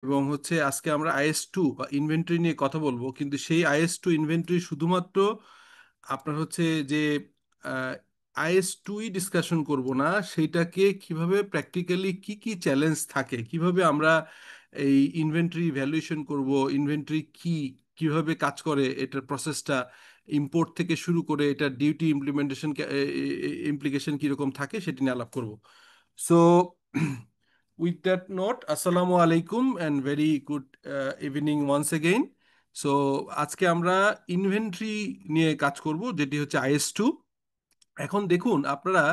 এবং হচ্ছে আজকে আমরা IS2 বা ইনভেন্টরি নিয়ে কথা বলবো, কিন্তু সেই IS2 ইনভেন্টরি শুধুমাত্র আপনার হচ্ছে যে IS2ই ডিসকাশন করব না, সেইটাকে কিভাবে প্র্যাকটিক্যালি কি কি চ্যালেঞ্জ থাকে, কিভাবে আমরা এই ইনভেন্টরি ভ্যালুয়েশন করব, ইনভেন্টরি কি, কিভাবে কাজ করে, এটার প্রসেসটা ইম্পোর্ট থেকে শুরু করে এটার ডিউটি ইমপ্লিমেন্টেশন ইমপ্লিকেশন কীরকম থাকে সেটি নিয়ে আলাপ করব। So with that note, assalamu alaikum and very good evening once again. So আজকে আমরা ইনভেন্টরি নিয়ে কাজ করব, যেটি হচ্ছে IS2। এখন দেখুন আপনারা,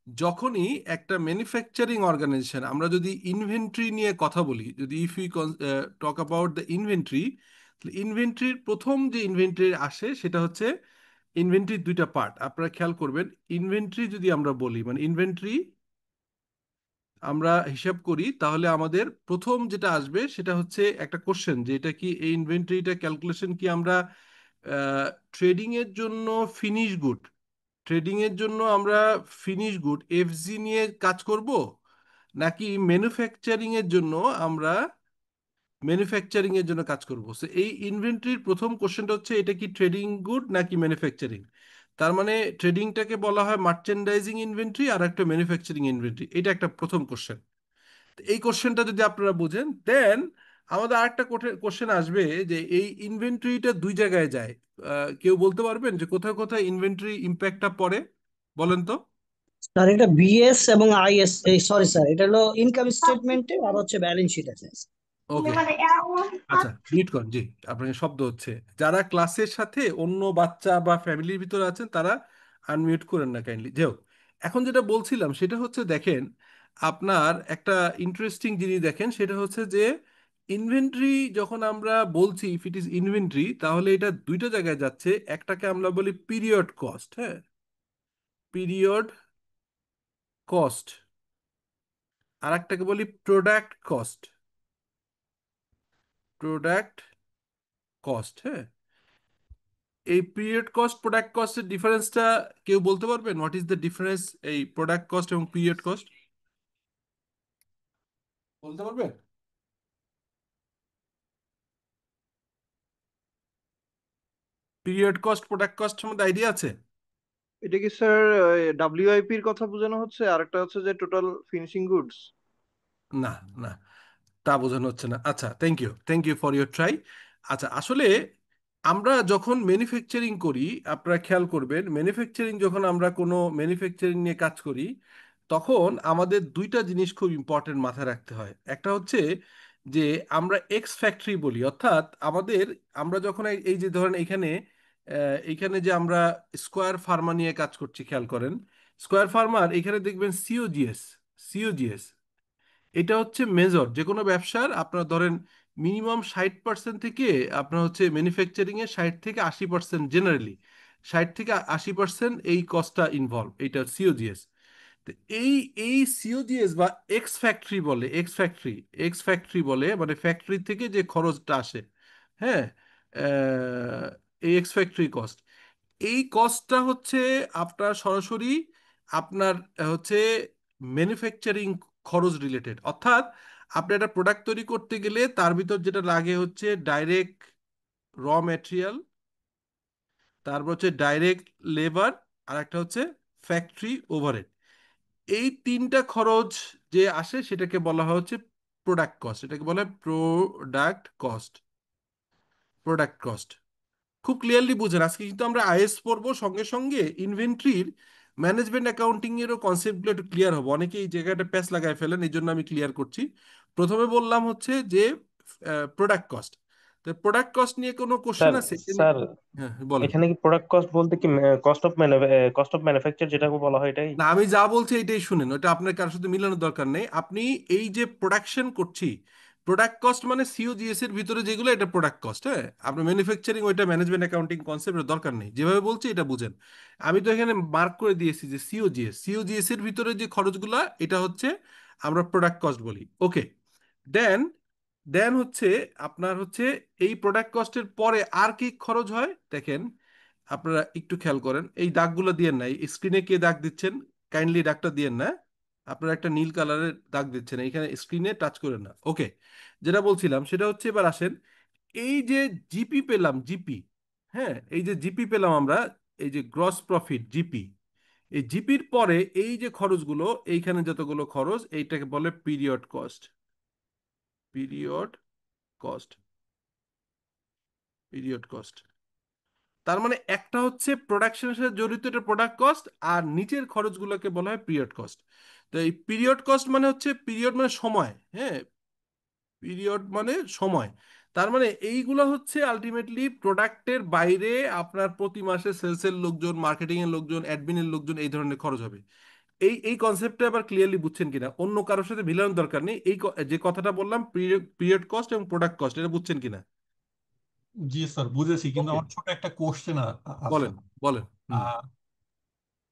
যখনই একটা ম্যানুফ্যাকচারিং অর্গানাইজেশন, আমরা যদি ইনভেন্টরি নিয়ে কথা বলি, যদি if you talk about the inventory, ইনভেন্টরির প্রথম যে ইনভেন্টরি আসে সেটা হচ্ছে ইনভেন্টরির দুইটা পার্ট। আপনারা খেয়াল করবেন, ইনভেন্টরি যদি আমরা বলি, মানে ইনভেন্টরি আমরা হিসাব করি, তাহলে আমাদের প্রথম যেটা আসবে সেটা হচ্ছে একটা কোশ্চেন, যে এটা কি, এই ইনভেন্টরিটা ক্যালকুলেশন কি আমরা ট্রেডিং এর জন্য ফিনিশ গুড, ট্রেডিং এর জন্য আমরা ফিনিশ গুড FG নিয়ে কাজ করব, নাকি ম্যানুফ্যাকচারিং এর জন্য আমরা ম্যানুফ্যাকচারিং এর জন্য কাজ করব। সো এই ইনভেন্টরির প্রথম কোশ্চেনটা হচ্ছে এটা কি ট্রেডিং গুড নাকি ম্যানুফ্যাকচারিং। তার মানে ট্রেডিংটাকে বলা হয় মার্চেন্ডাইজিং ইনভেন্টরি, আর একটা ম্যানুফ্যাকচারিং ইনভেন্টরি, এটা একটা প্রথম কোশ্চেন। এই কোশ্চেনটা যদি আপনারা বুঝেন, দেন আমাদের আরেকটা কোশ্চেন আসবে যে এই ইনভেন্টরিটা দুই জায়গায় যায়। কেউ বলতে পারবেন যে কোথায় কোথায় ইনভেন্টরি ইম্প্যাক্টটা পড়ে, বলেন তো। স্যার, এটা বিএস এবং আইএস, এই সরি স্যার, এটা হলো ইনকাম স্টেটমেন্টে আর হচ্ছে ব্যালেন্স শিট আছে। ওকে, আচ্ছা, মিউট করুন জি, আপনার শব্দ হচ্ছে। যারা ক্লাসের সাথে অন্য বাচ্চা বা ফ্যামিলির ভিতরে আছেন তারা আনমিউট করেন না কাইন্ডলি। যাই হোক, এখন যেটা বলছিলাম সেটা হচ্ছে, দেখেন আপনার একটা ইন্টারেস্টিং জিনিস দেখেন, সেটা হচ্ছে যে ইনভেন্টরি যখন আমরা বলছি, ইফ ইট ইজ ইনভেন্টরি, তাহলে এটা দুইটা জায়গায় যাচ্ছে। একটাকে আমরা বলি পিরিয়ড কস্ট, হ্যাঁ, পিরিয়ড কস্ট, আর একটাকে বলি প্রোডাক্ট কস্ট, প্রোডাক্ট কস্ট, হ্যাঁ। এই পিরিয়ড কস্ট প্রোডাক্ট কস্টের ডিফারেন্সটা কেউ বলতে পারবেন? হোয়াট ইজ দ্য ডিফারেন্স এই প্রোডাক্ট কস্ট এবং পিরিয়ড কস্ট, বলতে পারবেন? পিরিয়ড কস্ট প্রোডাক্ট কস্টের মধ্যে আইডিয়া আছে? এটা কি স্যার WIP এর কথা বোঝানো হচ্ছে, আর একটা হচ্ছে যে টোটাল ফিনিশিং গুডস? না, না, তা বোঝানো হচ্ছে না। আচ্ছা, thank you for your try. আচ্ছা, আসলে আমরা যখন ম্যানুফ্যাকচারিং করি, আপনারা খেয়াল করবেন, ম্যানুফ্যাকচারিং যখন আমরা কোনো ম্যানুফ্যাকচারিং নিয়ে কাজ করি, তখন আমাদের দুইটা জিনিস খুব ইম্পর্টেন্ট মাথায় রাখতে হয়। একটা হচ্ছে যে আমরা এক্স ফ্যাক্টরি বলি, অর্থাৎ আমাদের, আমরা যখন এই যে ধরেন এখানে এইখানে যে আমরা স্কোয়ার ফার্মা নিয়ে কাজ করছি, খেয়াল করেন স্কোয়ার ফার্মার এখানে দেখবেন সিওজিএস, সিওজিএস এটা হচ্ছে মেজর যে কোনো ব্যবসার। আপনার ধরেন মিনিমাম 60% থেকে আপনার হচ্ছে ম্যানুফ্যাকচারিং এ 60 থেকে 80%, জেনারেলি 60 থেকে 80% এই কস্টটা ইনভলভ, এইটা সিওজিএস। তো এই এই সিওজিএস বা এক্স ফ্যাক্টরি বলে, মানে ফ্যাক্টরি থেকে যে খরচটা আসে, হ্যাঁ, এই এক্স ফ্যাক্টরি কস্ট, এই কস্টটা হচ্ছে আপনার সরাসরি আপনার হচ্ছে ম্যানুফ্যাকচারিং খরচ রিলেটেড। অর্থাৎ আপনি একটা প্রোডাক্ট তৈরি করতে গেলে তার ভিতর যেটা লাগে হচ্ছে ডাইরেক্ট র ম্যাটেরিয়াল, তারপর হচ্ছে ডাইরেক্ট লেবার, আর একটা হচ্ছে ফ্যাক্টরি ওভারহেড। এই তিনটা খরচ যে আসে সেটাকে বলা হয় হচ্ছে প্রোডাক্ট কস্ট, এটাকে বলে প্রোডাক্ট কস্ট, প্রোডাক্ট কস্ট। খুব ক্লিয়ারলি বুঝেন, আজকে কিন্তু আমরা IS পড়বো, সঙ্গে সঙ্গে ইনভেন্টরির ম্যানেজমেন্ট অ্যাকাউন্টিং এরও কনসেপ্টগুলো একটু ক্লিয়ার হবো। অনেকে এই জায়গাটা প্যাচ লাগায় ফেলেন, এই জন্য আমি ক্লিয়ার করছি। প্রথমে বললাম হচ্ছে যে প্রোডাক্ট কস্ট। তো প্রোডাক্ট কস্ট নিয়ে কোনো কোশ্চেন স্যার আছে স্যার হ্যাঁ, বলেন। এখানে কি প্রোডাক্ট কস্ট বলতে কি কস্ট অফ ম্যানুফ্যাকচার যেটাকে বলা হয় এটাই? না, আমি যা বলছি এটাই শুনেন, ওটা আপনার কারোর সাথে মিলানোর দরকার নেই। আপনি এই যে প্রোডাকশন করছি, প্রোডাক্ট কস্ট মানে সিওজিএস এর ভিতরে যেগুলো, এটা প্রোডাক্ট কস্ট, হ্যাঁ। আপনার ম্যানুফ্যাকচারিং ওইটা ম্যানেজমেন্ট অ্যাকাউন্টিং কনসেপ্টের দরকার নেই, যেভাবে বলছি এটা বুঝেন। আমি তো এখানে মার্ক করে দিয়েছি যে সিওজিএস এর ভিতরে যে খরচগুলা, এটা হচ্ছে আমরা প্রোডাক্ট কস্ট বলি। ওকে, দেন দেন হচ্ছে আপনার হচ্ছে এই প্রোডাক্ট কস্টের পরে আর কি খরচ হয় দেখেন। আপনারা একটু খেয়াল করেন, এই দাগগুলো দিয়েন না, এই স্ক্রিনে কে দাগ দিচ্ছেন, কাইন্ডলি দাগটা দিয়েন না। আপনারা একটা নীল কালারের দাগ দিচ্ছেন, এইখানে স্ক্রিনে টাচ করে না। ওকে, যেটা বলছিলাম সেটা হচ্ছে, এবার আসেন এই যে জিপি পেলাম, জিপি, হ্যাঁ এই যে জিপি পেলাম আমরা, এই যে গ্রস প্রফিট জিপি, এই জিপির পরে এই যে খরচগুলো, এইখানে যতগুলো খরচ, এইটাকে বলে period cost. Period cost, period cost. তার মানে একটা হচ্ছে প্রোডাকশনের সাথে জড়িত, এটা প্রোডাক্ট কস্ট, আর নিচের খরচগুলোকে বলা হয় পিরিয়ড কস্ট। তো এই পিরিয়ড কস্ট মানে হচ্ছে, পিরিয়ড মানে সময়, হ্যাঁ, পিরিয়ড মানে সময়। তার মানে এইগুলো হচ্ছে আলটিমেটলি প্রোডাক্টের বাইরে আপনার প্রতি মাসে সেলসের লোকজন, মার্কেটিং এর লোকজন, অ্যাডমিনের লোকজন, এই ধরনের খরচ হবে। এই কনসেপ্টটা আবার ক্লিয়ারলি বুঝছেন কিনা, অন্য কারোর সাথে মিলানোর দরকার নেই, যে কথাটা বললাম পিরিয়ড কস্ট এবং প্রোডাক্ট কস্ট, এটা বুঝছেন কিনা? জি স্যার বুঝেছি, কিন্তু ওকে, আমার ছোট একটা কোশ্চেন আছে। বলেন, বলেন। হুম।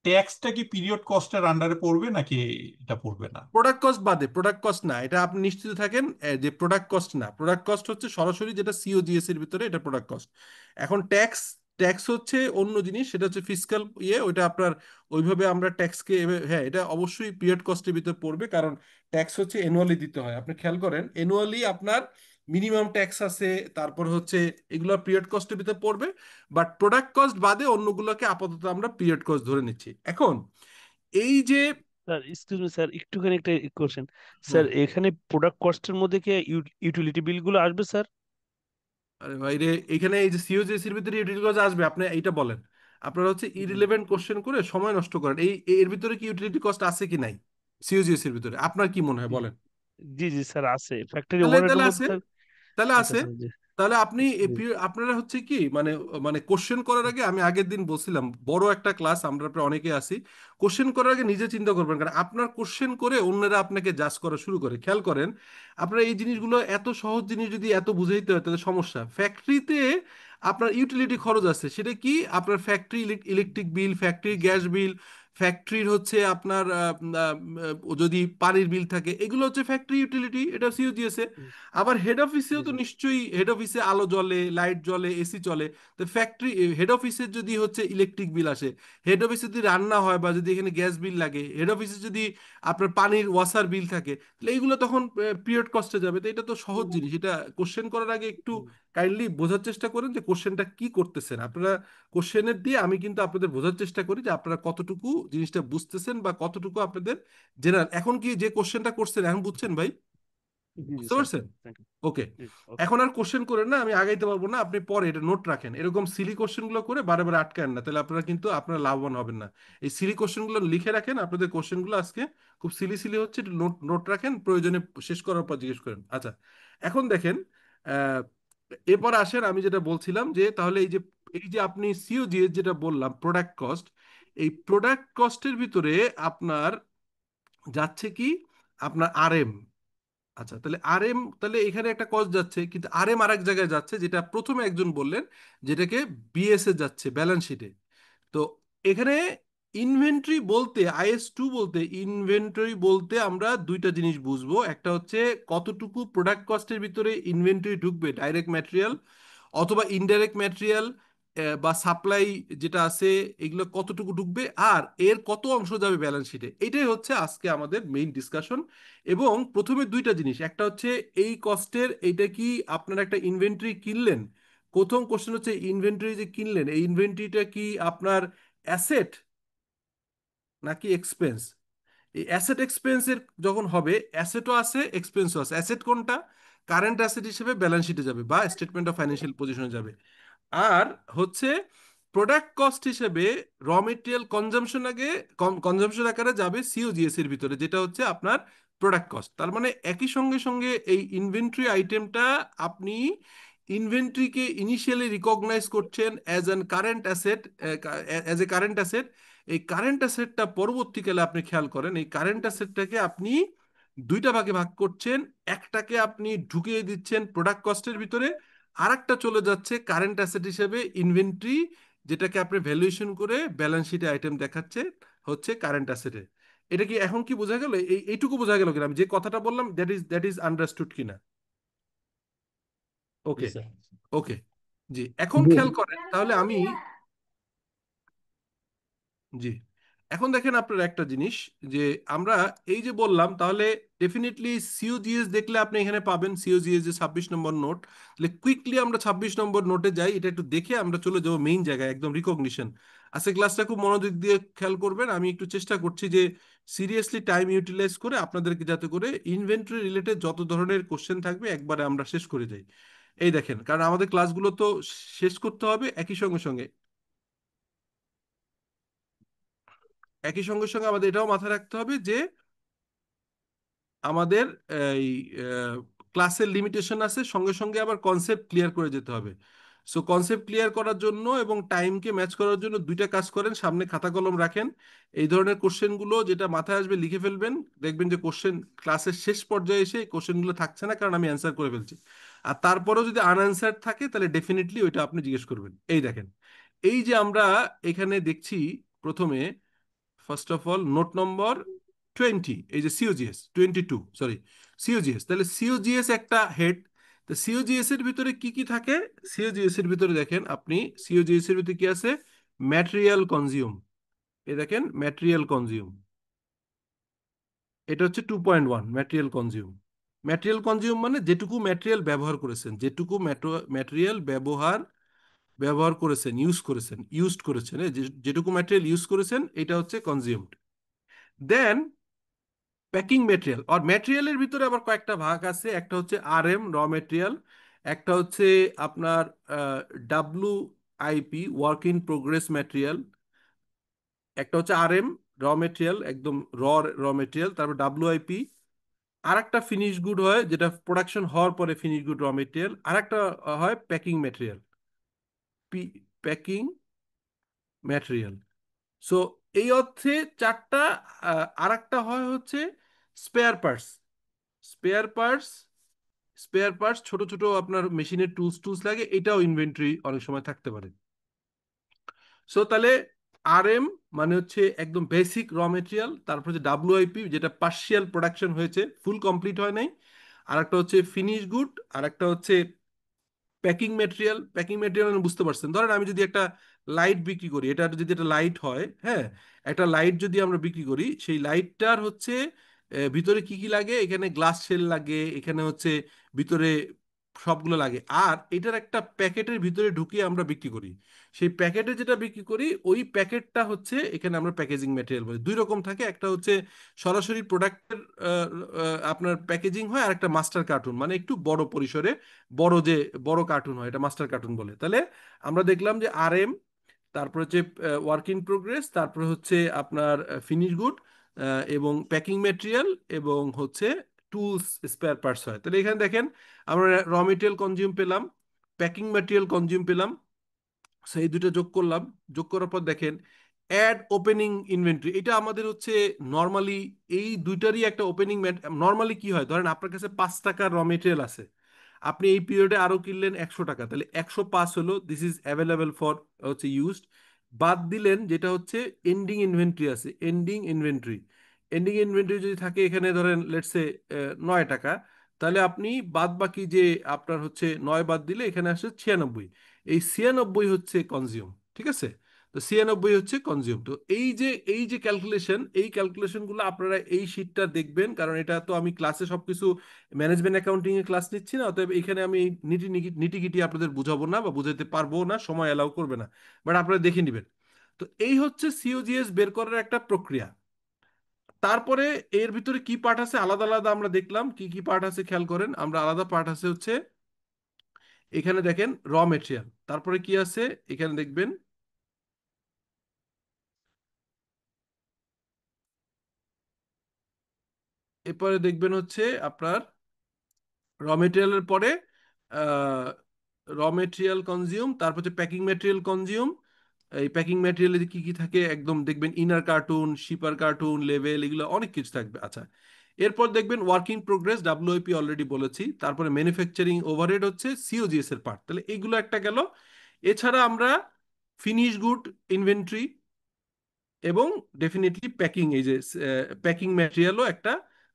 ট্যাক্সটা কি পিরিয়ড কস্টের আন্ডারে পড়বে নাকি এটা পড়বে না? প্রোডাক্ট কস্ট বাদে, প্রোডাক্ট কস্ট না, এটা আপনি নিশ্চিত থাকেন, যে প্রোডাক্ট কস্ট না, প্রোডাক্ট কস্ট হচ্ছে সরাসরি যেটা সিওজিএস এর ভিতরে, এটা প্রোডাক্ট কস্ট। এখন ট্যাক্স, ট্যাক্স হচ্ছে অন্য জিনিস, সেটা হচ্ছে ফিসকাল ওইটা আপনার ওইভাবে আমরা ট্যাক্সকে, হ্যাঁ এটা অবশ্যই পিরিয়ড কস্টের ভিতরে পড়বে, কারণ ট্যাক্স হচ্ছে অ্যানুয়ালি দিতে হয়। আপনি খেয়াল করেন অ্যানুয়ালি আপনার মিনিমাম ট্যাক্স আছে, তারপর হচ্ছে এগুলো পিরিয়ড কস্টের ভিতরে পড়বে। বাট প্রোডাক্ট কস্ট বাদে অন্যগুলোকে আপাতত আমরা পিরিয়ড কস্ট ধরে নিচ্ছি। এখন এই যে, স্যার এক্সকিউজ মি স্যার, একটুখানি একটা কোশ্চেন হুম, স্যার, এখানে প্রোডাক্ট কস্টের মধ্যে কি ইউটিলিটি বিল গুলো আসবে স্যার? আরে ভাইরে, এখানে এই যে সিওজিএসির ভিতরে ইউটিলিটি কস্ট আসবে, আপনি এইটা বলেন। আপনারা হচ্ছে ইরিলেভেন্ট কোশ্চেন করে সময় নষ্ট করেন। এর ভিতরে কি ইউটিলিটি কস্ট আছে কি নাই সিওজিএসির ভিতরে, আপনার কি মনে হয় বলেন? জি জি স্যার আছে, ফ্যাক্টরি তাহলে ওভারহেড তাহলে এর মধ্যে আছে, স্যার। তাহলে আচ্ছা আছে। স্যার জি তাহলে আপনি জি আপনারা হচ্ছে কি, মানে মানে কোশ্চেন করার আগে, আমি আগের দিন বলছিলাম বড় একটা ক্লাস, আমরা প্রায় অনেকে আছি, কোশ্চেন করার আগে নিজে চিন্তা করবেন, কারণ আপনার কোশ্চেন করে অন্যরা আপনাকে জাজ করা শুরু করে। খেয়াল করেন, আপনার এই জিনিসগুলো এত সহজ জিনিস যদি এত বুঝাইতে হয় তাহলে সমস্যা। ফ্যাক্টরিতে আপনার ইউটিলিটি খরচ আছে, সেটা কি? আপনার factory electric bill, factory gas bill, ফ্যাক্টরির হচ্ছে আপনার যদি পানির বিল থাকে, এগুলো হচ্ছে ফ্যাক্টরি ইউটিলিটি, এটা সিওজিএস। হুম, আবার হেড অফিসেও জি তো স্যার নিশ্চয়ই, হেড অফিসে আলো জ্বলে, লাইট জ্বলে, এসি চলে। তো ফ্যাক্টরি, হেড অফিসের যদি হচ্ছে ইলেকট্রিক বিল আসে, হেড অফিসে যদি রান্না হয় বা যদি এখানে গ্যাস বিল লাগে, হেড অফিসে যদি আপনার পানির ওয়াসার বিল থাকে, তাহলে এইগুলো তখন পিরিয়ড কস্টে যাবে। তো এটা তো সহজ জিনিস, এটা কোশ্চেন করার আগে একটু হুম, কাইন্ডলি বোঝার চেষ্টা করেন যে কোশ্চেনটা কি করতেছেন আপনারা। কোশ্চেনের দিয়ে আমি কিন্তু আপনাদের বোঝার চেষ্টা করি যে আপনারা কতটুকু জিনিসটা বুঝতেছেন বা কতটুকু আপনাদের জেনারেল। এখন কি যে কোশ্চেনটা করছেন এখন বুঝছেন ভাই? জি জি বুঝতে স্যার, পারছেন? Thank you. ওকে। জি ওকে। এখন আর কোশ্চেন করেন না, আমি আগাইতে পারবো না, আপনি পরে এটা নোট রাখেন। এরকম সিলি কোশ্চেন গুলো করে বারে বারে আটকান না, তাহলে আপনারা কিন্তু আপনারা লাভবান হবেন না। এই সিলি কোশ্চেন গুলো লিখে রাখেন, আপনাদের কোশ্চেন গুলো আজকে খুব সিলি সিলি হচ্ছে, একটু নোট নোট রাখেন, প্রয়োজনে শেষ করার পর জিজ্ঞেস করেন। আচ্ছা, এখন দেখেন, আহ এরপর আসেন, আমি যেটা বলছিলাম যে তাহলে এই যে আপনি সিওজিএস যেটা বললাম প্রোডাক্ট কস্ট, এই প্রোডাক্ট কস্টের ভিতরে আপনার যাচ্ছে কি, আপনার আরএম। আচ্ছা, তাহলে আরএম, তাহলে এখানে একটা কস্ট যাচ্ছে, কিন্তু আরএম আরেক জায়গায় যাচ্ছে, যেটা প্রথমে একজন বললেন, যেটাকে বিএসএ যাচ্ছে, ব্যালেন্স শিটে। তো এখানে ইনভেন্টরি বলতে, আইএস 2 বলতে, ইনভেন্টরি বলতে আমরা দুইটা জিনিস বুঝবো। একটা হচ্ছে কতটুকু প্রোডাক্ট কস্টের ভিতরে ইনভেন্টরি ঢুকবে, ডাইরেক্ট ম্যাটেরিয়াল অথবা ইনডাইরেক্ট ম্যাটেরিয়াল বা সাপ্লাই যেটা আছে, এগুলো কতটুকু ঢুকবে, আর এর কত অংশ যাবে ব্যালেন্স শিটে। এটাই হচ্ছে আজকে আমাদের মেইন ডিসকাশন। এবং প্রথমে দুইটা জিনিস, একটা হচ্ছে এই কস্টের, এইটা কি আপনারা একটা ইনভেন্টরি কিনলেন, প্রথম কোশ্চেন হচ্ছে ইনভেন্টরি যে কিনলেন, এই ইনভেন্টরিটা কি আপনার অ্যাসেট নাকি এক্সপেন্স? এই অ্যাসেট এক্সপেন্সের যখন হবে, অ্যাসেটও আছে এক্সপেন্সও আছে। অ্যাসেট কোনটা? কারেন্ট অ্যাসেট হিসেবে ব্যালেন্স শিটে যাবে বা স্টেটমেন্ট অফ ফাইন্যান্সিয়াল পজিশনে যাবে। আর হচ্ছে প্রোডাক্ট কস্ট হিসেবে র মেটেরিয়াল কনজাম্পশন আগে, কনজাম্পশন আকারে যাবে সিওজিএস এর ভিতরে, যেটা হচ্ছে আপনার প্রোডাক্ট কস্ট। তার মানে একই সঙ্গে সঙ্গে এই ইনভেন্টরি আইটেমটা আপনি ইনভেন্টরিকে ইনিশিয়ালি রিকগনাইজ করছেন as an current asset, as a current asset. এই কারেন্ট অ্যাসেটটা পরবর্তীকালে আপনি খেয়াল করেন, এই কারেন্ট অ্যাসেটটাকে আপনি দুইটা ভাগে ভাগ করছেন। একটাকে আপনি ঢুকিয়ে দিচ্ছেন প্রোডাক্ট কস্টের ভিতরে, আর একটা চলে যাচ্ছে কারেন্ট অ্যাসেট হিসেবে ইনভেন্টরি, যেটাকে আপনি ভ্যালুয়েশন করে ব্যালেন্স শিটে আইটেম দেখাচ্ছে হচ্ছে কারেন্ট অ্যাসেটে। এটা কি এখন কি বোঝা গেল? এইটুকু বোঝা গেল কিনা, আমি যে কথাটা বললাম দ্যাট ইজ আন্ডারস্টুড কিনা? জি ওকে, স্যার। ওকে। জি, এখন জি খেয়াল করেন তাহলে আমি, জি, এখন দেখেন আপনার একটা জিনিস, যে আমরা এই যে বললাম, তাহলে ডেফিনেটলি সিওজিএস দেখলে আপনি এখানে পাবেন সিওজিএস যে 26 নম্বর নোট। তাহলে কুইকলি আমরা 26 নম্বর নোটে যাই, এটা একটু দেখে আমরা চলে যাবো মেইন জায়গায়, একদম রিকগনিশন। আজকে ক্লাসটা খুব মনোযোগ দিয়ে খেয়াল করবেন। আমি একটু চেষ্টা করছি যে সিরিয়াসলি টাইম ইউটিলাইজ করে আপনাদেরকে, যাতে করে ইনভেন্টরি রিলেটেড যত ধরনের কোশ্চেন থাকবে একবারে আমরা শেষ করে যাই। এই দেখেন, কারণ আমাদের ক্লাসগুলো তো শেষ করতে হবে একই সঙ্গে সঙ্গে। একই সঙ্গে সঙ্গে আমাদের এটাও মাথায় রাখতে হবে যে আমাদের এই ক্লাসের লিমিটেশন আছে, সঙ্গে সঙ্গে আবার কনসেপ্ট ক্লিয়ার করে যেতে হবে। সো কনসেপ্ট ক্লিয়ার করার জন্য এবং টাইমকে ম্যাচ করার জন্য দুইটা কাজ করেন, সামনে খাতা কলম রাখেন, এই ধরনের কোশ্চেনগুলো যেটা মাথায় আসবে লিখে ফেলবেন। দেখবেন যে কোশ্চেন ক্লাসের শেষ পর্যায়ে এসে কোশ্চেনগুলো থাকছে না, কারণ আমি অ্যান্সার করে ফেলছি। আর তারপরেও যদি আনঅ্যান্সার্ড থাকে তাহলে ডেফিনেটলি ওইটা আপনি জিজ্ঞেস করবেন। এই দেখেন, এই যে আমরা এখানে দেখছি প্রথমে, ফার্স্ট অফ অল নোট নম্বর 20, এই যে সিওজিএস 22, সরি সিওজিএস, তাহলে সিওজিএস একটা হেড। তো সিওজিএস এর ভিতরে কি কি থাকে? সিওজিএস এর ভিতরে দেখেন আপনি, সিওজিএস এর ভিতরে কি আছে? Material consume. এই দেখেন ম্যাটেরিয়াল কনজিউম, এটা হচ্ছে 2.1 ম্যাটেরিয়াল কনজিউম। ম্যাটেরিয়াল কনজিউম মানে যেটুকু ম্যাটেরিয়াল ব্যবহার করেছেন, যেটুকু ম্যাটেরিয়াল ব্যবহার ব্যবহার করেছেন, ইউজড করেছেন, যেটুকু ম্যাটেরিয়াল ইউজ করেছেন, এটা হচ্ছে কনজিউমড। দেন প্যাকিং মেটেরিয়াল, আর মেটেরিয়ালের ভিতরে আবার কয়েকটা ভাগ আছে। একটা হচ্ছে আরএম, র মেটেরিয়াল। একটা হচ্ছে আপনার WIP, work in progress material. একটা হচ্ছে আরএম, র মেটেরিয়াল, একদম র মেটেরিয়াল। তারপর WIP। আর একটা ফিনিশ গুড হয়, যেটা প্রোডাকশন হওয়ার পরে ফিনিশ গুড, র মেটেরিয়াল। আর একটা হয় packing material, packing material. So এই অর্থে চারটা। আর একটা হয় হচ্ছে স্পেয়ার পার্টস। স্পেয়ার পার্টস, ছোট ছোট আপনার মেশিনের টুলস টুলস লাগে, এটাও ইনভেন্টরি অনেক সময় থাকতে পারে। সো তাহলে আরএম মানে হচ্ছে একদম বেসিক র মেটেরিয়াল, তারপর হচ্ছে WIP যেটা পার্শিয়াল প্রোডাকশন হয়েছে, ফুল কমপ্লিট হয় নাই। আর একটা হচ্ছে ফিনিশ গুড, আর একটা হচ্ছে প্যাকিং মেটেরিয়াল। প্যাকিং মেটেরিয়াল মানে বুঝতে পারছেন, ধরেন আমি যদি একটা লাইট বিক্রি করি, এটা যদি একটা লাইট হয়, হ্যাঁ, একটা লাইট যদি আমরা বিক্রি করি, সেই লাইটটার হচ্ছে ভিতরে কি কি লাগে? এখানে গ্লাস শেল লাগে, এখানে হচ্ছে ভিতরে সবগুলো লাগে। আর এটার একটা প্যাকেটের ভিতরে ঢুকিয়ে আমরা বিক্রি করি। সেই প্যাকেটে যেটা বিক্রি করি, ওই প্যাকেটটা হচ্ছে এখানে আমরা প্যাকেজিং ম্যাটেরিয়াল বলি। দুই রকম থাকে, একটা হচ্ছে সরাসরি প্রোডাক্টের আপনার প্যাকেজিং হয়, আর একটা মাস্টার কার্টুন, মানে একটু বড় পরিসরে বড় যে বড় কার্টুন হয়, এটা মাস্টার কার্টুন বলে। তাহলে আমরা দেখলাম যে আরএম, তারপর হচ্ছে ওয়ার্ক ইন প্রোগ্রেস, তারপর হচ্ছে আপনার ফিনিশ গুড, এবং প্যাকিং ম্যাটেরিয়াল, এবং হচ্ছে টুলস স্পেয়ার পার্টস হয়। তাহলে এখানে দেখেন আমরা র মেটেরিয়াল কনজিউম পেলাম, প্যাকিং ম্যাটেরিয়াল কনজিউম পেলাম, সেই দুটো যোগ করলাম। যোগ করার পর দেখেন অ্যাড ওপেনিং ইনভেন্টরি, এটা আমাদের হচ্ছে নর্মালি এই দুইটারই একটা ওপেনিং। নর্মালি কি হয়, ধরেন আপনার কাছে 5 টাকার র মেটেরিয়াল আছে, আপনি এই পিরিয়ডে আরো কিনলেন 100 টাকা, তাহলে 105 হলো, দিস ইজ অ্যাভেলেবল ফর হচ্ছে ইউজড। বাদ দিলেন যেটা হচ্ছে এন্ডিং ইনভেন্টরি আছে, এন্ডিং ইনভেন্টরি যদি থাকে এখানে ধরেন লেটস সে 9 টাকা, তাহলে আপনি বাদ বাকি যে আপনার হচ্ছে 9 বাদ দিলে এখানে আসে 96। এই 96 হচ্ছে কনজিউম, ঠিক আছে? তো 96 হচ্ছে কনজিউম। তো এই যে ক্যালকুলেশন, এই ক্যালকুলেশনগুলো আপনারা এই শিটটা দেখবেন, কারণ এটা তো আমি ক্লাসে সবকিছু ম্যানেজমেন্ট অ্যাকাউন্টিং এর ক্লাস নিচ্ছি না, অতএব এখানে আমি নিটিগিটি আপনাদের বুঝাবো না বা বুঝাতে পারবো না, সময় অ্যালাউ করবে না, বাট আপনারা দেখে নেবেন। তো এই হচ্ছে সিওজিএস বের করার একটা প্রক্রিয়া। তারপরে এর ভিতরে কি পার্ট আছে আলাদা আলাদা আমরা দেখলাম, কি কি পার্ট আছে খেয়াল করেন। আমরা আলাদা পার্ট আছে হচ্ছে এখানে দেখেন র মেটেরিয়াল, তারপরে কি আছে এখানে দেখবেন, এরপরে দেখবেন হচ্ছে আপনার র মেটেরিয়ালের পরে র মেটেরিয়াল কনজিউম, তারপর হচ্ছে প্যাকিং মেটেরিয়াল কনজিউম। এই প্যাকিং ম্যাটেরিয়ালে কি কি থাকে একদম দেখবেন, ইনার কার্টুন, শিপার কার্টুন, লেভেল, এগুলো অনেক কিছু থাকবে। আচ্ছা, এরপর দেখবেন ওয়ার্কিং প্রোগ্রেস, WIP অলরেডি বলেছি। তারপরে ম্যানুফ্যাকচারিং ওভারহেড হচ্ছে সিওজিএস এর পার্ট, তাহলে এইগুলো একটা গেল। এছাড়া আমরা ফিনিশ গুড ইনভেন্টরি এবং ডেফিনেটলি প্যাকিং, এই যে প্যাকিং ম্যাটেরিয়ালও একটা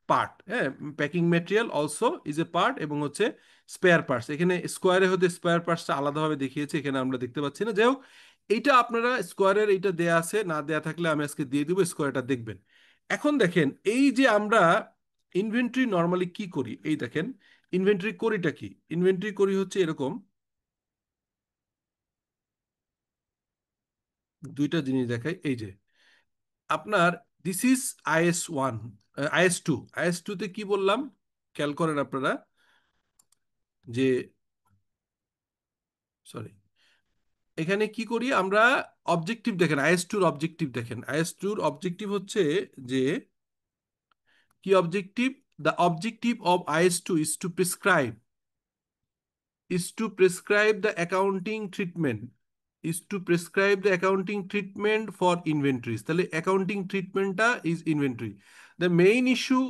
পার্ট, হ্যাঁ, packing material also is a part, এবং হচ্ছে স্পেয়ার পার্টস। এখানে স্কোয়ারে হতে স্পেয়ার পার্টসটা আলাদাভাবে দেখিয়েছে, এখানে আমরা দেখতে পাচ্ছি না। যাই হোক, এইটা আপনারা স্কোয়ারের এইটা দেয়া আছে, না দেয়া থাকলে আমি আজকে দিয়ে দিব, স্কোয়ারটা দেখবেন। এখন দেখেন এই যে আমরা ইনভেন্টরি নর্মালি কি করি, এই দেখেন ইনভেন্টরি করিটা কি, ইনভেন্টরি করি হচ্ছে এরকম দুইটা জিনিস দেখাই। এই যে আপনার this is IS1, IS2, IS2 তে কি বললাম খেয়াল করেন আপনারা, যে সরি এখানে কি করি আমরা, অবজেক্টিভ দেখেন, IS2 এর অবজেক্টিভ দেখেন, IS2 এর অবজেক্টিভ হচ্ছে যে কি objective, the objective of IS2 is to prescribe the accounting treatment, is to prescribe the accounting treatment for inventories, তাহলে accounting treatmentটা is inventory. The main issue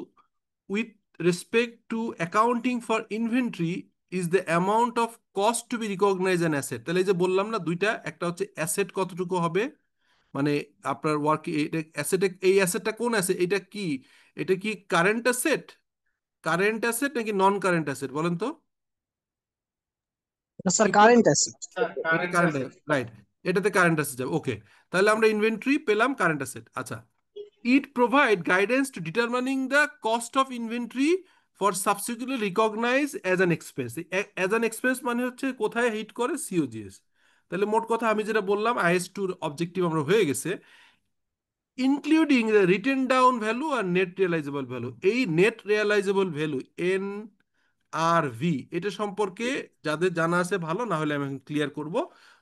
with respect to accounting for inventory is the amount of cost to be recognized an asset. তাহলে এই যে বললাম না দুইটা, একটা হচ্ছে asset কতটুকু হবে, মানে আপনার ওয়ার্ক অ্যাসেটে, এই অ্যাসেটটা কোন অ্যাসেট, এটা কি, এটা কি কারেন্ট অ্যাসেট, কারেন্ট অ্যাসেট নাকি নন কারেন্ট অ্যাসেট বলেন তো? স্যার কি বলবো? কারেন্ট আছে। এটা কারেন্ট, রাইট, এটাতে কারেন্ট অ্যাসেট যাবে। ওকে, তাহলে আমরা ইনভেন্টরি পেলাম কারেন্ট অ্যাসেট। আচ্ছা, it provide guidance to determining the cost of inventory for subsequently recognise as an expense. As an expense মানে হচ্ছে কোথায় হিট করে, সিওজিএস। তাহলে মোট কথা আমি যেটা বললাম IS2 অবজেক্টিভ আমরা হয়ে গেছে, including the written down value আর নেট রিয়েলাইজেবল ভ্যালু। এই নেট রিয়েলাইজেবল ভ্যালু NRV, এটা সম্পর্কে যাদের জানা আছে ভালো, না হলে আমি ক্লিয়ার করব।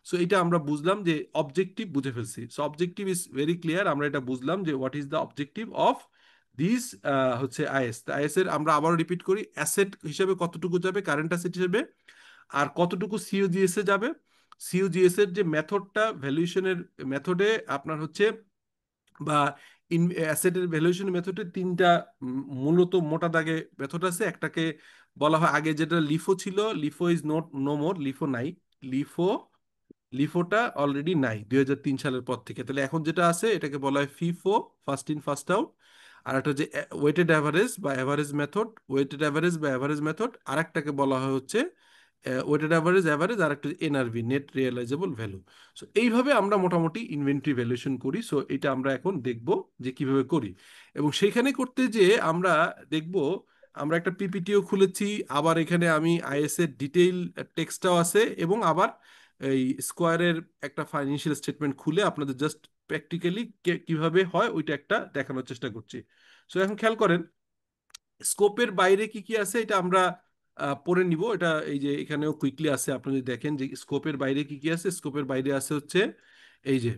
সো এটা আমরা বুঝলাম যে অবজেক্টিভ বুঝে ফেলছি, so objective is very clear, আমরা এটা বুঝলাম যে what is the objective of this হচ্ছে IS। IS এর আমরা আবারও রিপিট করি, অ্যাসেট হিসেবে কতটুকু যাবে কারেন্ট অ্যাসেট হিসেবে, আর কতটুকু সিওজিএস এ যাবে। সিওজিএস এর যে মেথডটা, ভ্যালুয়েশনের মেথডে আপনার হচ্ছে, বা অ্যাসেটের ভ্যালুয়েশন মেথডে তিনটা মূলত মোটা দাগে মেথড আছে। একটাকে বলা হয়, আগে যেটা লিফো ছিল, LIFO is not no more, LIFO নাই, লিফো লিফোটা অলরেডি নাই 2003 সালের পর থেকে। তাহলে এখন যেটা আছে এটাকে বলা হয় FIFO, first in first out. আর একটা যে ওয়েটেড অ্যাভারেজ বা অ্যাভারেজ মেথড, ওয়েটেড অ্যাভারেজ বা অ্যাভারেজ মেথড। আর একটাকে বলা হয় হচ্ছে ওয়েটেড অ্যাভারেজ, অ্যাভারেজ, আর একটা NRV, net realisable value. So এইভাবে আমরা মোটামুটি ইনভেন্টরি ভ্যালুয়েশন করি। সো এটা আমরা এখন দেখব যে কিভাবে করি, এবং সেইখানে করতে যে আমরা দেখব, আমরা একটা PPTও খুলেছি, আবার এখানে আমি IS এর ডিটেইল টেক্সটটাও আছে, এবং আবার এই স্কোয়ারের একটা ফাইন্যান্সিয়াল স্টেটমেন্ট খুলে আপনাদের জাস্ট প্র্যাকটিক্যালি কিভাবে হয় ওইটা একটা দেখানোর চেষ্টা করছি। সো এখন খেয়াল করেন স্কোপের বাইরে কি কি আছে, এটা আমরা পড়ে নিব। এটা এই যে এখানেও কুইকলি আছে, আপনি যদি দেখেন যে স্কোপের বাইরে কি কি আছে, স্কোপের বাইরে আছে হচ্ছে এই যে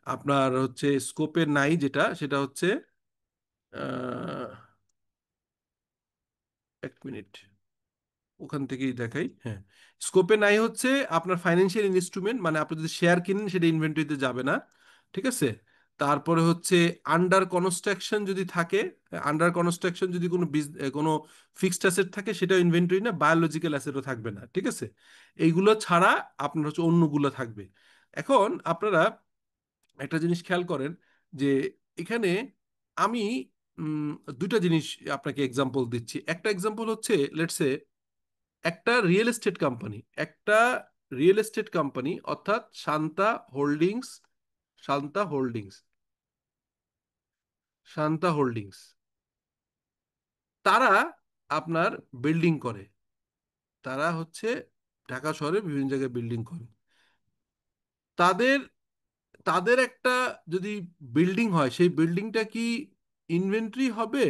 আপনার হচ্ছে স্কোপের নাই যেটা, সেটা হচ্ছে আহ, এক মিনিট, ওখান থেকেই দেখাই। হ্যাঁ, স্কোপে নাই হচ্ছে আপনার ফাইন্যান্সিয়াল ইনস্ট্রুমেন্ট, মানে আপনি যদি শেয়ার কিনেন সেটা ইনভেন্টরিতে যাবে না, ঠিক আছে। তারপরে হচ্ছে আন্ডার কনস্ট্রাকশন যদি থাকে, আন্ডার কনস্ট্রাকশন যদি কোনো ফিক্সড অ্যাসেট থাকে, সেটা ইনভেন্টরি না, বায়োলজিক্যাল অ্যাসেটও থাকবে না, ঠিক আছে। এইগুলো ছাড়া আপনার হচ্ছে অন্যগুলো থাকবে। এখন আপনারা একটা জিনিস খেয়াল করেন যে এখানে আমি উম, দুইটা জিনিস আপনাকে এক্সাম্পল দিচ্ছি। একটা এক্সাম্পল হচ্ছে লেটস সে একটা রিয়েল এস্টেট কোম্পানি, একটা রিয়েল এস্টেট কোম্পানি অর্থাৎ holdings, Shanta holdings, Shanta holdings, তারা আপনার বিল্ডিং করে, তারা হচ্ছে ঢাকা শহরে বিভিন্ন জায়গায় বিল্ডিং করে। তাদের তাদের একটা যদি বিল্ডিং হয়, সেই বিল্ডিংটা কি ইনভেন্টরি হবে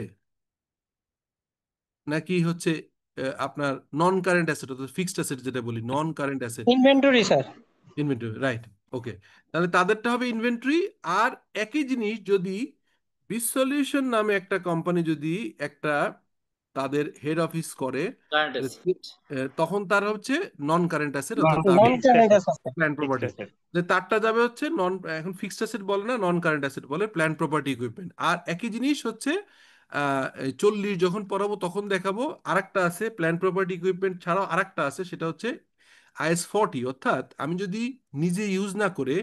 নাকি হচ্ছে আপনার নন কারেন্ট অ্যাসেট, অর্থাৎ ফিক্সড অ্যাসেট যেটা বলি, non current asset? Inventory sir. Inventory, right, okay. তাহলে তাদেরটা হবে ইনভেন্টরি। আর একই জিনিস যদি বিস সলিউশন নামে একটা কোম্পানি যদি একটা তাদের হেড অফিস করে, কারেন্ট তাহলে অ্যাসেট। তখন তার হচ্ছে নন কারেন্ট অ্যাসেট, অর্থাৎ তার নন কারেন্ট আছে। Plan fixed property. অ্যাসেট। তারটা যাবে হচ্ছে নন, এখন ফিক্সড অ্যাসেট বলে না, নন কারেন্ট অ্যাসেট বলে, প্ল্যান প্রপার্টি ইকুইপমেন্ট। আর একই জিনিস হচ্ছে 40 যখন পড়াবো তখন দেখাবো, আরেকটা আছে প্ল্যান প্রপার্টি ইকুইপমেন্ট ছাড়াও আরেকটা আছে, সেটা হচ্ছে IS40। অর্থাৎ আমি যদি নিজে ইউজ না করে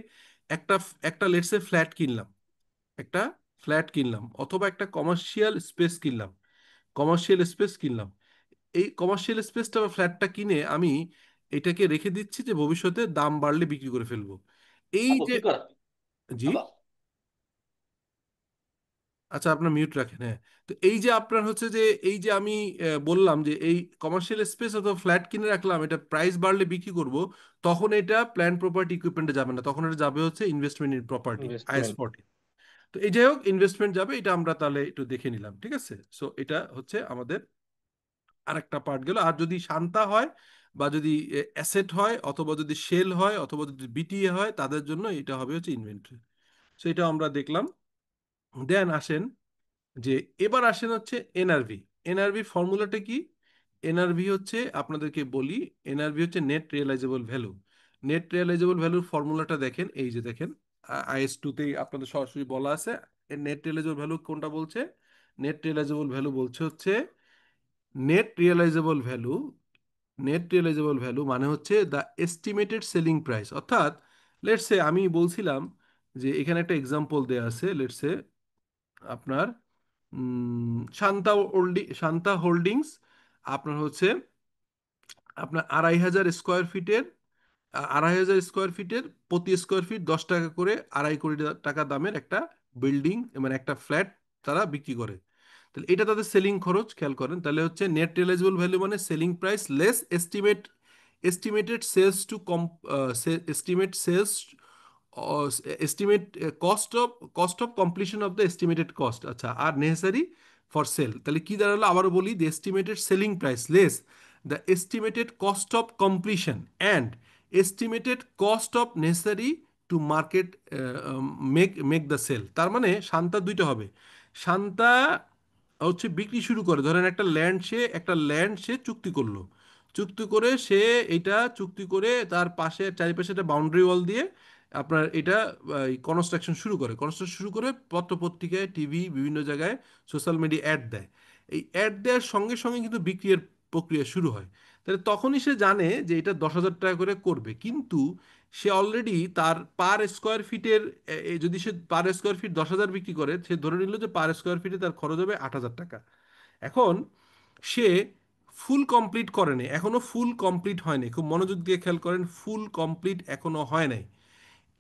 একটা একটা লেটসে ফ্ল্যাট কিনলাম, একটা ফ্ল্যাট কিনলাম, অথবা একটা কমার্শিয়াল স্পেস কিনলাম, কমার্শিয়াল স্পেস কিনলাম, এই কমার্শিয়াল স্পেসটা বা ফ্ল্যাটটা কিনে আমি এটাকে রেখে দিচ্ছি যে ভবিষ্যতে দাম বাড়লে বিক্রি করে ফেলবো। এই যে, জি, আচ্ছা আপনার মিউট রাখেন, হ্যাঁ। তো এই যে আপনার হচ্ছে যে এই যে আমি বললাম যে এই কমার্শিয়াল স্পেস অথবা ফ্ল্যাট কিনে রাখলাম, এটা প্রাইস বাড়লে বিক্রি করব, তখন এটা প্ল্যান প্রপার্টি ইকুইপমেন্টে যাবে না, তখন এটা যাবে হচ্ছে investment in property, is investment. 40। তো এই যাই হোক, ইনভেস্টমেন্ট যাবে, এটা আমরা তাহলে একটু দেখে নিলাম, ঠিক আছে। সো এটা হচ্ছে আমাদের আরেকটা পার্ট গেল। আর যদি শান্তা হয় বা যদি অ্যাসেট হয় অথবা যদি সেল হয় অথবা যদি বিটিএ হয়, তাদের জন্য এটা হবে হচ্ছে ইনভেন্টরি। সো এটা আমরা দেখলাম। দেন আসেন যে, এবার আসেন হচ্ছে এনআরভি। এনআরভি ফর্মুলাটা কি? এনআরভি হচ্ছে আপনাদেরকে বলি, এনআরভি হচ্ছে net realisable value. Net realisable ভ্যালুর ফর্মুলাটা দেখেন, এই যে দেখেন IS2তেই আপনাদের সরাসরি বলা আছে। নেট রিয়েলাইজেবল ভ্যালু কোনটা বলছে? নেট রিয়েলাইজেবল ভ্যালু বলছে হচ্ছে net realisable value. Net realisable value মানে হচ্ছে দ্য এস্টিমেটেড সেলিং প্রাইস। অর্থাৎ লেটস সে আমি বলছিলাম যে এখানে একটা এক্সাম্পল দেয়া আছে, লেটস সে আপনার শান্তা হোল্ডিংস আপনার হচ্ছে আপনার 2,500 স্কোয়ার ফিটের, 2,500 স্কোয়ার ফিটের প্রতি স্কোয়ার ফিট 10 টাকা করে, 2.5 কোটি টাকা দামের একটা বিল্ডিং, মানে একটা ফ্ল্যাট তারা বিক্রি করে। তাহলে এটা তাদের সেলিং খরচ, খেয়াল করেন। তাহলে হচ্ছে নেট রিয়েলাইজেবল ভ্যালু মানে selling price less estimated sales to come, estimate sales, estimate cost of completion of the estimated cost, আচ্ছা, আর নেসেসারি ফর সেল। তাহলে কি দাঁড়ালো, আবারও বলি, the estimated selling price less the estimated cost of completion and estimated cost of necessary to market make the sale. তার মানে শান্তা দুইটা হবে। শান্তা হচ্ছে বিক্রি শুরু করে, ধরেন একটা ল্যান্ড সে চুক্তি করলো, চুক্তি করে সে এটা চুক্তি করে তার পাশে চারিপাশে একটা বাউন্ডারি ওয়াল দিয়ে আপনার এটা কনস্ট্রাকশন শুরু করে পত্রপত্রিকায়, টিভি, বিভিন্ন জায়গায়, সোশ্যাল মিডিয়া অ্যাড দেয়। এই অ্যাড দেওয়ার সঙ্গে সঙ্গে কিন্তু বিক্রির প্রক্রিয়া শুরু হয়। তাহলে তখনই সে জানে যে এটা 10,000 টাকা করে করবে, কিন্তু সে অলরেডি তার পার স্কোয়ার ফিটের, যদি সে পার স্কোয়ার ফিট 10,000 বিক্রি করে, সে ধরে নিল যে পার স্কোয়ার ফিটে তার খরচ হবে 8,000 টাকা। এখন সে ফুল কমপ্লিট করেনি, এখনো ফুল কমপ্লিট হয়নি, খুব মনোযোগ দিয়ে খেয়াল করেন, ফুল কমপ্লিট এখনো হয় নাই।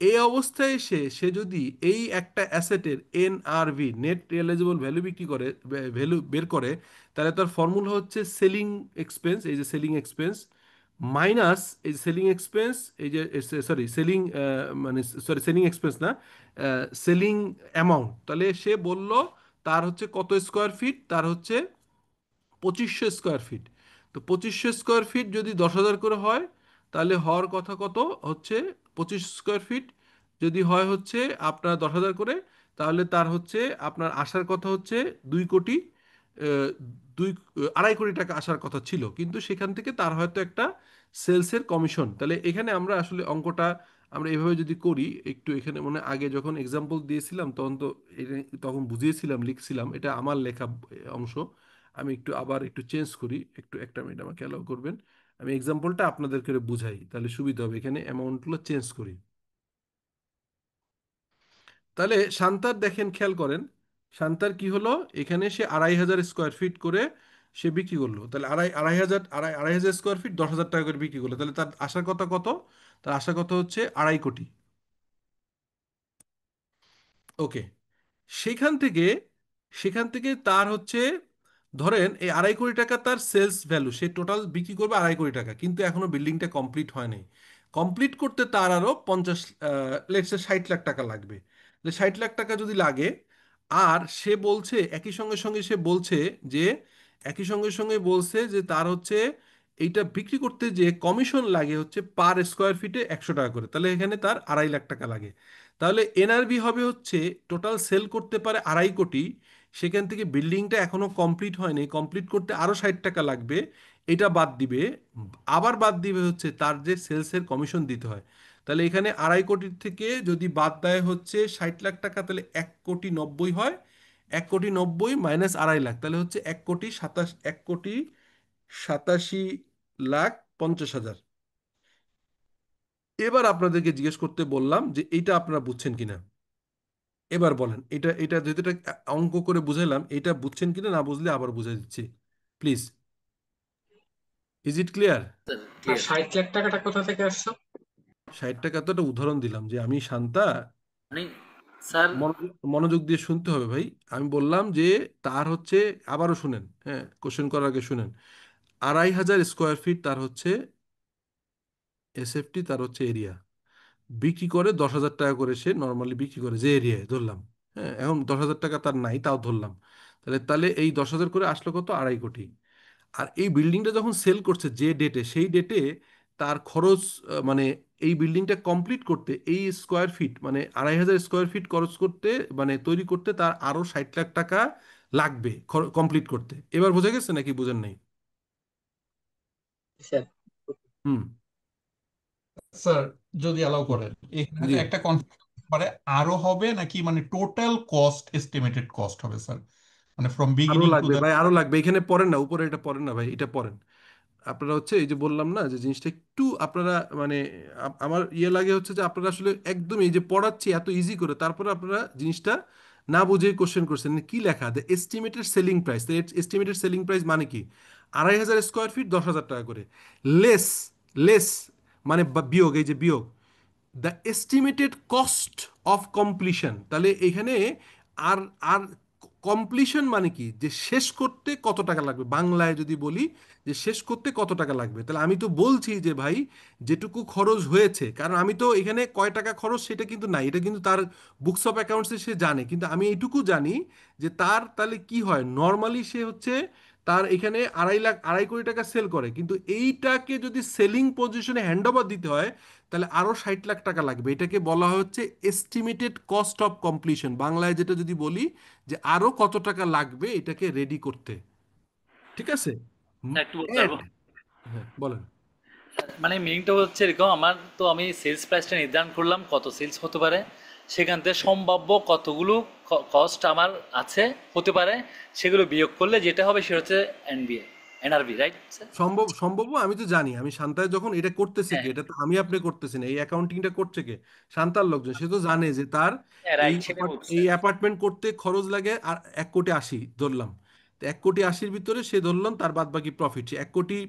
এই অবস্থায় সে যদি এই একটা অ্যাসেটের এনআরভি, নেট রিয়েলাইজেবল ভ্যালু বিক্রি করে, ভ্যালু বের করে, তাহলে তার ফর্মুলা হচ্ছে সেলিং এক্সপেন্স, এই যে সেলিং এক্সপেন্স মাইনাস এই যে সেলিং এক্সপেন্স, এই যে সরি সেলিং, মানে সরি সেলিং এক্সপেন্স না, সেলিং অ্যামাউন্ট। তাহলে সে বলল তার হচ্ছে কত স্কোয়ার ফিট, তার হচ্ছে 2,500 স্কোয়ার ফিট। তো 2,500 স্কোয়ার ফিট যদি 10,000 করে হয়, তাহলে হওয়ার কথা কত হচ্ছে 25 স্কোয়ার ফিট যদি হয় হচ্ছে আপনার 10,000 করে, তাহলে তার হচ্ছে আপনার আসার কথা হচ্ছে 2 কোটি, আহ, 2.5 কোটি টাকা আসার কথা ছিল, কিন্তু সেখান থেকে তার হয়তো একটা সেলসের কমিশন। তাহলে এখানে আমরা আসলে অঙ্কটা আমরা এভাবে যদি করি, একটু এখানে মানে আগে যখন এক্সাম্পল দিয়েছিলাম তখন তো তখন বুঝিয়েছিলাম, লিখছিলাম, এটা আমার লেখা অংশ। আমি একটু আবার একটু চেঞ্জ করি, একটু একটা মিনিট আমাকে অ্যালাউ করবেন। আমি এক্সাম্পলটা আপনাদেরকে বুঝাই, তাহলে সুবিধা হবে। এখানে অ্যামাউন্টগুলো চেঞ্জ করি। তাহলে শান্তার দেখেন, খেয়াল করেন, শান্তার কি হলো, এখানে সে 2,500 স্কোয়ার ফিট করে সে বিক্রি করলো। তাহলে আড়াই হাজার স্কোয়ার ফিট 10,000 টাকা করে বিক্রি করলো, তাহলে তার আসার কথা কত? তার আসার কথা হচ্ছে 2.5 কোটি। ওকে, সেখান থেকে সেখান থেকে তার হচ্ছে, ধরেন এই 2.5 কোটি টাকা তার সেলস ভ্যালু, সে টোটাল বিক্রি করবে 2.5 কোটি টাকা, কিন্তু এখনো বিল্ডিংটা কমপ্লিট হয়নি। কমপ্লিট করতে তার আরো 50, লেটস সে 60 লাখ টাকা লাগবে। 60 লাখ টাকা যদি লাগে, আর সে বলছে একই সঙ্গে সঙ্গে সে বলছে যে একই সঙ্গে সঙ্গে বলছে যে তার হচ্ছে এইটা বিক্রি করতে যে কমিশন লাগে হচ্ছে পার স্কোয়ার ফিটে 100 টাকা করে, তাহলে এখানে তার 2.5 লাখ টাকা লাগে। তাহলে এনআরভি হবে হচ্ছে টোটাল সেল করতে পারে 2.5 কোটি, সেখান থেকে বিল্ডিংটা এখনো কমপ্লিট হয়নি, কমপ্লিট করতে আরো 60 টাকা লাগবে, এটা বাদ দিবে। আবার বাদ দিবে হচ্ছে তার যে সেলসের কমিশন দিতে হয়। তাহলে এখানে 2.5 কোটির থেকে যদি বাদ দেয় হচ্ছে 60 লাখ টাকা, তাহলে 1,90,00,000 হয়। 1,90,00,000 মাইনাস 2.5 লাখ, তাহলে হচ্ছে 1,87,50,000। এবার আপনাদেরকে জিজ্ঞেস করতে বললাম যে এইটা আপনারা বুঝছেন কিনা। এবার বলেন, এটা এটা যেহেতু এটা অঙ্ক করে বুঝাইলাম, এটা বুঝছেন কিনা, না বুঝলে আবার বুঝাই দিচ্ছি, প্লিজ। Is it clear? আর 60 লাখ টাকাটা কোথা থেকে আসছো? 60 টাকা তো একটা উদাহরণ দিলাম যে আমি শান্তা, মানে স্যার, মনোযোগ দিয়ে শুনতে হবে ভাই। আমি বললাম যে তার হচ্ছে, আবারও শুনেন, হ্যাঁ, কোশ্চেন করার আগে শুনেন, 2,500 স্কোয়ার ফিট তার হচ্ছে এসএফটি, তার হচ্ছে এরিয়া, বিক্রি করে 10,000 টাকা করে, সে নর্মালি বিক্রি করে যে এরিয়ায় ধরলাম। হ্যাঁ, এখন 10,000 টাকা তার নাই, তাও ধরলাম। তাহলে তাহলে এই 10,000 করে আসলো কত? 2.5 কোটি। আর এই বিল্ডিংটা যখন সেল করছে যে ডেটে, সেই ডেটে তার খরচ, মানে এই বিল্ডিংটা কমপ্লিট করতে, এই স্কোয়ার ফিট মানে 2,500 স্কোয়ার ফিট খরচ করতে, মানে তৈরি করতে তার আরো 60 লাখ টাকা লাগবে কমপ্লিট করতে। এবার বোঝা গেছে নাকি বোঝেন নাই? স্যার। হুম। স্যার যদি অ্যালাউ করেন, এখানে জি। তো একটা কনফিউশন পারে, আরো হবে নাকি মানে টোটাল কস্ট, এস্টিমেটেড কস্ট হবে স্যার, মানে ফ্রম আরো বিগিনিং টু লাগবে দ্য। ভাই, আরো লাগবে। এখানে পড়েন না, উপরে এটা পড়েন না ভাই, এটা পড়েন। আপনারা হচ্ছে এই যে বললাম না যে জিনিসটা একটু আপনারা মানে আমার ইয়ে লাগে হচ্ছে যে আপনারা আসলে একদম এই যে পড়াচ্ছি এত ইজি করে, তারপরে আপনারা জিনিসটা না বুঝে কোশ্চেন করছেন। কি লেখা? The estimated selling price. Estimated selling price মানে কি? 2,500 স্কোয়ার ফিট 10,000 টাকা করে, লেস, লেস মানে বিয়োগ, এই যে বিয়োগ, the estimated cost of completion. তাহলে এখানে আর আর কমপ্লিশন মানে কি? যে শেষ করতে কত টাকা লাগবে, বাংলায় যদি বলি যে শেষ করতে কত টাকা লাগবে, তাহলে আমি তো বলছি যে ভাই যেটুকু খরচ হয়েছে, কারণ আমি তো এখানে কয় টাকা খরচ সেটা কিন্তু নাই, এটা কিন্তু তার বুকস অফ অ্যাকাউন্টসে সে জানে, কিন্তু আমি এইটুকু জানি যে তার তাহলে কি হয়, নর্মালি সে হচ্ছে তার এখানে 2.5 কোটি টাকা সেল করে, কিন্তু এইটাকে যদি সেলিং পজিশনে হ্যান্ড ওভার দিতে হয় তাহলে আরো 60 লাখ টাকা লাগবে। এটাকে বলা হচ্ছে এস্টিমেটেড কস্ট অফ কমপ্লিশন, বাংলায় যেটা যদি বলি যে আরো কত টাকা লাগবে এটাকে রেডি করতে। ঠিক আছে? একটু বলতে পারবো? অ্যাট, হ্যাঁ বলেন। মানে মিনিংটা হচ্ছে এরকম, আমার তো আমি সেলস প্রাইসটা নির্ধারণ করলাম কত সেলস হতে পারে, সেখান থেকে সম্ভাব্য কতগুলো কস্ট আমার আছে হতে পারে, সেগুলো বিয়োগ করলে যেটা হবে সেটা হচ্ছে এনবিএ, এনআরবি, রাইট স্যার? সম্ভব, সম্ভব আমি তো জানি। আমি শান্তায় যখন এটা করতেছে হ্যাঁ কি, এটা তো আমি আপনি করতেছি না, এই অ্যাকাউন্টিংটা করছে কে? শান্তার লোকজন। সে তো জানে যে তার হ্যাঁ, এই রাইট, সেটাই বলছি এই স্যার। অ্যাপার্টমেন্ট করতে খরচ লাগে আর 1,80 কোটি ধরলাম। তো 1,80 কোটির ভিতরে সে ধরলাম তার বাদ বাকি প্রফিট, সে 1,80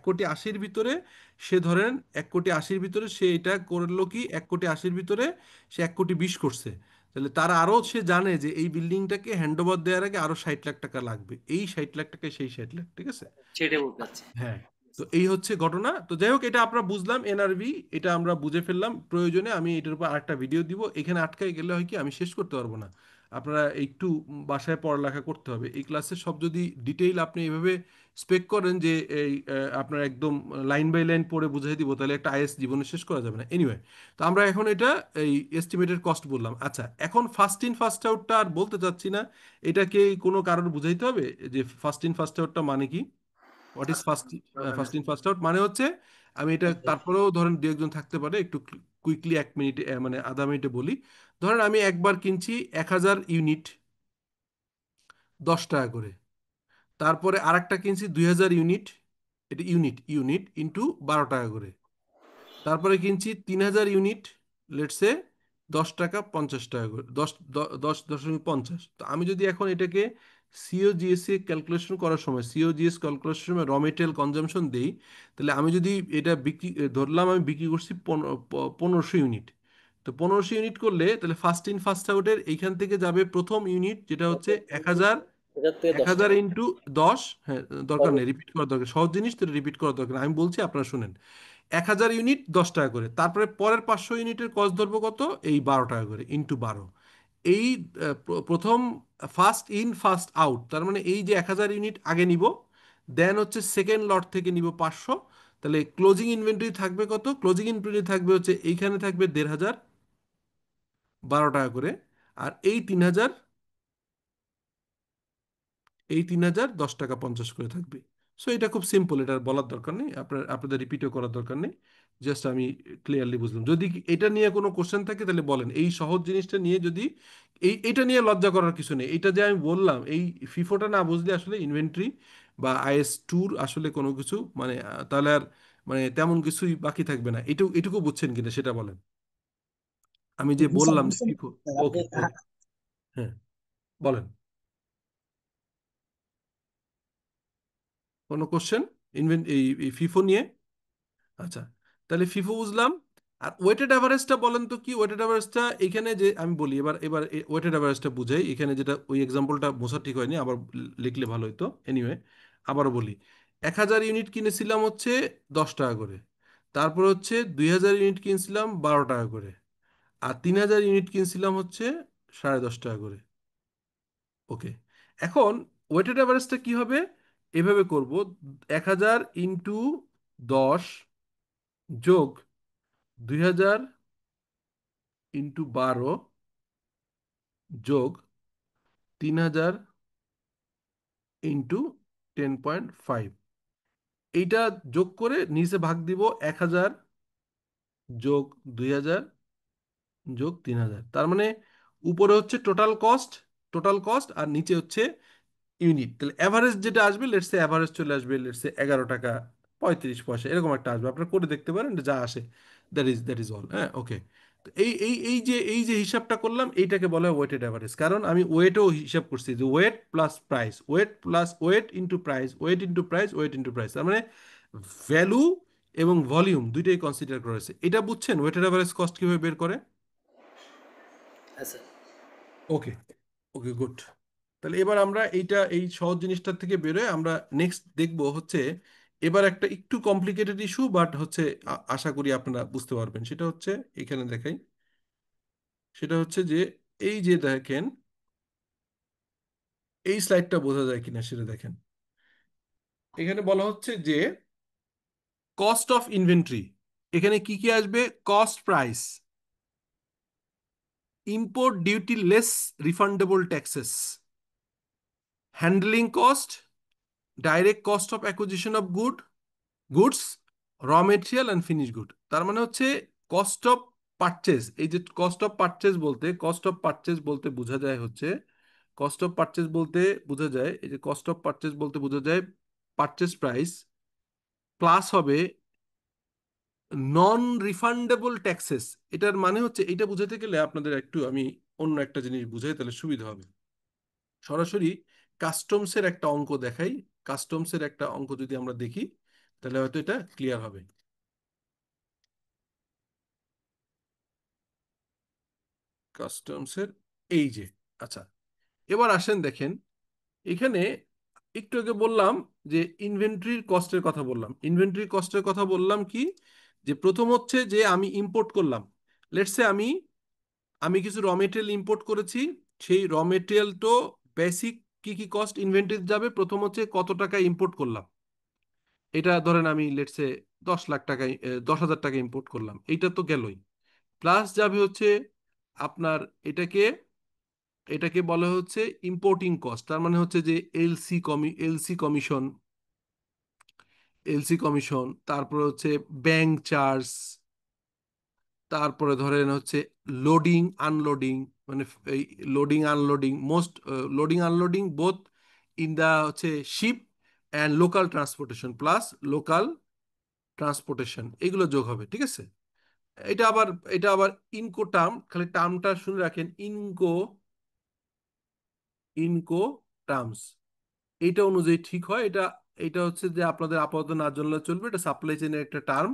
কোটির ভিতরে, সে ধরেন 1,80 কোটির ভিতরে সে এটা করলো কি, 1,80 কোটির ভিতরে সে 1,20 কোটি করছে। তাহলে তার আরো সে জানে যে এই বিল্ডিংটাকে হ্যান্ড ওভার দেওয়ার আগে আরো 60 লাখ টাকা লাগবে, এই 60 লাখ টাকায় সেই 60 লাখ। ঠিক আছে? সেটাই বলতে চাচ্ছি। হ্যাঁ। তো এই হচ্ছে ঘটনা। তো যাই হোক, এটা আমরা বুঝলাম এনআরভি, এটা আমরা বুঝে ফেললাম। প্রয়োজনে আমি এটার উপর আরেকটা ভিডিও দিব। এখানে আটকাই গেলে হয় কি, আমি শেষ করতে পারবো না। আপনারা একটু বাসায় পড়ালেখা করতে হবে। এই ক্লাসের সব যদি ডিটেইল আপনি এভাবে স্পেক করেন যে এই আপনার একদম লাইন বাই লাইন পড়ে বুঝাই দিব, তাহলে একটা আইএস জীবনে শেষ করা যাবে না। এনিওয়ে, তো আমরা এখন এটা এই এস্টিমেটেড কস্ট বললাম। আচ্ছা, এখন ফার্স্ট ইন ফার্স্ট আউটটা আর বলতে চাচ্ছি না। এটাকে কোনো কারোর বুঝাইতে হবে যে ফার্স্ট ইন ফার্স্ট আউটটা মানে কি? What is first in first out মানে হচ্ছে, আমি এটা তারপরেও ধরেন দু একজন থাকতে পারে, একটু কুইকলি 1 মিনিটে মানে আধা মিনিটে বলি। ধরেন আমি একবার কিনছি 1,000 ইউনিট 10 টাকা করে, তারপরে আরেকটা কিনছি 2,000 ইউনিট, এটা ইউনিট ইউনিট ইন্টু 12 টাকা করে, তারপরে কিনছি 3,000 ইউনিট, লেটসে 10 টাকা 50 টাকা করে, 10.50। তো আমি যদি এখন এটাকে সিওজিএসএ ক্যালকুলেশন করার সময়, সিওজিএস ক্যালকুলেশনের সময় র মেটেরিয়াল কনজাম্পশন দেই, তাহলে আমি যদি এটা বিক্রি ধরলাম, আমি বিক্রি করছি 1,500 ইউনিট। তো 1,500 ইউনিট করলে তাহলে ফার্স্ট ইন ফার্স্ট আউটের এইখান থেকে যাবে প্রথম ইউনিট, যেটা হচ্ছে 1,000, এটার থেকে এক 10 হাজার টাকা ইন্টু 10। হ্যাঁ, দরকার নেই রিপিট করার, দরকার সহজ জিনিস তো রিপিট করার দরকার নেই। আমি বলছি আপনারা শুনেন, 1,000 ইউনিট 10 টাকা করে, তারপরে পরের 500 ইউনিটের কস্ট ধরবো কত, এই 12 টাকা করে ইন্টু 12। এই প্রথম ফার্স্ট ইন ফার্স্ট আউট, তার মানে এই যে 1,000 ইউনিট আগে নিব, দেন হচ্ছে সেকেন্ড লট থেকে নিব 500। তাহলে ক্লোজিং ইনভেন্টরি থাকবে কত? ক্লোজিং ইনভেন্টরি থাকবে হচ্ছে এইখানে থাকবে 1,500, 12 টাকা করে। আর এই 3,000 10 টাকা 50 করে থাকবে। সো এটা খুব সিম্পল, এটা আর বলার দরকার নেই, আপনাদের রিপিটও করার দরকার নেই। জাস্ট আমি ক্লিয়ারলি বুঝলাম। যদি এটা নিয়ে কোনো কোশ্চেন থাকে তাহলে বলেন। এই সহজ জিনিসটা নিয়ে যদি এটা নিয়ে লজ্জা করার কিছু নেই। এটা যে আমি বললাম, এই ফিফোটা না বুঝলে আসলে ইনভেন্টরি বা আইএস টুর আসলে কোনো কিছু মানে তাহলে আর মানে তেমন কিছুই বাকি থাকবে না। এটুকু বুঝছেন কিনা সেটা বলেন। আমি যে জি স্যার, বললাম যে বুঝতে ফিফো। পারছি স্যার। ওকে ওকে, হ্যাঁ বলেন। কোনো কোশ্চেন এই ফিফো নিয়ে? আচ্ছা, তাহলে ফিফো বুঝলাম। আর ওয়েটেড অ্যাভারেজটা বলেন তো কি? ওয়েটেড অ্যাভারেজটা এখানে যে আমি বলি, এবার এবার ওয়েটেড অ্যাভারেজটা বুঝাই। এখানে যেটা ওই এক্সাম্পলটা বোঝা ঠিক হয়নি, আবার লিখলে ভালো হতো। এনিওয়ে, আবারও বলি, 1000 ইউনিট কিনেছিলাম হচ্ছে 10 টাকা করে, তারপর হচ্ছে 2000 ইউনিট কিনছিলাম 12 টাকা করে, আর 3000 ইউনিট কিনছিলাম হচ্ছে 10.5 টাকা করে। ওকে, এখন ওয়েটেড অ্যাভারেজটা কি হবে? এভাবে করব, 1000 × 10 যোগ 2000 × 12 যোগ 3000 × 10.5, এইটা যোগ করে নিচে ভাগ দিব 1000 যোগ 2000 যোগ 3000। তার মানে উপরে হচ্ছে টোটাল কস্ট আর নিচে হচ্ছে ইউনিট। তাহলে অ্যাভারেজ যেটা আসবে, লেটস সে অ্যাভারেজ চলে আসবে লেটস সে 11 টাকা 35 পয়সা, এরকম একটা আসবে। আপনারা করে দেখতে পারেন, এটা যা আসে দ্যাট ইজ অল। হ্যাঁ, ওকে। তো এই যে হিসাবটা করলাম, এইটাকে বলা হয় ওয়েটেড অ্যাভারেজ। কারণ আমি ওয়েটও হিসাব করছি, যে weight plus price, weight plus weight into price, weight into price, weight into price, তার মানে ভ্যালু এবং ভলিউম দুইটাই কনসিডার করা হয়েছে। এটা বুঝছেন ওয়েটেড অ্যাভারেজ কস্ট কিভাবে বের করে? হ্যাঁ স্যার। ওকে, ওকে, গুড। তাহলে এবার আমরা এই সহজ জিনিসটা থেকে বেরোয় আমরা নেক্সট দেখব হচ্ছে, এবার একটা একটু কমপ্লিকেটেড ইস্যু, বাট হচ্ছে আশা করি আপনারা বুঝতে পারবেন। সেটা হচ্ছে, এখানে দেখাই, সেটা হচ্ছে যে এই যে দেখেন, এই স্লাইডটা বোঝা যায় কিনা সেটা দেখেন। এখানে বলা হচ্ছে যে কস্ট অফ ইনভেন্টরি, এখানে কি কি আসবে? Cost price, import duty less refundable taxes, handling cost, direct cost of acquisition of goods, র মেটেরিয়াল অ্যান্ড ফিনিশ গুড। তার মানে হচ্ছে কস্ট অফ পারচেজ। এই যে কস্ট অফ পারচেজ বলতে বোঝা যায় হচ্ছে, কস্ট অফ পারচেজ বলতে বোঝা যায়, এই যে কস্ট অফ পারচেজ বলতে বোঝা যায় পারচেজ প্রাইস প্লাস হবে নন রিফান্ডেবল ট্যাক্সেস। এটার মানে হচ্ছে, এটা বুঝাতে গেলে আপনাদের একটু আমি অন্য একটা জিনিস বুঝাই, তাহলে সুবিধা হবে। সরাসরি কাস্টমসের একটা অঙ্ক দেখাই। কাস্টমসের একটা অঙ্ক যদি আমরা দেখি, তাহলে হয়তো এটা ক্লিয়ার হবে। কাস্টমসের এই যে, আচ্ছা, এবার আসেন দেখেন, এখানে একটু আগে বললাম যে ইনভেন্টরির কস্টের কথা বললাম। ইনভেন্টরি কস্টের কথা বললাম কি, যে প্রথম হচ্ছে যে আমি ইম্পোর্ট করলাম, লেটস সে আমি আমি কিছু র মেটেরিয়াল ইম্পোর্ট করেছি। সেই র মেটেরিয়াল তো বেসিক কি কি কস্ট ইনভেন্টরি যাবে, প্রথম হচ্ছে কত টাকা ইম্পোর্ট করলাম। এটা ধরেন আমি লেটস সে 10 লাখ টাকা, 10,000 টাকা ইম্পোর্ট করলাম, এইটা তো গেলই। প্লাস যাবে হচ্ছে আপনার, এটাকে এটাকে বলা হচ্ছে ইম্পোর্টিং কস্ট। তার মানে হচ্ছে যে এলসি কমিশন, তারপরে হচ্ছে ব্যাংক চার্জ, তারপরে ধরেন হচ্ছে লোডিং আনলোডিং, মানে এই loading unloading, loading unloading both in the হচ্ছে ship and local transportation, plus local transportation, এগুলো যোগ হবে। ঠিক আছে? এটা আবার এটা আবার ইনকো টার্ম, খালি টার্মটা শুনে রাখেন, ইনকো টার্মস, এইটা অনুযায়ী ঠিক হয়। এটা এটা হচ্ছে যে আপনাদের আপাতত না জানলে চলবে, এটা সাপ্লাই চেইনের একটা টার্ম,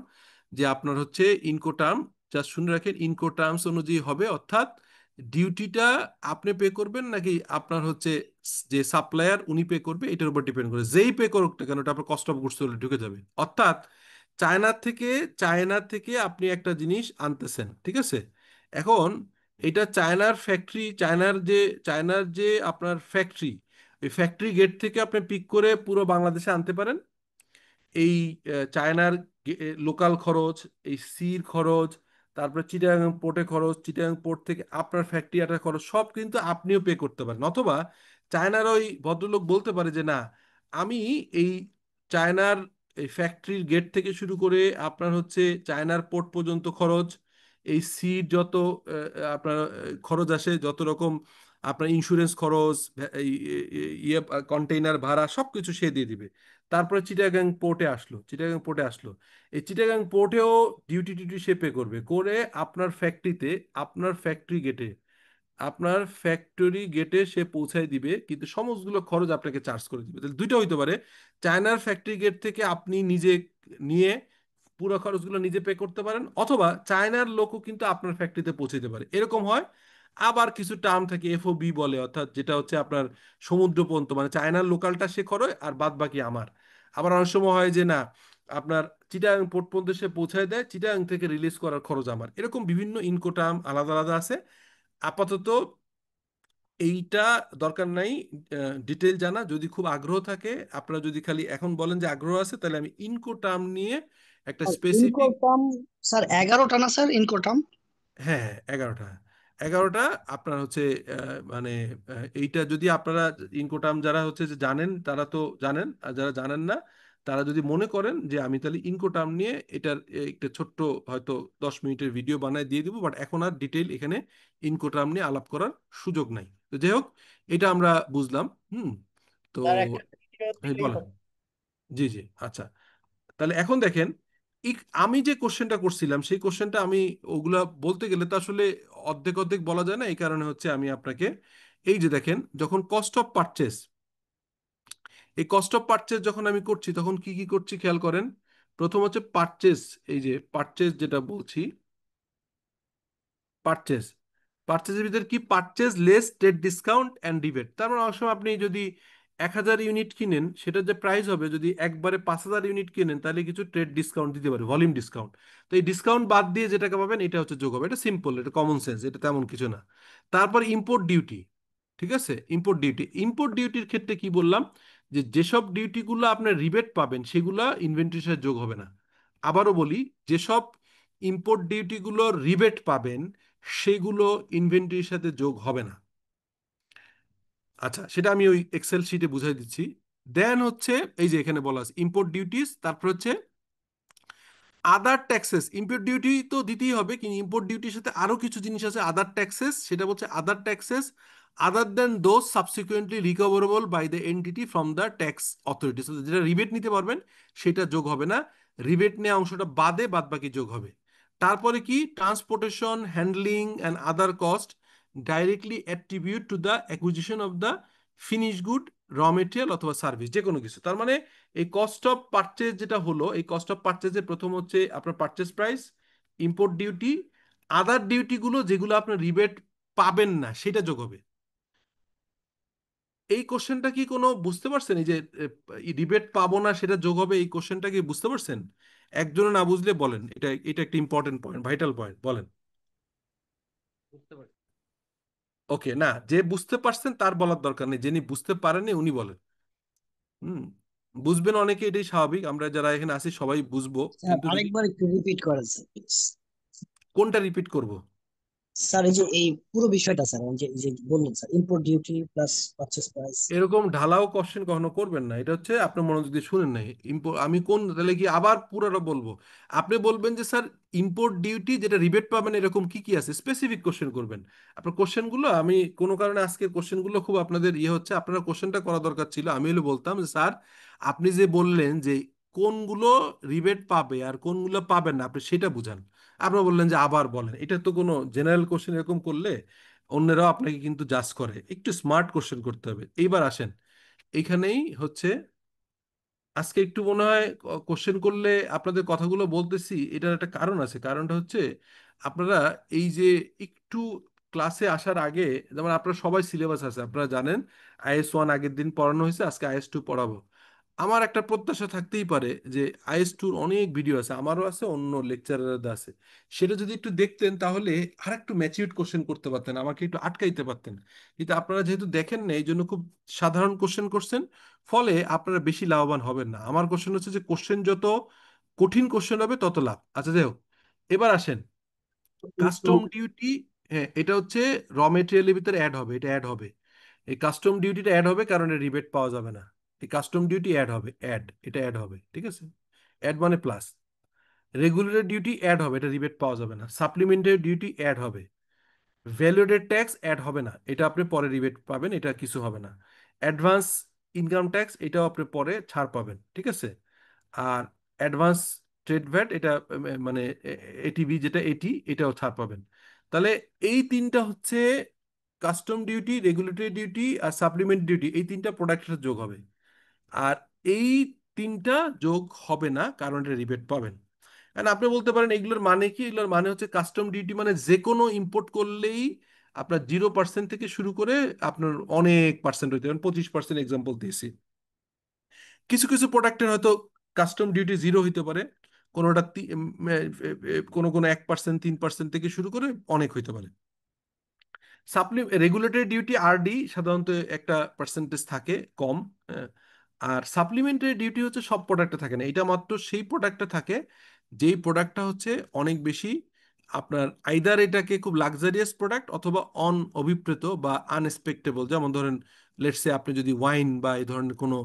যে আপনার হচ্ছে ইনকো টার্ম, জাস্ট শুনে রাখেন, ইনকো টার্মস অনুযায়ী হবে। অর্থাৎ ডিউটিটা আপনি পে করবেন নাকি আপনার হচ্ছে যে সাপ্লায়ার উনি পে করবে, এটার উপর ডিপেন্ড করে। যেই পে করুক না কেন, এটা আপনার কস্ট অফ গুডস ঢুকে যাবে। অর্থাৎ চায়না থেকে চায়না থেকে আপনি একটা জিনিস আনতেছেন, ঠিক আছে? এখন এটা চায়নার যে আপনার ফ্যাক্টরি, ওই ফ্যাক্টরি গেট থেকে আপনি পিক করে পুরো বাংলাদেশে আনতে পারেন। এই চায়নার লোকাল খরচ, এই সির খরচ, তারপরে চিটাগাং পোর্টে খরচ, চিটাগাং পোর্ট থেকে আপনার ফ্যাক্টরি আটার খরচ, সব কিন্তু আপনিও পে করতে পারেন। অথবা চায়নার ওই ভদ্রলোক বলতে পারে যে না, আমি এই চায়নার এই ফ্যাক্টরির গেট থেকে শুরু করে আপনার হচ্ছে চায়নার পোর্ট পর্যন্ত খরচ, এই সির যত আপনার খরচ আসে, যত রকম আপনার ইন্স্যুরেন্স খরচ, ইয়ে কন্টেইনার ভাড়া, সবকিছু সে দিয়ে দিবে। তারপরে চিটাগাং পোর্টে আসলো, এই চিটাগাং পোর্টেও ডিউটি টিউটি সে পে করবে, করে আপনার ফ্যাক্টরিতে, আপনার ফ্যাক্টরি গেটে সে পৌঁছায় দিবে, কিন্তু সমস্তগুলো খরচ আপনাকে চার্জ করে দিবে। তাহলে দুইটা হইতে পারে, চায়নার ফ্যাক্টরি গেট থেকে আপনি নিজে নিয়ে পুরো খরচগুলো নিজে পে করতে পারেন, অথবা চায়নার লোকও কিন্তু আপনার ফ্যাক্টরিতে পৌঁছে দিতে পারে, এরকম হয়। আবার কিছু টার্ম থাকে এফওবি বলে, অর্থাৎ যেটা হচ্ছে আপনার সমুদ্র পর্যন্ত, মানে চায়নার লোকালটা সে খরচ আর বাদ বাকি আমার। আবার অনেক সময় হয় যে না, আপনার চিটাগাং পোর্ট পর্যন্ত সে পৌঁছায় দেয়, চিটাগাং থেকে রিলিজ করার খরচ আমার। এরকম বিভিন্ন ইনকোটার্ম আলাদা আলাদা আছে। আপাতত এইটা দরকার নাই ডিটেল জানা। যদি খুব আগ্রহ থাকে, আপনারা যদি খালি এখন বলেন যে আগ্রহ আছে, তাহলে আমি ইনকোটার্ম নিয়ে একটা স্পেসিফিক। ইনকোটাম স্যার 11টা না স্যার ইনকোটাম? হ্যাঁ হ্যাঁ, 11টা। 11টা আপনার হচ্ছে মানে এইটা যদি আপনারা ইনকোটার্ম যারা হচ্ছে যে জানেন তারা তো জানেন, আর যারা জানেন না তারা যদি মনে করেন যে আমি তাহলে ইনকোটার্ম নিয়ে এটার একটা ছোট্ট হয়তো 10 মিনিটের ভিডিও বানায় দিয়ে দিব, বাট এখন আর ডিটেইল এখানে ইনকোটার্ম নিয়ে আলাপ করার সুযোগ নাই। তো যাই হোক, এটা আমরা বুঝলাম। হুম। তো স্যার একটা ভিডিও এই দিলেই বলেন। হবে। জি জি, আচ্ছা। তাহলে এখন দেখেন, আমি যে কোশ্চেনটা করছিলাম সেই কোশ্চেনটা আমি ওগুলা বলতে গেলে তো আসলে অর্ধেক অর্ধেক বলা যায় না। এই কারণে হচ্ছে আমি আপনাকে, এই যে দেখেন, যখন কস্ট অফ পারচেস, এই কস্ট অফ পারচেস যখন আমি করছি তখন কি কি করছি খেয়াল করেন। প্রথম হচ্ছে পারচেস, এই যে পারচেস যেটা বলছি, পারচেস, পারচেসের ভিতরে কি, purchase less trade discount and rebate. তার মানে অবশ্য আপনি যদি 1000 ইউনিট কিনেন, সেটার যে প্রাইস হবে, যদি একবারে 5000 ইউনিট কিনেন, তাহলে কিছু ট্রেড ডিসকাউন্ট দিতে পারে, ভলিউম ডিসকাউন্ট। তো এই ডিসকাউন্ট বাদ দিয়ে যেটাকে পাবেন এটা হচ্ছে যোগ হবে। এটা সিম্পল, এটা কমন সেন্স, এটা তেমন কিছু না। তারপর ইম্পোর্ট ডিউটি, ঠিক আছে। ইম্পোর্ট ডিউটি, ইম্পোর্ট ডিউটির ক্ষেত্রে কি বললাম, যে যেসব ডিউটিগুলো আপনার রিবেট পাবেন সেগুলো ইনভেন্টরির সাথে যোগ হবে না। আবারও বলি, যেসব ইম্পোর্ট ডিউটিগুলো রিবেট পাবেন সেগুলো ইনভেন্টরির সাথে যোগ হবে না। আচ্ছা, সেটা আমি ওই এক্সেল শিটে বুঝাই দিচ্ছি। দেন হচ্ছে এই যে এখানে বলা আছে ইম্পোর্ট ডিউটিস, তারপর হচ্ছে আদার ট্যাক্সেস। ইম্পোর্ট ডিউটি তো দিতেই হবে, কিন্তু ইম্পোর্ট ডিউটির সাথে আরো কিছু জিনিস আছে আদার ট্যাক্সেস, সেটা বলছে other taxes other than those subsequently recoverable by the entity from the tax authority. যেটা রিবেট নিতে পারবেন সেটা যোগ হবে না, রিবেট নেওয়া অংশটা বাদে বাদ বাকি যোগ হবে। তারপরে কি, transportation, handling and other cost directly attribute to the acquisition of the finish good, র মেটেরিয়াল অথবা সার্ভিস, যে কোনো কিছু। তার মানে এই কস্ট অফ পারচেজ যেটা হলো, এই কস্ট অফ পারচেজের প্রথম হচ্ছে আপনার পারচেজ প্রাইস, ইম্পোর্ট ডিউটি, আদার ডিউটিগুলো যেগুলো আপনার রিবেট পাবেন না সেটা যোগ হবে। এই কোশ্চেনটা কি কোনো বুঝতে পারছেন? এই যে রিবেট পাবো না সেটা যোগ হবে, এই কোশ্চেনটা কি বুঝতে পারছেন? একজনে না বুঝলে বলেন, এটা এটা একটা ইম্পর্টেন্ট পয়েন্ট, ভাইটাল পয়েন্ট, বলেন। ওকে, না, যে বুঝতে পারছেন তার বলার দরকার নেই, যিনি বুঝতে পারেননি উনি বলেন। হুম। বুঝবেন অনেকে, এটাই স্বাভাবিক, আমরা যারা এখানে আছি সবাই বুঝবো, স্যার কিন্তু যদি আরেকবার একটু রিপিট করেন স্যার প্লিজ। কোনটা রিপিট করব? স্যার এই যে এই পুরো বিষয়টা স্যার, এই যে বললেন sir import duty plus purchase price. এরকম ঢালাও কোশ্চেন কখনো করবেন না, এটা হচ্ছে আপনি মনোযোগ দিয়ে শুনেন নাই। আমি কোন, তাহলে কি আবার পুরোটা বলবো? আপনি বলবেন যে স্যার ইম্পোর্ট ডিউটি যেটা রিবেট পাবেন এরকম কি কি আছে, স্পেসিফিক কোশ্চেন করবেন। আপনার কোশ্চেনগুলো, আমি কোনো কারণে আজকের কোশ্চেনগুলো খুব আপনাদের ইয়ে হচ্ছে, আপনার কোশ্চেনটা করা দরকার ছিল। আমি হলে বলতাম যে স্যার আপনি যে বললেন যে কোনগুলো রিবেট পাবে আর কোনগুলো পাবেন না, আপনি সেটা বুঝান। আপনারা বললেন যে আবার বলেন, এটা তো কোনো জেনারেল কোশ্চেন, এরকম করলে অন্যরাও আপনাকে কিন্তু জাজ করে। একটু স্মার্ট কোশ্চেন করতে হবে। এইবার আসেন, এইখানেই হচ্ছে আজকে একটু মনে হয় কোশ্চেন করলে আপনাদের কথাগুলো বলতেছি, এটার একটা কারণ আছে। কারণটা হচ্ছে আপনারা এই যে একটু ক্লাসে আসার আগে, যেমন আপনারা সবাই সিলেবাস আছে, আপনারা জানেন IS 1 আগের দিন পড়ানো হয়েছে, আজকে IS 2 পড়াবো। আমার একটা প্রত্যাশা থাকতেই পারে যে IS 2 অনেক ভিডিও আছে, আমারও আছে, অন্য লেকচারারদের আছে, সেটা যদি একটু দেখতেন তাহলে আর একটু ম্যাচিউরড কোশ্চেন করতে পারতেন, আমাকে একটু আটকাইতে পারতেন। কিন্তু আপনারা যেহেতু দেখেন না, এই জন্য খুব সাধারণ কোশ্চেন করছেন, ফলে আপনারা বেশি লাভবান হবেন না। আমার কোশ্চেন হচ্ছে যে কোশ্চেন যত কঠিন কোশ্চেন হবে তত লাভ। আচ্ছা যাই হোক, এবার আসেন কাস্টম ডিউটি। হ্যাঁ, এটা হচ্ছে র মেটেরিয়ালের ভিতরে অ্যাড হবে, এটা অ্যাড হবে। এই কাস্টম ডিউটিটা অ্যাড হবে কারণ রিবেট পাওয়া যাবে না। এই কাস্টম ডিউটি অ্যাড হবে, এটা অ্যাড হবে, ঠিক আছে। অ্যাড মানে প্লাস। রেগুলেটরি ডিউটি অ্যাড হবে, এটা রিবেট পাওয়া যাবে না। সাপ্লিমেন্টারি ডিউটি অ্যাড হবে। ভ্যালুয়েটেড ট্যাক্স অ্যাড হবে না, এটা আপনি পরে রিবেট পাবেন, এটা কিছু হবে না। অ্যাডভান্স ইনকাম ট্যাক্স, এটাও আপনি পরে ছাড় পাবেন, ঠিক আছে। আর অ্যাডভান্স ট্রেড ভ্যাট, এটা মানে এটিভি যেটা, এটাও ছাড় পাবেন। তাহলে এই তিনটা হচ্ছে কাস্টম ডিউটি, রেগুলেটরি ডিউটি আর সাপ্লিমেন্ট ডিউটি, এই তিনটা প্রোডাক্টের যোগ হবে। আর এই তিনটা যোগ হবে না কারণ এটা রিবেট পাবেন। কারণ আপনি বলতে পারেন এগুলোর মানে কি, এগুলোর মানে হচ্ছে কাস্টম ডিউটি মানে যে কোনো ইম্পোর্ট করলেই আপনার 0% থেকে শুরু করে আপনার অনেক পার্সেন্ট হইতে পারেন, 25% এক্সাম্পল দিয়েছি। কিছু কিছু প্রোডাক্টের হয়তো কাস্টম ডিউটি 0 হইতে পারে, কোনোটা কোনো কোনো 1%, 3% থেকে শুরু করে অনেক হইতে পারে। রেগুলেটরি ডিউটি আরডি সাধারণত একটা পার্সেন্টেজ থাকে কম। আহ, আর সাপ্লিমেন্টারি ডিউটি হচ্ছে সব প্রোডাক্টে থাকে না, এটা মাত্র সেই প্রোডাক্টে থাকে যেই প্রোডাক্টটা হচ্ছে অনেক বেশি আপনার আইদার এটাকে খুব লাক্সারিয়াস প্রোডাক্ট অথবা অভিপ্রেত বা আনএক্সপেক্টেবল। যেমন ধরেন লেটসে আপনি যদি ওয়াইন বা এই ধরনের কোনো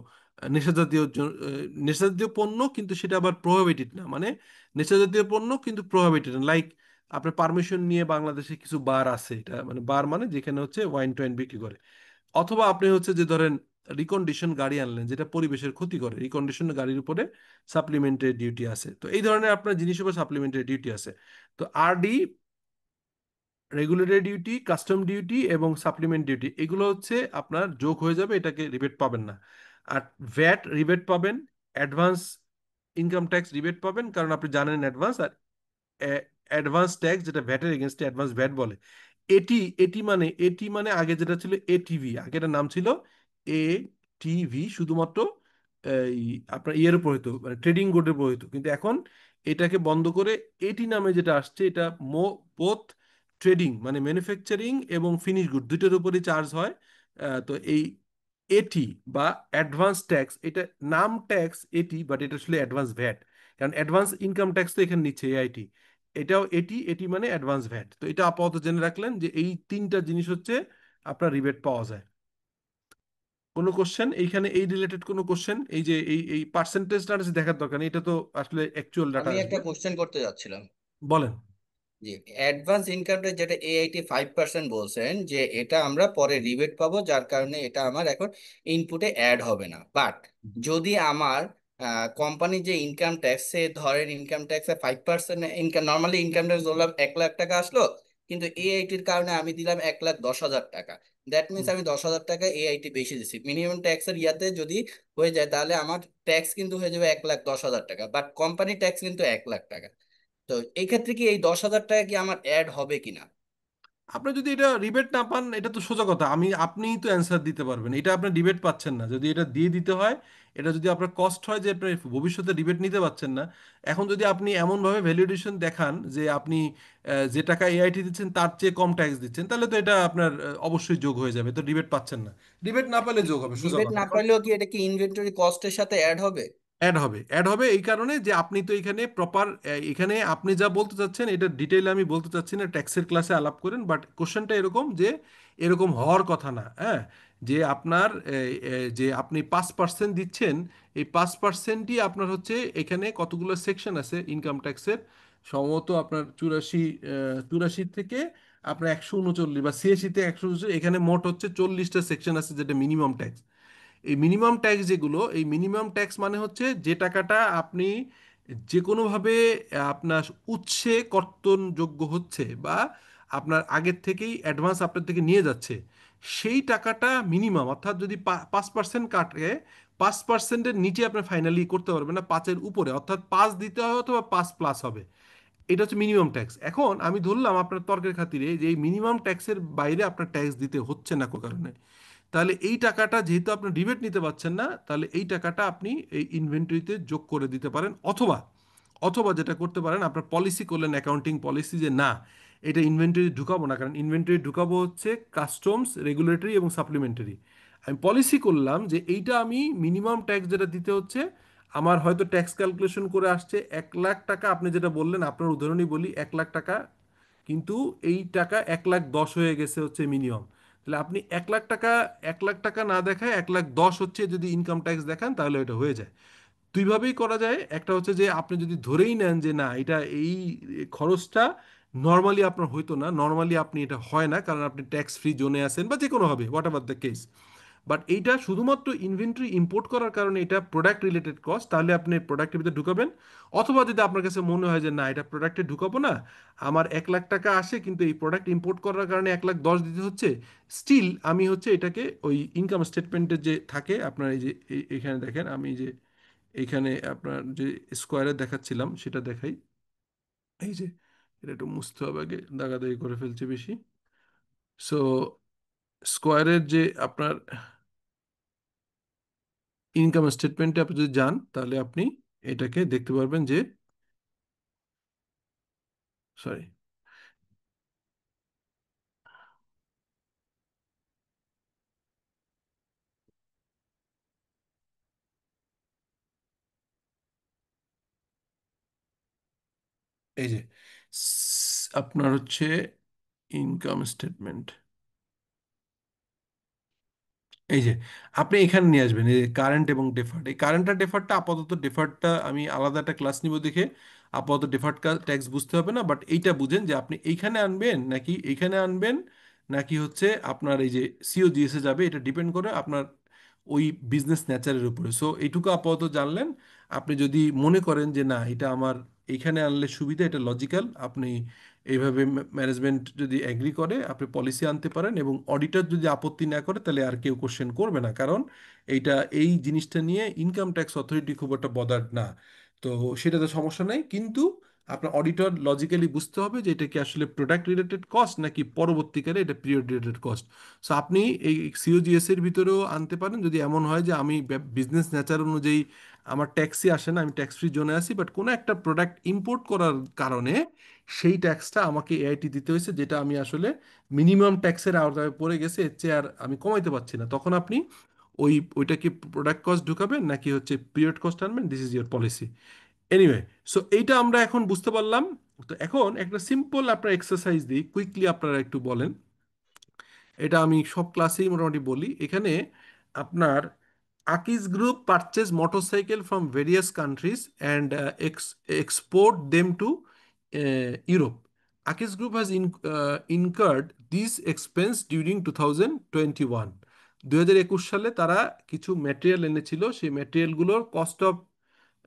নেশাজাতীয় পণ্য, কিন্তু সেটা আবার প্রোহিবিটেড না, মানে নেশাজাতীয় পণ্য কিন্তু প্রোহিবিটেড, লাইক আপনার পারমিশন নিয়ে বাংলাদেশে কিছু বার আছে, এটা মানে বার মানে যেখানে হচ্ছে ওয়াইন টোয়াইন বিক্রি করে। অথবা আপনি হচ্ছে যে ধরেন রিকন্ডিশন গাড়ি আনলেন যেটা পরিবেশের ক্ষতি করে, রিকন্ডিশন গাড়ির উপরে সাপ্লিমেন্টারি ডিউটি আছে। তো এই ধরনের আপনার জিনিসের উপর সাপ্লিমেন্টারি ডিউটি আছে। তো RD, regulatory duty, custom duty এবং সাপ্লিমেন্ট ডিউটি এগুলো হচ্ছে আপনার যোগ হয়ে যাবে, এটাকে রিবেট পাবেন না। আর ভ্যাট রিবেট পাবেন, অ্যাডভান্স ইনকাম ট্যাক্স রিবেট পাবেন, কারণ আপনি জানেন অ্যাডভান্স। আর অ্যাডভান্স ট্যাক্স যেটা ভ্যাটের এগেনস্টে অ্যাডভান্স ভ্যাট বলে, এটি এটি মানে আগে যেটা ছিল এটিভি, আগে এটার নাম ছিল এটিভি, শুধুমাত্র এই আপনার ইয়ের উপর হইতো, মানে ট্রেডিং গুডের উপর হইতো, কিন্তু এখন এটাকে বন্ধ করে এটি নামে যেটা আসছে, এটা বোথ ট্রেডিং মানে ম্যানুফ্যাকচারিং এবং ফিনিশ গুড দুটোর উপরই চার্জ হয়। তো এই এটি বা অ্যাডভান্স ট্যাক্স, এটা নাম ট্যাক্স এটি, বাট এটা আসলে অ্যাডভান্স ভ্যাট, কারণ অ্যাডভান্স ইনকাম ট্যাক্স তো এখানে নিচ্ছে এআইটি। এটাও এটি, এটি মানে অ্যাডভান্স ভ্যাট। তো এটা আপাতত জেনে রাখলেন যে এই তিনটা জিনিস হচ্ছে আপনার রিবেট পাওয়া যায়। কোনো কোশ্চেন এইখানে এই রিলেটেড কোনো কোশ্চেন, এই যে এই পার্সেন্টেজটা দেখার দরকার নেই, এটা তো আসলে অ্যাকচুয়াল ডাটা আমি একটা আসবে। কোশ্চেন করতে যাচ্ছিলাম বলেন। যে অ্যাডভান্স ইনকাম ট্যাক্স যেটা 85% বলছেন যে এটা আমরা পরে রিবেট পাবো, যার কারণে এটা আমার এখন ইনপুটে অ্যাড হবে না। বাট যদি আমার কোম্পানি যে ইনকাম ট্যাক্স, সে ধরেন ইনকাম ট্যাক্সে 5% ইনকাম, নর্মালি ইনকাম ট্যাক্স ধরলাম 1 লাখ টাকা আসলো, কিন্তু এআইটির কারণে আমি দিলাম 1,10,000 টাকা। দ্যাট মিনস আমি 10,000 টাকা এআইটি বেশি দিচ্ছি। মিনিমাম ট্যাক্সের ইয়াতে যদি হয়ে যায় তাহলে আমার ট্যাক্স কিন্তু হয়ে যাবে 1,10,000 টাকা, বাট কোম্পানি ট্যাক্স কিন্তু 1 লাখ টাকা। তো এই ক্ষেত্রে কি এই 10,000 টাকা কি আমার অ্যাড হবে কিনা? আপনি যদি এটা রিবেট না পান, এটা তো সোজা কথা, আপনিই তো অ্যান্সার দিতে পারবেন, এটা আপনি রিবেট পাচ্ছেন না। যদি এটা দিয়ে দিতে হয়, এটা যদি আপনার কস্ট হয় যে আপনি ভবিষ্যতে রিবেট নিতে পারছেন না, এখন যদি আপনি এমনভাবে ভ্যালিডেশন দেখান যে আপনি যে টাকা এআইটি দিচ্ছেন তার চেয়ে কম ট্যাক্স দিচ্ছেন, তাহলে তো এটা আপনার অবশ্যই যোগ হয়ে যাবে, তো রিবেট পাচ্ছেন না। রিবেট না পেলে যোগ হবে, সোজা রিবেট কথা। না পাইলেও কি এটা কি ইনভেন্টরি কস্টের সাথে অ্যাড হবে? অ্যাড হবে এই কারণে যে আপনি তো এখানে প্রপার, এখানে আপনি যা বলতে চাচ্ছেন এটা ডিটেইলে আমি বলতে চাচ্ছি না, ট্যাক্সের ক্লাসে আলাপ করেন, বাট কোশ্চেনটা এরকম যে এরকম হওয়ার কথা না, হ্যাঁ, যে আপনার যে আপনি 5% দিচ্ছেন, এই 5%ই আপনার হচ্ছে এখানে কতগুলো সেকশন আছে ইনকাম ট্যাক্সের, সম্ভবত আপনার 84 থেকে আপনার 139 বা 86 থেকে 139, এখানে মোট হচ্ছে 40টা সেকশন আছে, যেটা মিনিমাম ট্যাক্স। এই মিনিমাম ট্যাক্স যেগুলো, এই মিনিমাম ট্যাক্স মানে হচ্ছে যে টাকাটা আপনি যে কোনোভাবে আপনার উৎসে কর্তনযোগ্য হচ্ছে বা আপনার আগের থেকেই অ্যাডভান্স আপনার থেকে নিয়ে যাচ্ছে, সেই টাকাটা মিনিমাম, অর্থাৎ যদি 5% কাটে, 5%-এর নিচে আপনি ফাইনালি করতে পারবেন না, 5-এর উপরে, অর্থাৎ 5 দিতে হবে অথবা 5+ হবে। এটা হচ্ছে মিনিমাম ট্যাক্স। এখন আমি ধরলাম আপনার তর্কের খাতিরে যে এই মিনিমাম ট্যাক্সের বাইরে আপনার ট্যাক্স দিতে হচ্ছে না কোনো কারণে, তাহলে এই টাকাটা যেহেতু আপনি রিবেট নিতে পারছেন না, তাহলে এই টাকাটা আপনি এই ইনভেন্টরিতে যোগ করে দিতে পারেন। অথবা অথবা যেটা করতে পারেন, আপনার পলিসি করলেন, অ্যাকাউন্টিং পলিসি, যে না, এটা ইনভেন্টরি ঢুকাবো না, কারণ ইনভেন্টরি ঢুকাবো হচ্ছে কাস্টমস, রেগুলেটরি এবং সাপ্লিমেন্টারি। আমি পলিসি করলাম যে এইটা আমি মিনিমাম ট্যাক্স যেটা দিতে হচ্ছে, আমার হয়তো ট্যাক্স ক্যালকুলেশন করে আসছে 1 লাখ টাকা, আপনি যেটা বললেন আপনার উদাহরণই বলি, 1 লাখ টাকা, কিন্তু এই টাকা 1,10,000 হয়ে গেছে হচ্ছে মিনিমাম। তাহলে আপনি 1 লাখ টাকা, 1 লাখ টাকা না দেখায় 1,10,000 হচ্ছে যদি ইনকাম ট্যাক্স দেখান, তাহলে এটা হয়ে যায়। দুইভাবেই করা যায়, একটা হচ্ছে যে আপনি যদি ধরেই নেন যে না, এটা এই খরচটা নর্মালি আপনার হইতো না, নর্মালি আপনি এটা হয় না কারণ আপনি ট্যাক্স ফ্রি জোনে আছেন বা যে কোনো হবে, what ever the case, but এইটা শুধুমাত্র ইনভেন্টরি ইম্পোর্ট করার কারণে এটা প্রোডাক্ট রিলেটেড কস্ট, তাহলে আপনি প্রোডাক্টের ভিতরে ঢুকাবেন। অথবা যদি আপনার কাছে মনে হয় যে না, এটা প্রোডাক্টে ঢুকাবো না, আমার 1 লাখ টাকা আসে কিন্তু এই প্রোডাক্ট ইম্পোর্ট করার কারণে 1,10,000 দিতে হচ্ছে, স্টিল আমি হচ্ছে এটাকে ওই ইনকাম স্টেটমেন্টের যে থাকে আপনার, এই যে এখানে দেখেন, আমি যে এইখানে আপনার যে স্কোয়ারে দেখাচ্ছিলাম সেটা দেখাই। এই যে এটা একটু মুছতে হবে, আগে দাগাদাগি করে ফেলছে বেশি। সো স্কোয়ারের যে আপনার ইনকাম স্টেটমেন্টে আপনি যদি যান, তাহলে আপনি এটাকে দেখতে পারবেন যে, সরি, এই যে আপনার হচ্ছে ইনকাম স্টেটমেন্ট, এই যে আপনি এখানে নিয়ে আসবেন এই কারেন্ট এবং ডেফার্ড। এই কারেন্ট আর ডেফার্ডটা আপাতত, ডেফার্ডটা আমি আলাদা একটা ক্লাস নিব দেখে, আপাতত ডেফার্ড ট্যাক্স বুঝতে হবে না, বাট এইটা বুঝেন যে আপনি এইখানে আনবেন নাকি এইখানে আনবেন, নাকি হচ্ছে আপনার এই যে সিওজিএস এ যাবে, এটা ডিপেন্ড করে আপনার ওই বিজনেস নেচারের উপরে। সো এইটুকু আপাতত জানলেন। আপনি যদি মনে করেন যে না, এটা আমার এইখানে আনলে সুবিধা, এটা লজিক্যাল, আপনি এইভাবে ম্যানেজমেন্ট যদি অ্যাগ্রি করে আপনি পলিসি আনতে পারেন, এবং অডিটর যদি আপত্তি না করে তাহলে আর কেউ কোশ্চেন করবে না, কারণ এইটা, এই জিনিসটা নিয়ে ইনকাম ট্যাক্স অথরিটি খুব একটা বদার্ড না। তো সেটাতে সমস্যা নাই, কিন্তু আপনার অডিটর লজিক্যালি বুঝতে হবে যে এটা কি আসলে প্রোডাক্ট রিলেটেড কস্ট নাকি পরবর্তীকালে এটা পিরিয়ড রিলেটেড কস্ট। সো আপনি এই সিওজিএস এর ভিতরেও আনতে পারেন যদি এমন হয় যে আমি বিজনেস নেচার অনুযায়ী আমার ট্যাক্সই আসে না, আমি ট্যাক্স ফ্রি জোনে আছি, বাট কোনো একটা প্রোডাক্ট ইম্পোর্ট করার কারণে সেই ট্যাক্সটা আমাকে এআইটি দিতে হয়েছে, যেটা আমি আসলে মিনিমাম ট্যাক্সের আওতায় পড়ে গেছে, এর চেয়ে আর আমি কমাইতে পারছি না, তখন আপনি ওইটা কি প্রোডাক্ট কস্ট ঢুকাবেন নাকি হচ্ছে পিরিয়ড কস্ট আনবেন, this is your policy. Anyway, so এইটা আমরা এখন বুঝতে পারলাম। তো এখন একটা সিম্পল আপনার এক্সারসাইজ দিই, কুইকলি আপনারা একটু বলেন। এটা আমি সব ক্লাসেই মোটামুটি বলি। এখানে আপনার Akij group purchase motorcycle from various countries and export them to Europe. Akij group has incurred this expense during 2021। 2021 সালে তারা কিছু ম্যাটেরিয়াল এনেছিল, সেই ম্যাটেরিয়ালগুলোর কস্ট অফ,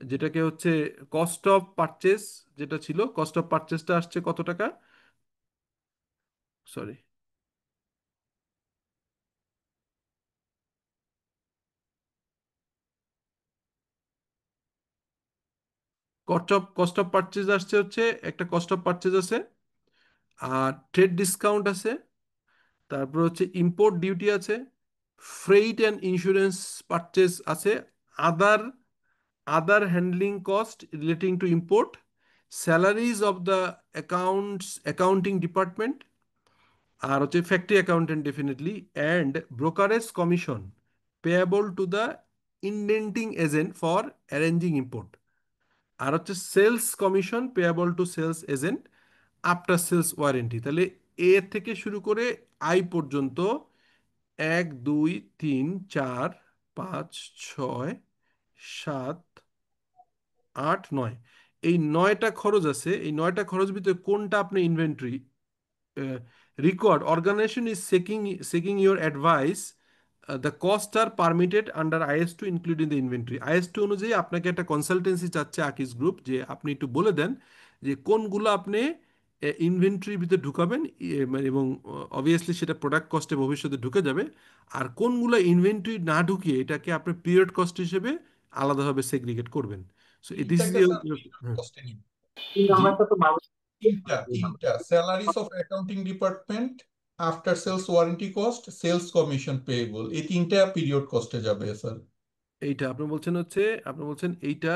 যেটাকে হচ্ছে কস্ট অফ পারচেস, যেটা ছিল কস্ট অফ পারচেসটা আসছে কত টাকা, সরি, কস্ট অফ পারচেজ আসছে হচ্ছে, একটা কস্ট অফ পারচেজ আছে, আর ট্রেড ডিসকাউন্ট আছে, তারপর হচ্ছে ইম্পোর্ট ডিউটি আছে, ফ্রেইট অ্যান্ড ইন্স্যুরেন্স পারচেজ আছে, other other handling cost relating to import, salaries of the accounting department, আর হচ্ছে factory accountant definitely, and brokerage commission payable to the indenting agent for arranging import, আর হচ্ছে sales commission payable to sales agent after sales warranty. তাহলে এ থেকে শুরু করে I পর্যন্ত 1 2 3 4 5 6 7 8 9, এই 9টা খরচ আছে। এই 9টা খরচ ভিতরে কোনটা আপনি inventory record organization is seeking your advice, the costs are permitted under IS2 including the inventory। IS2 অনুযায়ী আপনাকে একটা কনসালটেন্সি চাচ্ছে আকিস গ্রুপ, যে আপনি একটু বলে দেন যে কোনগুলো আপনি ইনভেন্টরির ভিতরে ঢুকাবেন, এবং অবভিয়াসলি সেটা প্রোডাক্ট কস্টে ভবিষ্যতে ঢুকে যাবে, আর কোনগুলো ইনভেন্টরি না ঢুকিয়ে এটাকে আপনি পিরিয়ড কস্ট হিসেবে আলাদাভাবে সেগ্রিগেট করবেন। সো দিস ইজ তিনটাকে স্যার কস্টে নিন। জি, তিনটা salaries of accounting department, after sales warranty cost, sales commission payable, এই তিনটা পিরিয়ড কস্টে যাবে স্যার। এইটা আপনি বলছেন হচ্ছে, আপনি বলছেন এইটা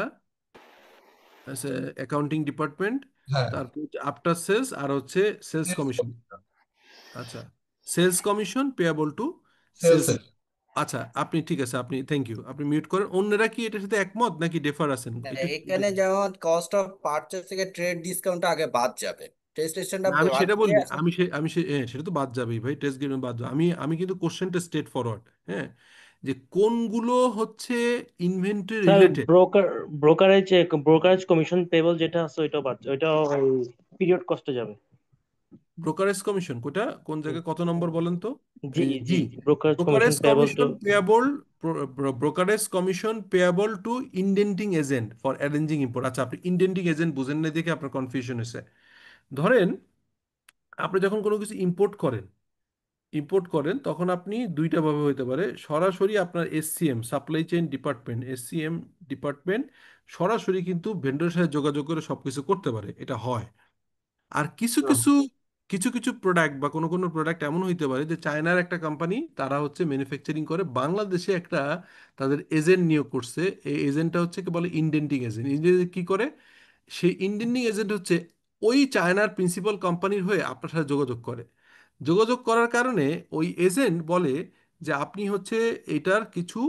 অ্যাকাউন্টিং ডিপার্টমেন্ট, হ্যাঁ, তারপর হচ্ছে আফটার সেলস, আর হচ্ছে সেলস কমিশন। আচ্ছা, sales commission payable to sales sales. আচ্ছা, আপনি ঠিক আছে, আপনি থ্যাংক ইউ, আপনি মিউট করেন। অন্যরা কি এটার সাথে একমত নাকি ডেফার আছেন একটু? এখানে যেমন কস্ট অফ পারচেজ থেকে ট্রেড ডিসকাউন্ট আগে বাদ যাবে, টেস্টেশনটা না, আমি বাদ সেটা দিয়ে বলিনি, হ্যাঁ, সেটা তো বাদ যাবেই ভাই, টেস্ট গেট বাদ যাবে। আমি কিন্তু কোশ্চেনটা স্ট্রেট ফরওয়ার্ড, হ্যাঁ, যে কোনগুলো হচ্ছে inventory sir related. Brokerage commission payable যেটা আছে ওইটাও বাদ, ওইটাও পিরিয়ড কস্টে যাবে। ব্রোকারেজ কমিশন কোটা কোন জায়গায়, কত নম্বর বলেন তো? জি এই, জি জি, brokerage commission brokerage payable to. Commission payable, brokerage commission payable to indenting agent for arranging import. আচ্ছা, আপনি ইনডেন্টিং এজেন্ট বুঝেন না দেখে আপনার কনফিউশন হয়েছে। ধরেন আপনি যখন কোনো কিছু ইম্পোর্ট করেন তখন আপনি দুইটা ভাবে হইতে পারে, সরাসরি আপনার SCM, supply chain department, SCM department সরাসরি কিন্তু ভেন্ডরের সাথে যোগাযোগ করে সবকিছু করতে পারে, এটা হয়। আর কিছু কিছু কিছু কিছু প্রোডাক্ট বা কোনো কোনো প্রোডাক্ট এমন হইতে পারে যে চায়নার একটা কোম্পানি তারা হচ্ছে ম্যানুফ্যাকচারিং করে বাংলাদেশে একটা তাদের এজেন্ট নিয়োগ করছে। এই এজেন্টটা হচ্ছে কি বলে ইন্ডেন্টিং এজেন্ট। ইন্ডেন্ট কি করে? সেই ইন্ডেন্টিং এজেন্ট হচ্ছে ওই চায়নার প্রিন্সিপাল কোম্পানির হয়ে আপনার সাথে যোগাযোগ করে। যোগাযোগ করার কারণে ওই এজেন্ট বলে যে আপনি হচ্ছে এটার কিছু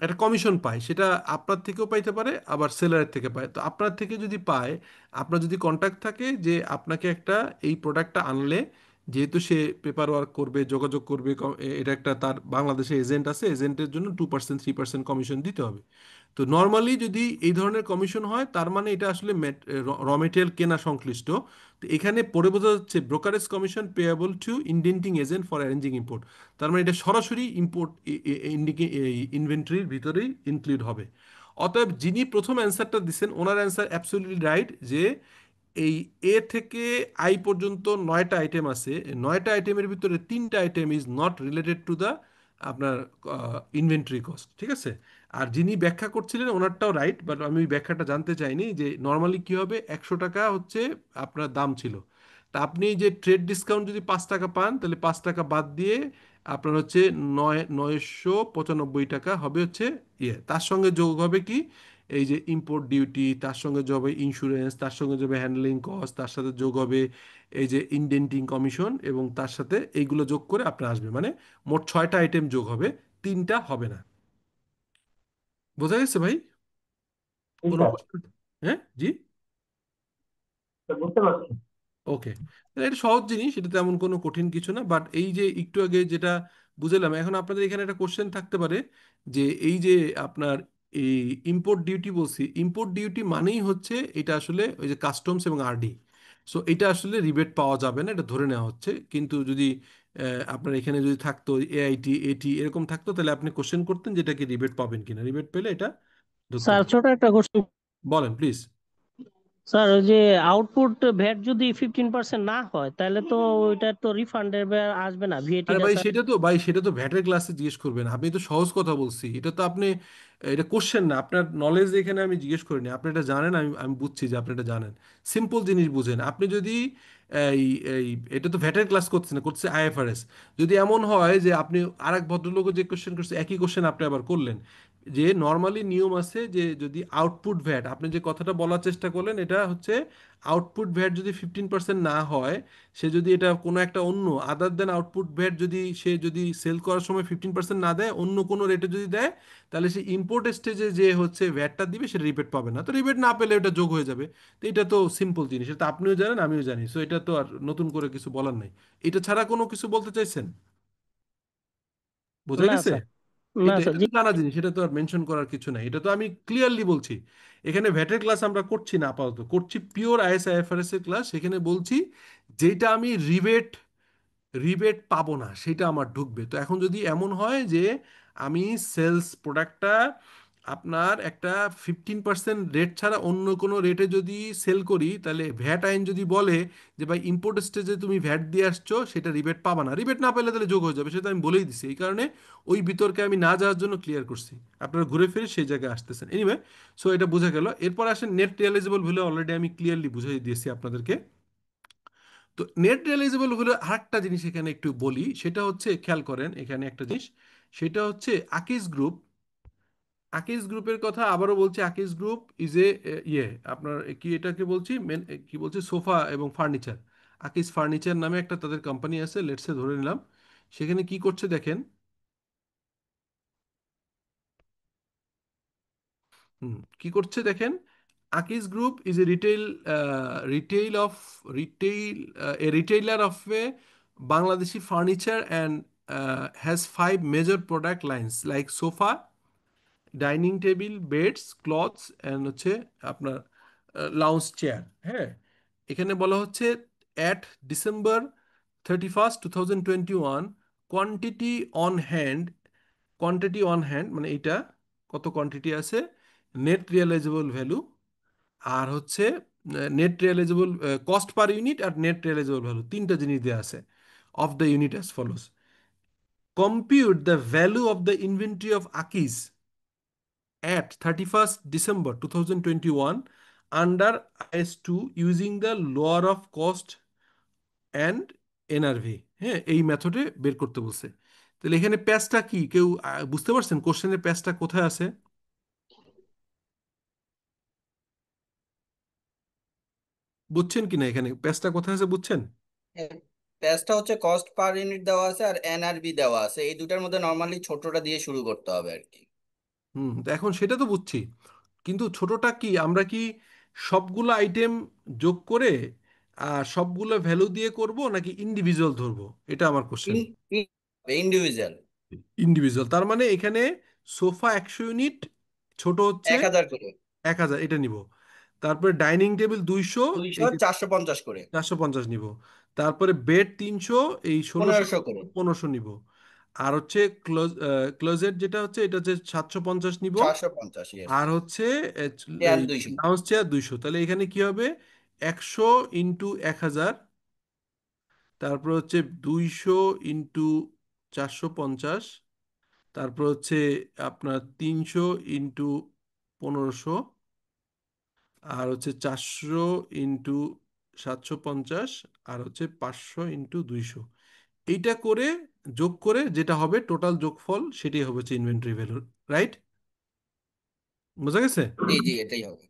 একটা কমিশন পায়, সেটা আপনার থেকেও পাইতে পারে আবার সেলারের থেকে পায়। তো আপনার থেকে যদি পায়, আপনার যদি কন্ট্যাক্ট থাকে যে আপনাকে একটা এই প্রোডাক্টটা আনলে, যেহেতু সে পেপার ওয়ার্ক করবে, যোগাযোগ করবে, এটা একটা তার বাংলাদেশে এজেন্ট আছে, এজেন্টের জন্য 2% 3% কমিশন দিতে হবে। তো নর্মালি যদি এই ধরনের কমিশন হয় তার মানে এটা আসলে র মেটেরিয়াল কেনা সংশ্লিষ্ট। তো এখানে পড়ে বোঝা যাচ্ছে brokerage commission payable to indenting agent for arranging import. তার মানে এটা সরাসরি ইম্পোর্ট ইনভেন্টরির ভিতরেই ইনক্লুড হবে। অতএব যিনি প্রথম অ্যান্সারটা দিচ্ছেন ওনার অ্যান্সার অ্যাবসলিউটলি রাইট, যে এই এ থেকে আই পর্যন্ত 9টা আইটেম আছে। 9টা আইটেমের ভিতরে 3টা item is not related to the আপনার ইনভেন্টরি কস্ট, ঠিক আছে? আর যিনি ব্যাখ্যা করছিলেন ওনারটাও রাইট, বাট আমি ওই ব্যাখ্যাটা জানতে চাইনি যে নর্মালি কি হবে। 100 টাকা হচ্ছে আপনার দাম ছিল, তা আপনি যে ট্রেড ডিসকাউন্ট যদি 5 টাকা পান তাহলে 5 টাকা বাদ দিয়ে আপনার হচ্ছে 995 টাকা হবে হচ্ছে ইয়ে। তার সঙ্গে যোগ হবে কি এই যে ইম্পোর্ট ডিউটি, তার সঙ্গে যোগ হবে ইন্স্যুরেন্স, তার সঙ্গে যোগ হবে হ্যান্ডলিং কস্ট, তার সাথে যোগ হবে এই যে ইনডেন্টিং কমিশন, এবং তার সাথে এইগুলো যোগ করে আপনার আসবে মানে মোট 6টা আইটেম যোগ হবে, 3টা হবে না। বোঝা গেছে ভাই? কোনো স্যার প্রশ্ন? হ্যাঁ, জি। বুঝতে পারছি। ওকে, এটা সহজ জিনিস, এটা তেমন কোনো কঠিন কিছু না। বাট এই যে একটু আগে যেটা বুঝলাম, এখন আপনাদের এখানে একটা কোশ্চেন থাকতে পারে যে এই যে আপনার এই ইম্পোর্ট ডিউটি বলছি, ইম্পোর্ট ডিউটি মানেই হচ্ছে এটা আসলে ওই যে কাস্টমস এবং আরডি। সো এটা আসলে রিবেট পাওয়া যাবে না, এটা ধরে নেওয়া হচ্ছে। কিন্তু যদি আপনার এখানে যদি থাকতো এআইটি এটি এরকম থাকতো তাহলে আপনি কোশ্চেন করতেন যেটা কি রিবেট পাবেন কিনা, রিবেট পেলে এটা ধরতেন। স্যার ছোট একটা কোশ্চেন। বলেন প্লিজ। স্যার ওই যে আউটপুট ভ্যাট যদি 15% না হয় তাহলে তো ওইটা তো রিফান্ডের আসবে না আরে ভিএটিটা ভাই স্যার। সেটা তো ভ্যাটের ক্লাসে জিজ্ঞেস করবেন। আমি তো সহজ কথা বলছি, এটা তো আপনি এটা কোশ্চেন না, আপনার নলেজ এখানে আমি জিজ্ঞেস করিনি। আপনি এটা জানেন, আমি আমি বুঝছি যে আপনি এটা জানেন। সিম্পল জিনিস বুঝেন। আপনি যদি এই এই এটা তো ভ্যাটের ক্লাস করছে না, করছে আইএফআরএস। যদি এমন হয় যে আপনি আরেক ভদ্রলোকও যে কোশ্চেন করছে একই কোশ্চেন আপনি আবার করলেন, যে নর্মালি নিয়ম আছে যে যদি আউটপুট ভ্যাট, আপনি যে কথাটা বলার চেষ্টা করলেন এটা হচ্ছে আউটপুট ভ্যাট যদি 15% না হয়, সে যদি এটা কোনো একটা অন্য আদার দেন আউটপুট ভ্যাট যদি সে যদি সেল করার সময় 15% না দেয়, অন্য কোনো রেটে যদি দেয়, তাহলে সে ইম্পোর্ট স্টেজে যে হচ্ছে ভ্যাটটা দিবে সেটা রিবেট পাবে না। তো রিবেট না পেলে এটা যোগ হয়ে যাবে। তো এটা তো সিম্পল জিনিস, এটা আপনিও জানেন আমিও জানি। সো এটা তো আর নতুন করে কিছু বলার নাই। এটা ছাড়া কোনো কিছু বলতে চাইছেন? বোঝা না গেছে? স্যার, না এটা স্যার এটা জি। তো জানা জিনিস, এটা তো আর মেনশন করার কিছু নাই। এটা তো আমি ক্লিয়ারলি বলছি। এখানে ভ্যাটের ক্লাস আমরা করছি না, আপাতত করছি পিওর আইএসআইএফআরএস এর ক্লাস। সেখানে বলছি যেটা আমি রিবেট পাবো না সেটা আমার ঢুকবে। তো এখন যদি এমন হয় যে আমি সেলস প্রোডাক্টটা আপনার একটা 15% রেট ছাড়া অন্য কোনো রেটে যদি সেল করি, তাহলে ভ্যাট আইন যদি বলে যে ভাই ইম্পোর্ট স্টেজে তুমি ভ্যাট দিয়ে আসছো, সেটা রিবেট পাবা না। রিবেট না পেলে তাহলে যোগ হয়ে যাবে, সেটা আমি বলেই দিছি। এই কারণে ওই বিতর্কে আমি না যাওয়ার জন্য ক্লিয়ার করছি। আপনারা ঘুরে ফিরে সেই জায়গায় আসতেছেন। এনিওয়ে, সো এটা বোঝা গেল। এরপর আসেন নেট রিয়ালাইজেবল ভ্যালু। অলরেডি আমি ক্লিয়ারলি বুঝিয়ে দিয়েছি আপনাদেরকে। তো নেট রিয়ালাইজেবল হলো আরেকটা জিনিস এখানে একটু বলি, সেটা হচ্ছে খেয়াল করেন এখানে একটা জিনিস, সেটা হচ্ছে আকিজ গ্রুপ। আকিজ গ্রুপের কথা আবারও বলছি, আকিজ গ্রুপ ইজ এ ইয়ে আপনার কি এটাকে বলছি কি বলছি সোফা এবং ফার্নিচার। আকিজ ফার্নিচার নামে একটা তাদের কোম্পানি আছে, লেটসে ধরে নিলাম। সেখানে কি করছে দেখেন। কি করছে দেখেন। Akij group is a retail of retail a retailer of a Bangladeshi furniture and has 5 major product lines like sofa, dining table, beds, clothes and হচ্ছে আপনার লাউঞ্জ চেয়ার। হ্যাঁ, এখানে বলা হচ্ছে at December 31, 2021 quantity on hand, quantity on hand মানে এইটা কত quantity আছে, নেট রিয়েলাইজেবল ভ্যালু, আর হচ্ছে net realisable cost per unit, আর নেট রিয়েলাইজেবল ভ্যালু, তিনটা জিনিস দেওয়া আছে of the unit as follows. Compute the value of the inventory of Akij at 31st December 2021 under IS2 using the lower of cost and NRV। হ্যাঁ, এই মেথডে বের করতে বলছে। তাহলে এখানে প্যাচটা কি কেউ বুঝতে পারছেন কোশ্চেনের প্যাচটা কোথায় আছে? বুঝছেন কিনা এখানে প্যাচটা কোথায় আছে বুঝছেন? প্যাচটা হচ্ছে কস্ট পার ইউনিট দেওয়া আছে আর এনআরবি দেওয়া আছে, এই দুটার মধ্যে নর্মালি ছোটটা দিয়ে শুরু করতে হবে আর কি। তো এখন সেটা তো বুঝছি, কিন্তু ছোটটা কি আমরা কি সবগুলো আইটেম যোগ করে আর সবগুলো ভ্যালু দিয়ে করব নাকি ইন্ডিভিজুয়াল ধরবো, এটা আমার কোশ্চেন। ইন্ডিভিজুয়াল। ইন্ডিভিজুয়াল, তার মানে এখানে সোফা 100 ইউনিট, ছোট হচ্ছে 1000 করে। 1000, এটা নিব। তারপরে ডাইনিং টেবিল 200, 200 এই 450 করে। 450 নিব। তারপরে বেড 300, এই 1600, 1500 করে। 1500 নিব। আর হচ্ছে ক্লোজেট যেটা হচ্ছে এটা হচ্ছে 750 নিব। 750, ইয়েস। আর হচ্ছে চেয়ার 200। Lounge chair 200। তাহলে এখানে কি হবে 100 ইন্টু 1000, তারপর হচ্ছে 200 ইন্টু 450, তারপর হচ্ছে আপনার 300 ইন্টু 1500, আর হচ্ছে 400 ইন্টু 750, আর হচ্ছে 500 ইন্টু 200। এইটা করে যোগ করে যেটা হবে টোটাল যোগফল সেটাই হবে হচ্ছে ইনভেন্টরি ভ্যালু। রাইট? বোঝা গেছে? জি জি, এটাই হবে।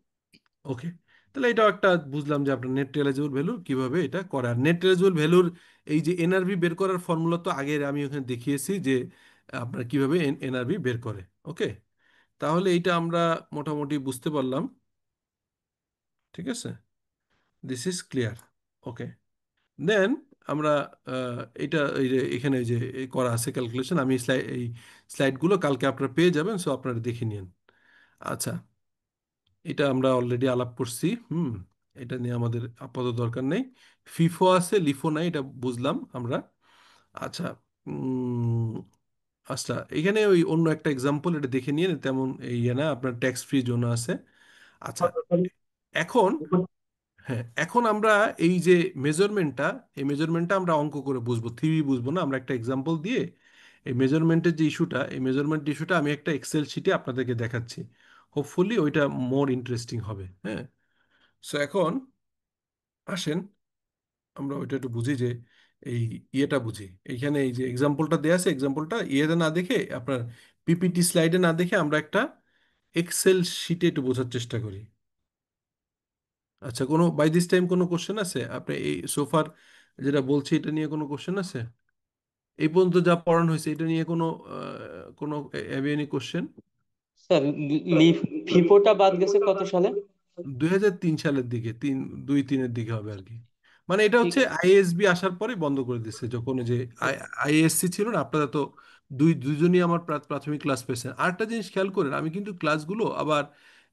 ওকে। তাহলে এটাও একটা বুঝলাম যে আপনার নেট রিয়েলাইজেবল ভ্যালু কিভাবে এটা করে। আর নেট রিয়েলাইজেবল ভ্যালুর এই যে NRV বের করার ফর্মুলা তো আগে আমি ওখানে দেখিয়েছি যে আপনার কিভাবে NRV বের করে। ওকে, তাহলে এইটা আমরা মোটামুটি বুঝতে পারলাম। ঠিক আছে, দিস ইজ ক্লিয়ার। ওকে, দেন আমরা এটা এই যে এখানে এই যে করা আছে ক্যালকুলেশন, আমি এই স্লাইডগুলো কালকে আপনারা পেয়ে যাবেন, সো আপনারা দেখে নিন। আচ্ছা, এটা আমরা অলরেডি আলাপ করছি। এটা নিয়ে আমাদের আপাতত দরকার নেই। ফিফো আছে, লিফো নাই, এটা বুঝলাম আমরা। আচ্ছা, উম, আচ্ছা এখানে ওই অন্য একটা এক্সাম্পল এটা দেখে নিয়ে তেমন ইয়ে না, আপনার ট্যাক্স ফ্রি জোন আছে। আচ্ছা, এখন হ্যাঁ, এখন আমরা এই যে মেজারমেন্টটা, এই মেজারমেন্টটা আমরা অঙ্ক করে বুঝবো, থিওরি বুঝবো না, আমরা একটা এক্সাম্পল দিয়ে এই মেজারমেন্টের যে ইস্যুটা, এই মেজারমেন্ট ইস্যুটা আমি একটা এক্সেল শিটে আপনাদেরকে দেখাচ্ছি। হোপফুলি ওইটা মোর ইন্টারেস্টিং হবে। হ্যাঁ, সো এখন আসেন আমরা ওইটা একটু বুঝি যে এই ইয়েটা বুঝি। এইখানে এই যে এক্সাম্পলটা দেয়া আছে, এক্সাম্পলটা ইয়েতে না দেখে আপনার PPT স্লাইডে না দেখে আমরা একটা এক্সেল শিটে একটু বোঝার চেষ্টা করি। আচ্ছা, কোনো বাই দিস টাইম কোনো কোশ্চেন আছে আপনি এই সোফার যেটা বলছি এটা নিয়ে কোনো কোশ্চেন আছে? এই পর্যন্ত যা পড়ানো হয়েছে এটা নিয়ে কোনো হ্যাভ এনি কোশ্চেন? স্যার, ফিফোটা বাদ গেছে কত সালে? 2003 সালের দিকে, 2-3-এর দিকে হবে আর কি। মানে এটা ঠিক হচ্ছে আছে। IASB আসার পরে বন্ধ করে দিচ্ছে, যখন ওই যে IASC ছিল না, আপনারা তো দুইজনই আমার প্রাথমিক ক্লাস পেয়েছেন। আরেকটা জিনিস খেয়াল করেন, আমি কিন্তু ক্লাসগুলো আবার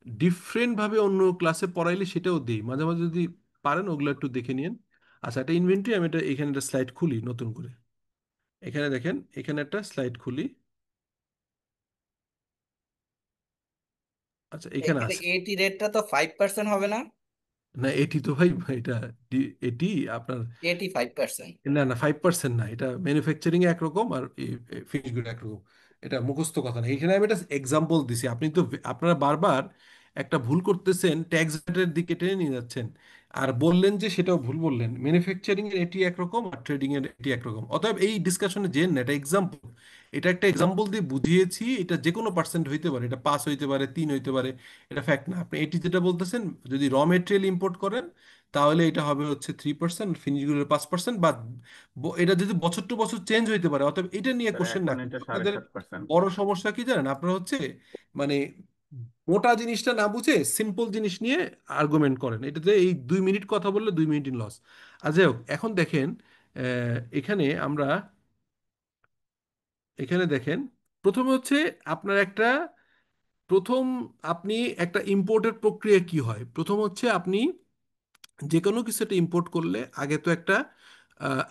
ডিফারেন্ট ভাবে অন্য ক্লাসে পড়াইলে সেটাও দিই মাঝে মাঝে, যদি পারেন ওগুলো একটু দেখে নিন। আচ্ছা, একটা ইনভেন্টরি, আমি এটা এখানে একটা স্লাইড খুলি নতুন করে। এখানে দেখেন, এখানে একটা স্লাইড খুলি। আচ্ছা, এখানে এখানে আছে। এটি রেটটা তো 5% হবে না? না, এটি তো ভাই এটা এটি আপনার, 85%। না না 5% না, এটা ম্যানুফ্যাকচারিং একরকম আর ফিনিশ গুড একরকম। এটা মুখস্থ কথা না, এখানে আমি একটা এক্সাম্পল দিছি। আপনি তো আপনারা বারবার একটা ভুল করতেছেন, ট্যাক্স রেটের দিকে টেনে নিয়ে যাচ্ছেন আর বললেন যে সেটাও ভুল বললেন। ম্যানুফ্যাকচারিং এর এটি একরকম আর ট্রেডিং এর এটি একরকম। অতএব এই ডিসকাশনে যেন না, এটা এক্সাম্পল, এটা একটা এক্সাম্পল দিয়ে বুঝিয়েছি। এটা যে কোনো পার্সেন্ট হইতে পারে, এটা 5 হইতে পারে, 3 হইতে পারে, এটা ফ্যাক্ট না। আপনি এটি যেটা বলতেছেন, যদি র মেটেরিয়াল ইম্পোর্ট করেন তাহলে এটা হবে হচ্ছে 3%, ফিনিশগুলোর 5%, বা এটা যদি বছর টু বছর চেঞ্জ হইতে পারে। অতএব এটা নিয়ে স্যার কোশ্চেন না, এখন কিন্তু এটা সাড়ে আপনাদের সাত পার্সেন্ট বড় সমস্যা কি জানেন, আপনারা হচ্ছে মানে মোটা জিনিসটা না বুঝে সিম্পল জিনিস নিয়ে আর্গুমেন্ট করেন। এটাতে এই 2 মিনিট কথা বললে 2 মিনিট লস। আর যাই হোক, এখন দেখেন এখানে আমরা, এখানে দেখেন প্রথমে হচ্ছে আপনার একটা, প্রথম আপনি একটা ইম্পোর্টের প্রক্রিয়া কি হয়। প্রথম হচ্ছে আপনি যে কোনো কিছু একটা ইম্পোর্ট করলে আগে তো একটা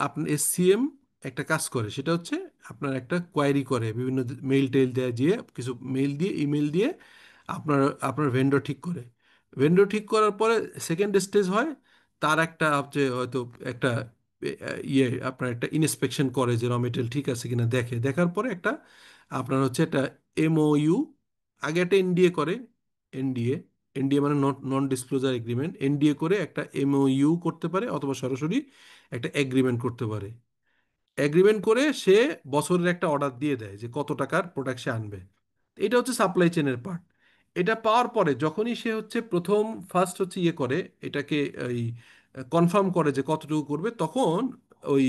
আপনার SCM একটা কাজ করে, সেটা হচ্ছে আপনার একটা কোয়ারি করে, বিভিন্ন মেইল টেইল দেয়, দিয়ে কিছু মেইল দিয়ে ইমেল দিয়ে আপনার আপনার ভেন্ডর ঠিক করে। ভেন্ডর ঠিক করার পরে সেকেন্ড স্টেজ হয়, তার একটা হচ্ছে হয়তো একটা ইয়ে আপনার একটা ইনস্পেকশন করে যে র মেটেরিয়াল ঠিক আছে কিনা দেখে, দেখার পরে একটা আপনার হচ্ছে একটা MOU, আগে একটা NDA করে, NDA। এনডিএ মানে নন ডিসক্লোজার এগ্রিমেন্ট, এনডিএ করে একটা এমওইউ করতে পারে অথবা সরাসরি একটা এগ্রিমেন্ট করতে পারে। এগ্রিমেন্ট করে সে বছরের একটা অর্ডার দিয়ে দেয় যে কত টাকার প্রোডাক্ট সে আনবে। এটা হচ্ছে সাপ্লাই চেনের পার্ট। এটা পাওয়ার পরে যখনই সে হচ্ছে ফার্স্ট হচ্ছে ইয়ে করে এটাকে ওই কনফার্ম করে যে কতটুকু করবে, তখন ওই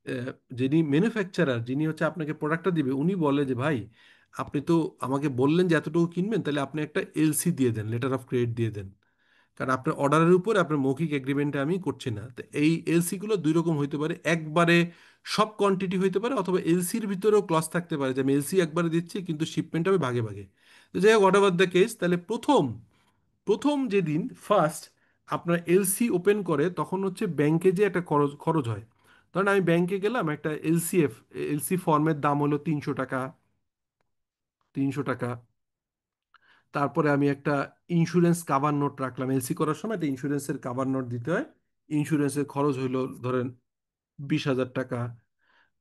আহ, যিনি ম্যানুফ্যাকচারার, যিনি হচ্ছে আপনাকে প্রোডাক্টটা দিবে, উনি বলে যে ভাই আপনি তো আমাকে বললেন যে এতটুকু কিনবেন, তাহলে আপনি একটা এলসি দিয়ে দেন, লেটার অফ ক্রেডিট দিয়ে দেন, কারণ আপনার অর্ডারের উপর আপনার মৌখিক এগ্রিমেন্টে আমি করছি না। তো এই এলসি গুলো দুই রকম হইতে পারে, একবারে সব কোয়ান্টিটি হইতে পারে, অথবা এলসির ভিতরেও ক্লজ থাকতে পারে যে আমি এলসি একবারে দিচ্ছি কিন্তু শিপমেন্ট হবে ভাগে ভাগে। তো যাই হোক, হোয়াট এভার দ্য কেস, তাহলে প্রথম প্রথম যেদিন ফার্স্ট আপনার এলসি ওপেন করে তখন হচ্ছে ব্যাংকে যে একটা খরচ খরচ হয়। ধরেন আমি ব্যাংকে গেলাম, একটা এলসি ফর্মের দাম হলো 300 টাকা, 300 টাকা। তারপরে আমি একটা ইন্স্যুরেন্স কাভার নোট রাখলাম, এলসি করার সময় একটা ইন্স্যুরেন্সের কাভার নোট দিতে হয়, ইন্স্যুরেন্সের খরচ হইলো ধরেন 20,000 টাকা।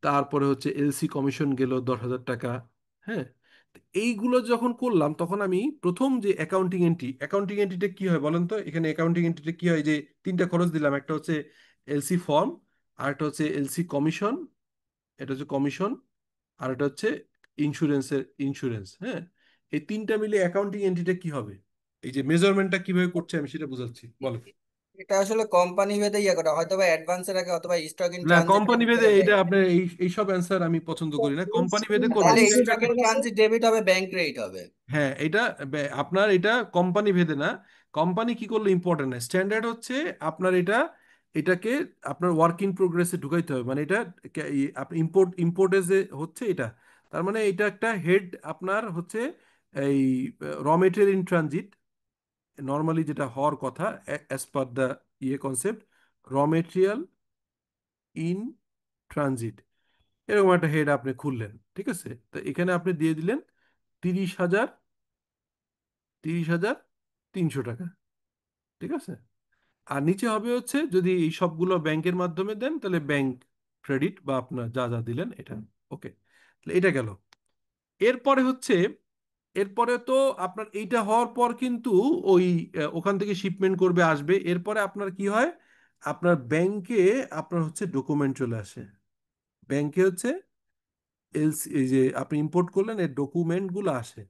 তারপরে হচ্ছে এলসি কমিশন গেল 10,000 টাকা। হ্যাঁ, তো এইগুলো যখন করলাম তখন আমি প্রথম যে অ্যাকাউন্টিং এন্ট্রিটা কি হয় বলেন তো, এখানে অ্যাকাউন্টিং এন্ট্রিটা কি হয়, যে তিনটা খরচ দিলাম, একটা হচ্ছে এলসি ফর্ম, আর একটা হচ্ছে এলসি কমিশন, এটা হচ্ছে কমিশন, আর এটা হচ্ছে ইন্স্যুরেন্স। হ্যাঁ, এই তিনটা মিলে অ্যাকাউন্টিং এন্ট্রিটা কি হবে, এই যে মেজারমেন্টটা কিভাবে করছে আমি সেটা বোঝাচ্ছি, বলো। এটা আসলে কোম্পানি ভেদে ইয়ে করা হয়তো বা অ্যাডভান্সের আগে অথবা স্টক ইন না, ট্রানজিট কোম্পানি ভেদে এটা আপনার এইসব অ্যান্সার আমি পছন্দ করি না, কোম্পানি ভেদে করবেন তাহলে কিন্তু এটা স্টক ইন ট্রানজিট ডেবিট হবে, ব্যাংক ক্রেডিট হবে। হ্যাঁ, এটা আপনার এটা কোম্পানি ভেদে না। কোম্পানি কি করলে ইম্পর্টেন্ট না, স্ট্যান্ডার্ড হচ্ছে আপনার এটাকে আপনার ওয়ার্ক ইন প্রোগ্রেসে ঢুকাইতে হবে, মানে এটা আপনি ইম্পোর্টে যে হচ্ছে এটা, তার মানে এটা একটা হেড আপনার হচ্ছে এই র মেটেরিয়াল ইন ট্রানজিট, নর্মালি যেটা হওয়ার কথা অ্যাজ পার দ্য কনসেপ্ট, র মেটেরিয়াল ইন ট্রানজিট, এরকম একটা হেড আপনি খুললেন, ঠিক আছে। তো এখানে আপনি দিয়ে দিলেন 30,000, 30,300 টাকা, ঠিক আছে। আর নিচে হবে হচ্ছে যদি এই সবগুলো ব্যাংকের মাধ্যমে দেন তাহলে ব্যাংক ক্রেডিট বা আপনার যা যা দিলেন এটা। ওকে, তাহলে এটা গেল। এরপরে হচ্ছে, এরপরে তো আপনার এইটা হওয়ার পর কিন্তু ওই ওখান থেকে শিপমেন্ট করবে আসবে, এরপরে আপনার কি হয়, আপনার ব্যাংকে আপনার হচ্ছে ডকুমেন্ট চলে আসে, ব্যাংকে হচ্ছে এলসি, এই যে আপনি ইম্পোর্ট করলেন এর ডকুমেন্টগুলো আসে।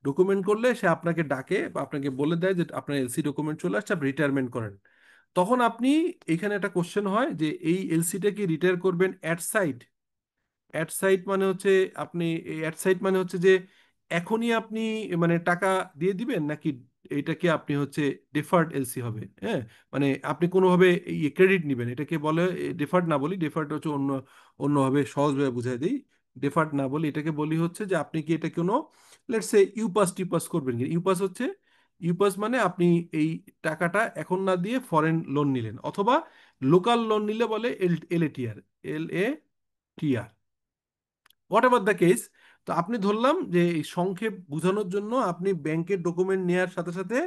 ডকুমেন্ট করলে সে আপনাকে ডাকে বা আপনাকে বলে দেয় যে আপনার এলসি ডকুমেন্ট চলে আসছে, আপনি রিটায়ারমেন্ট করেন। তখন আপনি, এখানে একটা কোশ্চেন হয় যে এই এলসিটা কি রিটায়ার করবেন অ্যাট সাইট? অ্যাট সাইট মানে হচ্ছে আপনি, অ্যাট সাইট মানে হচ্ছে যে এখনই আপনি মানে টাকা দিয়ে দিবেন, নাকি এটাকে আপনি হচ্ছে ডেফার্ড এলসি হবে। হ্যাঁ, মানে আপনি কোনোভাবে ক্রেডিট নেবেন, এটাকে বলে ডেফার্ড না বলি, ডেফার্ড হচ্ছে অন্যভাবে সহজভাবে বুঝাই দিই। ডেফার্ড না বলি, এটাকে বলি হচ্ছে যে আপনি কি এটা কোনো লেটস সে ইউপাস টিপাস করবেন কি, ইউপাস হচ্ছে, ইউপাস মানে আপনি এই টাকাটা এখন না দিয়ে ফরেন লোন নিলেন, অথবা লোকাল লোন নিলে বলে এলএটিআর, LATR, what ever the case. তো আপনি ধরলাম যে এই সংক্ষেপ বোঝানোর জন্য আপনি ব্যাংকের ডকুমেন্ট নেওয়ার সাথে সাথে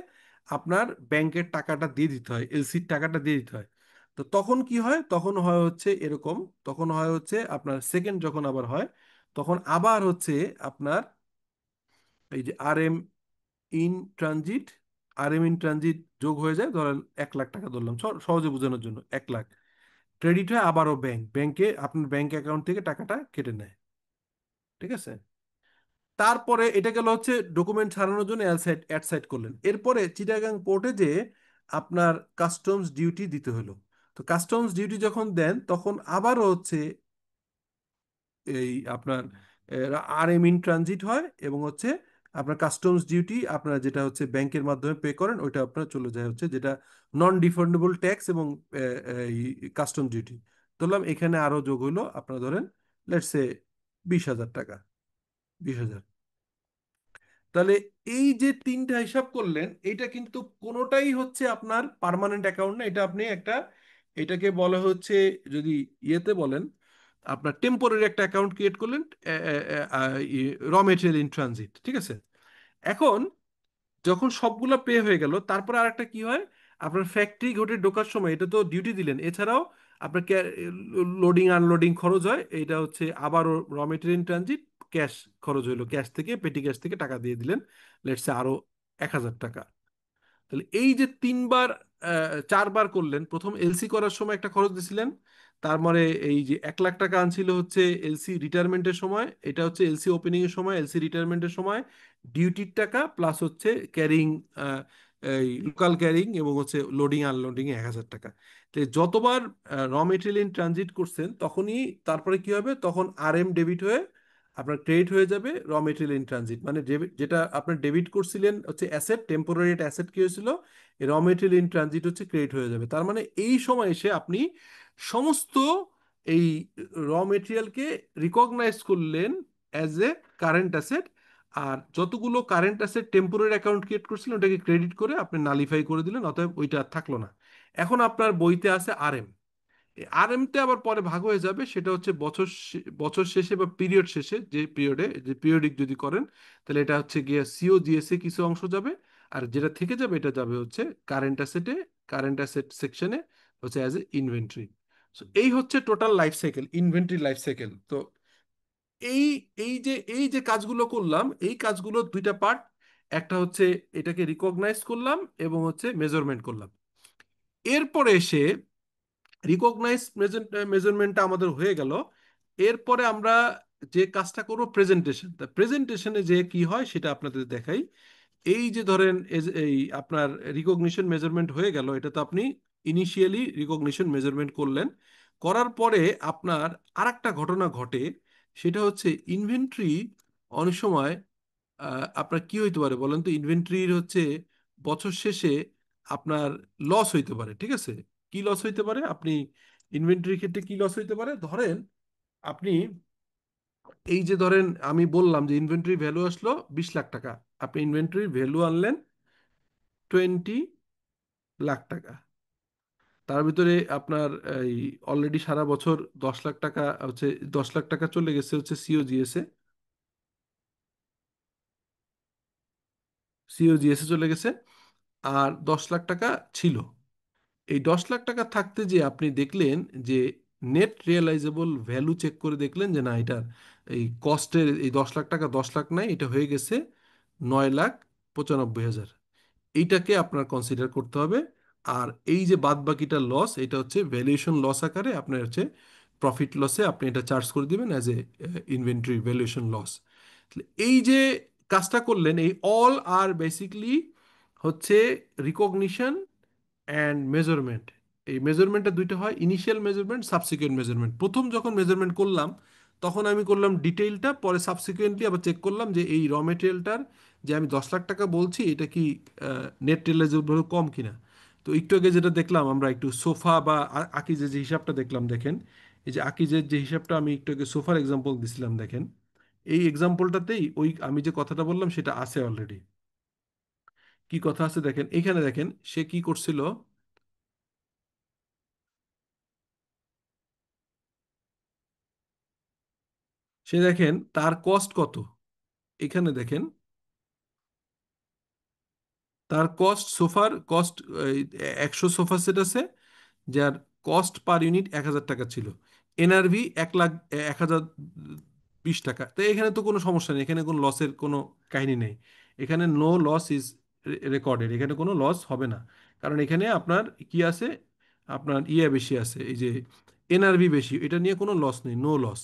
আপনার ব্যাংকের টাকাটা দিয়ে দিতে হয়, এলসির টাকাটা দিয়ে দিতে হয়। তো তখন কি হয়, তখন হয় হচ্ছে এরকম, তখন হয় হচ্ছে আপনার সেকেন্ড যখন আবার হয়, তখন আবার হচ্ছে আপনার এই যে ইন ট্রানজিট ইন ট্রানজিট যোগ হয়ে যায়, ধরেন 1 লাখ টাকা ধরলাম সহজে বোঝানোর জন্য, 1 লাখ ক্রেডিট হয়, আবারও ব্যাংকে আপনার ব্যাংক অ্যাকাউন্ট থেকে টাকাটা কেটে নেয়, ঠিক আছে। তারপরে এটা গেল হচ্ছে ডকুমেন্ট ছাড়ানোর জন্য অ্যাড সাইড করলেন, এরপরে চিটাগাং পোর্টে যে আপনার কাস্টমস ডিউটি দিতে হলো। তো কাস্টমস ডিউটি যখন দেন তখন আবারও হচ্ছে এই আপনার ইন ট্রানজিট হয়, এবং হচ্ছে আপনার কাস্টমস ডিউটি আপনার যেটা হচ্ছে ব্যাংকের মাধ্যমে পে করেন ওইটা আপনার চলে যায় হচ্ছে যেটা নন রিফান্ডেবল ট্যাক্স এবং কাস্টম ডিউটি। ধরলাম এখানে আরো যোগ হইলো আপনার ধরেন লেটস সে 20,000 টাকা, 20,000। তাহলে এই যে তিনটা হিসাব করলেন, এটা কিন্তু কোনোটাই হচ্ছে আপনার পার্মানেন্ট অ্যাকাউন্ট না, এটা আপনি একটা, এটাকে বলা হচ্ছে যদি ইয়েতে বলেন আপনার টেম্পোরারি একটা অ্যাকাউন্ট ক্রিয়েট করলেন, র মেটেরিয়াল ইন ট্রানজিট, ঠিক আছে। এখন যখন সবগুলো পে হয়ে গেল তারপর আর একটা কি হয়, আপনার ফ্যাক্টরি ঘটে ঢোকার সময় এটা তো ডিউটি দিলেন, এছাড়াও আপনার লোডিং আনলোডিং খরচ হয়, এটা হচ্ছে আবারও র মেটেরিয়াল ট্রানজিট, খরচ হইলো, ক্যাশ থেকে পেটি ক্যাশ থেকে টাকা দিয়ে দিলেন লেটসে আরো 1,000 টাকা। তাহলে এই যে তিনবার 4বার করলেন, প্রথম এলসি করার সময় একটা খরচ দিছিলেন, তারপরে এই যে 1 লাখ টাকা আনছিল হচ্ছে এলসি রিটায়ারমেন্টের সময়, এটা হচ্ছে এলসি ওপেনিং এর সময়, এলসি রিটায়ারমেন্টের সময় ডিউটির টাকা প্লাস হচ্ছে ক্যারিং, এই লোকাল ক্যারিং এবং হচ্ছে লোডিং আনলোডিং 1,000 টাকা। তো যতবার র মেটেরিয়াল ইন ট্রানজিট করছেন তখনই তারপরে কি হবে, তখন আরএম ডেবিট হয়ে আপনার ক্রেডিট হয়ে যাবে র মেটেরিয়াল ইন ট্রানজিট, মানে যেটা আপনার ডেবিট করছিলেন হচ্ছে অ্যাসেট, টেম্পোরারি অ্যাসেট কি হয়েছিল, র মেটেরিয়াল ইন ট্রানজিট হচ্ছে ক্রেডিট হয়ে যাবে। তার মানে এই সময় এসে আপনি সমস্ত এই র মেটেরিয়ালকে রিকগনাইজ করলেন অ্যাজ এ কারেন্ট অ্যাসেট, আর যতগুলো current asset temporary account create করছিলেন ওটাকে ক্রেডিট করে আপনি নালিফাই করে দিলেন, অতএব ওইটা আর থাকলো না। এখন আপনার বইতে আছে আরএম। আরএমতে আবার পরে ভাগ হয়ে যাবে, সেটা হচ্ছে বছর শেষে বা পিরিয়ড শেষে, যে পিরিয়ডে, যে পিরিয়ডিক যদি করেন তাহলে এটা হচ্ছে গিয়ে সিও জিএসএ কিছু অংশ যাবে, আর যেটা থেকে যাবে এটা যাবে হচ্ছে কারেন্ট অ্যাসেটে, কারেন্ট অ্যাসেট সেকশনে হচ্ছে অ্যাজ এ ইনভেন্টরি। সো এই হচ্ছে total life cycle, inventory life cycle. তো এই এই যে কাজগুলো করলাম, এই কাজগুলো দুইটা পার্ট, একটা হচ্ছে এটাকে রিকগনাইজ করলাম এবং হচ্ছে মেজারমেন্ট করলাম। এরপরে এসে রিকগনাইজ মেজারমেন্টটা আমাদের হয়ে গেল, এরপরে আমরা যে কাজটা করবো প্রেজেন্টেশন। তা প্রেজেন্টেশনে যে কি হয় সেটা আপনাদের দেখাই। এই যে ধরেন এই আপনার রিকগনিশন মেজারমেন্ট হয়ে গেল, এটা তো আপনি ইনিশিয়ালি রিকগনিশন মেজারমেন্ট করলেন, করার পরে আপনার আরেকটা ঘটনা ঘটে, সেটা হচ্ছে ইনভেন্টরি অনেক সময় আপনার কি হইতে পারে বলেন তো, ইনভেন্টরির হচ্ছে বছর শেষে আপনার লস হইতে পারে, ঠিক আছে? কি লস হইতে পারে, আপনি ইনভেন্টরির ক্ষেত্রে কি লস হইতে পারে, ধরেন আপনি এই যে ধরেন আমি বললাম যে ইনভেন্টরি ভ্যালু আসলো 20 লাখ টাকা, আপনি ইনভেন্টরির ভ্যালু আনলেন 20 লাখ টাকা, তার ভিতরে আপনার এই অলরেডি সারা বছর 10 লাখ টাকা হচ্ছে, 10 লাখ টাকা চলে গেছে হচ্ছে সিওজিএস এ, সিওজিএস এ চলে গেছে, আর 10 লাখ টাকা ছিল। এই 10 লাখ টাকা থাকতে যে আপনি দেখলেন যে নেট রিয়েলাইজেবল ভ্যালু চেক করে দেখলেন যে না, এটার এই কস্টের এই 10 লাখ টাকা 10 লাখ নাই, এটা হয়ে গেছে 9,95,000। এইটাকে আপনার কনসিডার করতে হবে। আর এই যে বাদ বাকিটা লস, এটা হচ্ছে ভ্যালুয়েশন লস আকারে আপনার হচ্ছে প্রফিট লসে আপনি এটা চার্জ করে দিবেন as a inventory valuation loss. এই যে কাজটা করলেন, এই অল আর বেসিকলি হচ্ছে রিকগনিশন অ্যান্ড মেজারমেন্ট। এই মেজারমেন্টটা দুইটা হয়, ইনিশিয়াল মেজারমেন্ট, সাবসিকুয়েন্ট মেজারমেন্ট। প্রথম যখন মেজারমেন্ট করলাম তখন আমি করলাম ডিটেইলটা, পরে সাবসিকুয়েন্টলি আবার চেক করলাম যে এই র মেটেরিয়ালটার যে আমি 10 লাখ টাকা বলছি এটা কি নেট রিয়েলাইজেবল কম কিনা। তো একটু আগে যেটা দেখলাম আমরা, একটু সোফা বা আকিজের যে হিসাবটা দেখলাম, দেখেন এই যে আকিজের যে হিসাবটা আমি একটু আগে সোফার এক্সাম্পল দিছিলাম, দেখেন এই এক্সাম্পলটাতেই ওই আমি যে কথাটা বললাম সেটা আছে অলরেডি। কি কথা আছে দেখেন, এখানে দেখেন সে কি করছিল, সে দেখেন তার কস্ট কত, এখানে দেখেন তার কস্ট, সোফার কস্ট 100 সোফা সেট আছে যার কস্ট পার ইউনিট 1,000 টাকা ছিল, এনআরভি 1,20 টাকা। তো এখানে তো কোনো সমস্যা নেই, এখানে কোনো লসের কোনো কাহিনী নেই, এখানে নো লস ইজ রেকর্ডেড, এখানে কোনো লস হবে না, কারণ এখানে আপনার কি আছে, আপনার ইয়ে বেশি আছে, এই যে এনআরভি বেশি, এটা নিয়ে কোনো লস নেই, নো লস,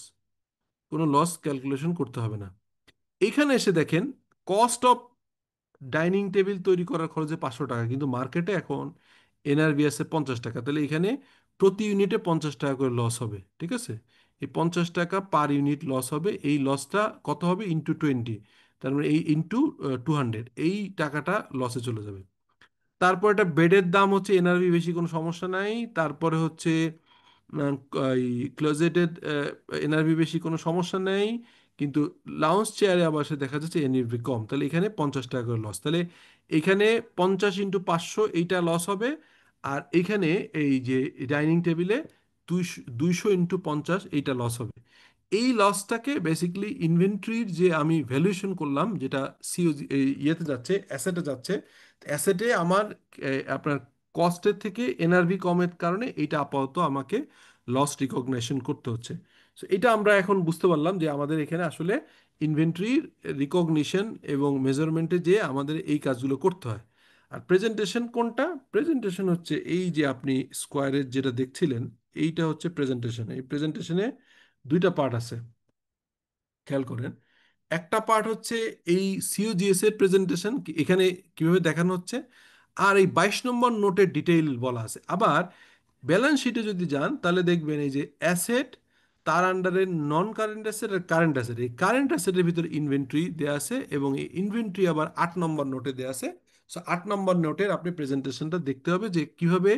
কোনো লস ক্যালকুলেশন করতে হবে না। এখানে এসে দেখেন কস্ট অফ ডাইনিং টেবিল তৈরি করার খরচে 500 টাকা, কিন্তু মার্কেটে এখন এনআরভি আছে 50 টাকা, তাহলে এখানে প্রতি ইউনিটে 50 টাকা করে লস হবে, ঠিক আছে? এই 50 টাকা পার ইউনিট লস হবে, এই লসটা কত হবে ইন্টু 20, তার মানে এই ইন্টু 200, এই টাকাটা লসে চলে যাবে। তারপর একটা বেডের দাম হচ্ছে এনআরভি বেশি, কোনো সমস্যা নাই। তারপরে হচ্ছে এই ক্লোজেটেড এনআরভি বেশি, কোনো সমস্যা নেই, কিন্তু লাউঞ্জ চেয়ারে আবার সে দেখা যাচ্ছে এনআরভি কম, তাহলে এখানে 50 টাকা করে লস, তাহলে এখানে 50 × 500 এইটা লস হবে, আর এখানে এই যে ডাইনিং টেবিলে 200 × 50 এইটা লস হবে। এই লসটাকে বেসিক্যালি ইনভেন্টরির যে আমি ভ্যালুয়েশন করলাম, যেটা সিও ইয়েতে যাচ্ছে, অ্যাসেটে যাচ্ছে, অ্যাসেটে আমার আপনার কস্টের থেকে এনআরভি কমের কারণে এইটা আপাতত আমাকে লস রিকগনিশন করতে হচ্ছে। সো এটা আমরা এখন বুঝতে পারলাম যে আমাদের এখানে আসলে ইনভেন্টরির রিকগনিশন এবং মেজারমেন্টে যে আমাদের এই কাজগুলো করতে হয়। আর প্রেজেন্টেশন কোনটা? প্রেজেন্টেশন হচ্ছে এই যে আপনি স্কোয়ারের যেটা দেখছিলেন, এইটা হচ্ছে প্রেজেন্টেশন। এই প্রেজেন্টেশনে দুইটা পার্ট আছে, খেয়াল করেন। একটা পার্ট হচ্ছে এই সিওজিএস এর প্রেজেন্টেশন, এখানে কিভাবে দেখানো হচ্ছে, আর এই 22 নম্বর নোটের ডিটেইল বলা আছে। আবার ব্যালেন্স শিটে যদি যান তাহলে দেখবেন এই যে অ্যাসেট, তার আন্ডারে নন কারেন্ট অ্যাসেট আর কারেন্ট অ্যাসেট, এই কারেন্ট অ্যাসেটের ভিতরে ইনভেন্টরি দেওয়া আছে, এবং এই ইনভেন্টরি আবার 8 নম্বর নোটে দেওয়া আছে। সো 8 নম্বর নোটের আপনি প্রেজেন্টেশনটা দেখতে হবে যে কিভাবে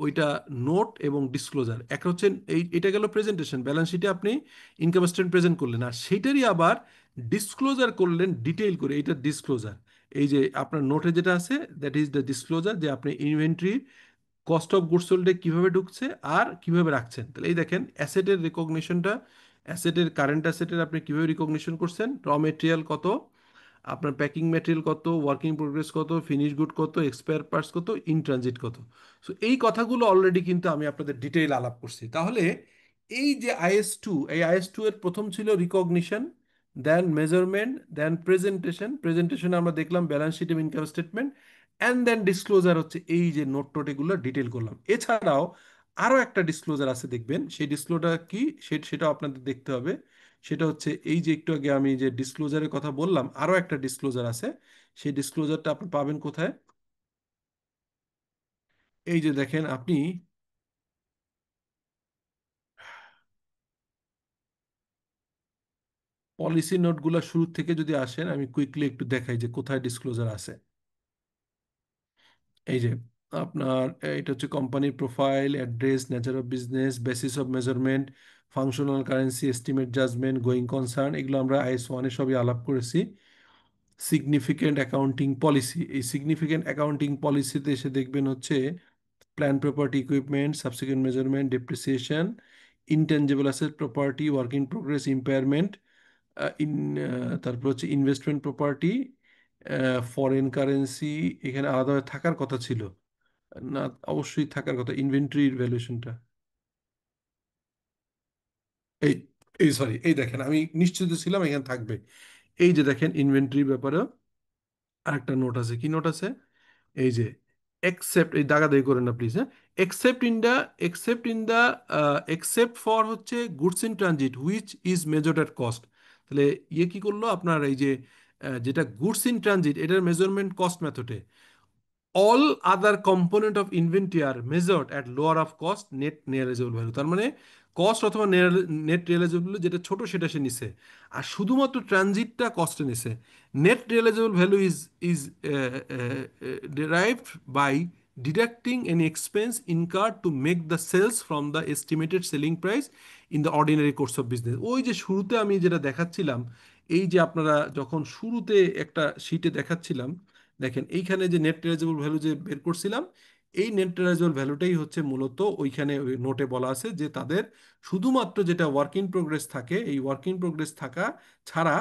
ওইটা নোট এবং ডিসক্লোজার, একটা হচ্ছে এটা গেল প্রেজেন্টেশন, ব্যালেন্স শিটে আপনি ইনকাম স্টেটমেন্ট প্রেজেন্ট করলেন, আর সেইটারই আবার ডিসক্লোজার করলেন ডিটেইল করে, এইটা ডিসক্লোজার। এই যে আপনার নোটে যেটা আছে দ্যাট ইজ দ্য ডিসক্লোজার, যে আপনি ইনভেন্টরি কস্ট অফ গুডস সোল্ডে কিভাবে ঢুকছে আর কিভাবে রাখছেন। তাহলে এই দেখেন অ্যাসেটের রিকগনিশনটা, অ্যাসেটের কারেন্ট অ্যাসেটের আপনি কিভাবে রিকগনিশন করছেন, র মেটেরিয়াল কত, আপনার প্যাকিং ম্যাটেরিয়াল কত, ওয়ার্কিং প্রোগ্রেস কত, ফিনিশ গুড কত, এক্সপায়ার পার্টস কত, ইন ট্রানজিট কত। সো এই কথাগুলো অলরেডি কিন্তু আমি আপনাদের ডিটেইল আলাপ করছি। তাহলে এই যে IS2, এই IS2 এর প্রথম ছিল recognition, then measurement, then presentation. প্রেজেন্টেশনে আমরা দেখলাম ব্যালেন্স শিট এবং income statement, and then disclosure হচ্ছে এই যে নোট টোট এগুলো ডিটেল করলাম। এছাড়াও আরও একটা ডিসক্লোজার আছে দেখবেন, সেই ডিসক্লোজার কি সেটাও আপনাদের দেখতে হবে। সেটা হচ্ছে এই যে একটু আগে আমি যে ডিসক্লোজারের কথা বললাম, আরো একটা ডিসক্লোজার আছে। সেই ডিসক্লোজারটা আপনি পাবেন কোথায়? এই যে দেখেন আপনি পলিসি নোটগুলো শুরু থেকে যদি আসেন, আমি কুইকলি একটু দেখাই যে কোথায় ডিসক্লোজার আছে। এই যে আপনার এটা হচ্ছে company profile, address, nature of business, basis of measurement, functional currency, estimate judgement, going concern, এগুলো আমরা IS1 এ সবই আলাপ করেছি। সিগনিফিকেন্ট অ্যাকাউন্টিং পলিসি, এই সিগনিফিকেন্ট অ্যাকাউন্টিং পলিসিতে এসে দেখবেন হচ্ছে plan property, equipment, subsequent measurement, depreciation, intangible asset property, work in progress, impairment, তারপর হচ্ছে ইনভেস্টমেন্ট প্রপার্টি, ফরেন কারেন্সি। এখানে আলাদাভাবে থাকার কথা ছিল না, অবশ্যই থাকার কথা ইনভেন্টরির ভ্যালুয়েশনটা। এই এই সরি, এই দেখেন আমি নিশ্চিত ছিলাম এখানে থাকবে। এই যে দেখেন ইনভেন্টরির ব্যাপারে আরেকটা নোট আছে। কি নোট আছে? এই যে এক্সেপ্ট, এই দাগাদাগি করেন না প্লিজ, হ্যাঁ, except in the, except in the, except for হচ্ছে goods in transit which is measured at cost. তাহলে ইয়ে কি করলো আপনার, এই যে যেটা গুডস ইন ট্রানজিট এটার মেজারমেন্ট কস্ট মেথডে, all other component of inventory are measured at lower of cost net realisable value. তার মানে কস্ট অথবা নেট রিয়েলাইজেবল যেটা ছোট সেটা সে নিছে, আর শুধুমাত্র ট্রানজিটটা কস্টে নিছে। Net realisable value is derived by deducting any expense incurred to make the sales from the estimated selling price in the ordinary course of business। ওই যে শুরুতে আমি যেটা দেখাচ্ছিলাম, এই যে আপনারা যখন শুরুতে একটা শিটে দেখাচ্ছিলাম, দেখেন এইখানে যে নেট রিয়েলাইজেবল ভ্যালু যে বের করছিলাম, এই নেট রিয়েলাইজেবল ভ্যালুটাই হচ্ছে মূলত ওইখানে ওই নোটে বলা আছে যে তাদের শুধুমাত্র যেটা ওয়ার্ক ইন প্রোগ্রেস থাকে, এই ওয়ার্ক ইন প্রোগ্রেস থাকা ছাড়া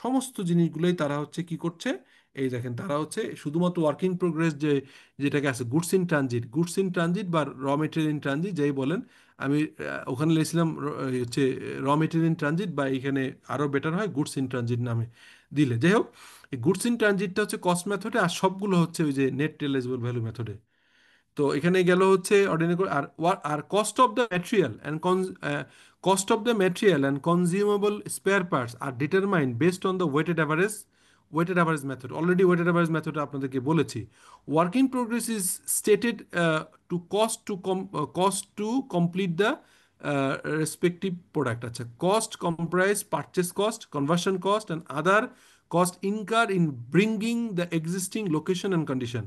সমস্ত জিনিসগুলোই তারা হচ্ছে কি করছে, এই দেখেন তারা হচ্ছে শুধুমাত্র ওয়ার্ক ইন প্রোগ্রেস যে যেটাকে আছে goods in transit, goods in transit বা র মেটেরিয়াল ইন ট্রানজিট যাই বলেন। আমি ওখানে লিখছিলাম হচ্ছে র মেটেরিয়াল ইন ট্রানজিট, বা এখানে আরও বেটার হয় গুডস ইন ট্রানজিট নামে দিলে। যাই হোক, এই গুডস ইন ট্রানজিটটা হচ্ছে কস্ট মেথডে, আর সবগুলো হচ্ছে ওই যে নেট রিয়েলাইজেবল ভ্যালু মেথডে। তো এখানে গেল হচ্ছে অর্ডিনারি, আর cost of the material and cost of the material and consumable spare parts are determined based on the weighted average method. Already weighted average method আপনাদেরকে বলেছি। Work in progress is stated to cost to complete the respective product. আচ্ছা, cost comprise purchase cost, conversion cost and other cost incurred in bringing the existing location and condition.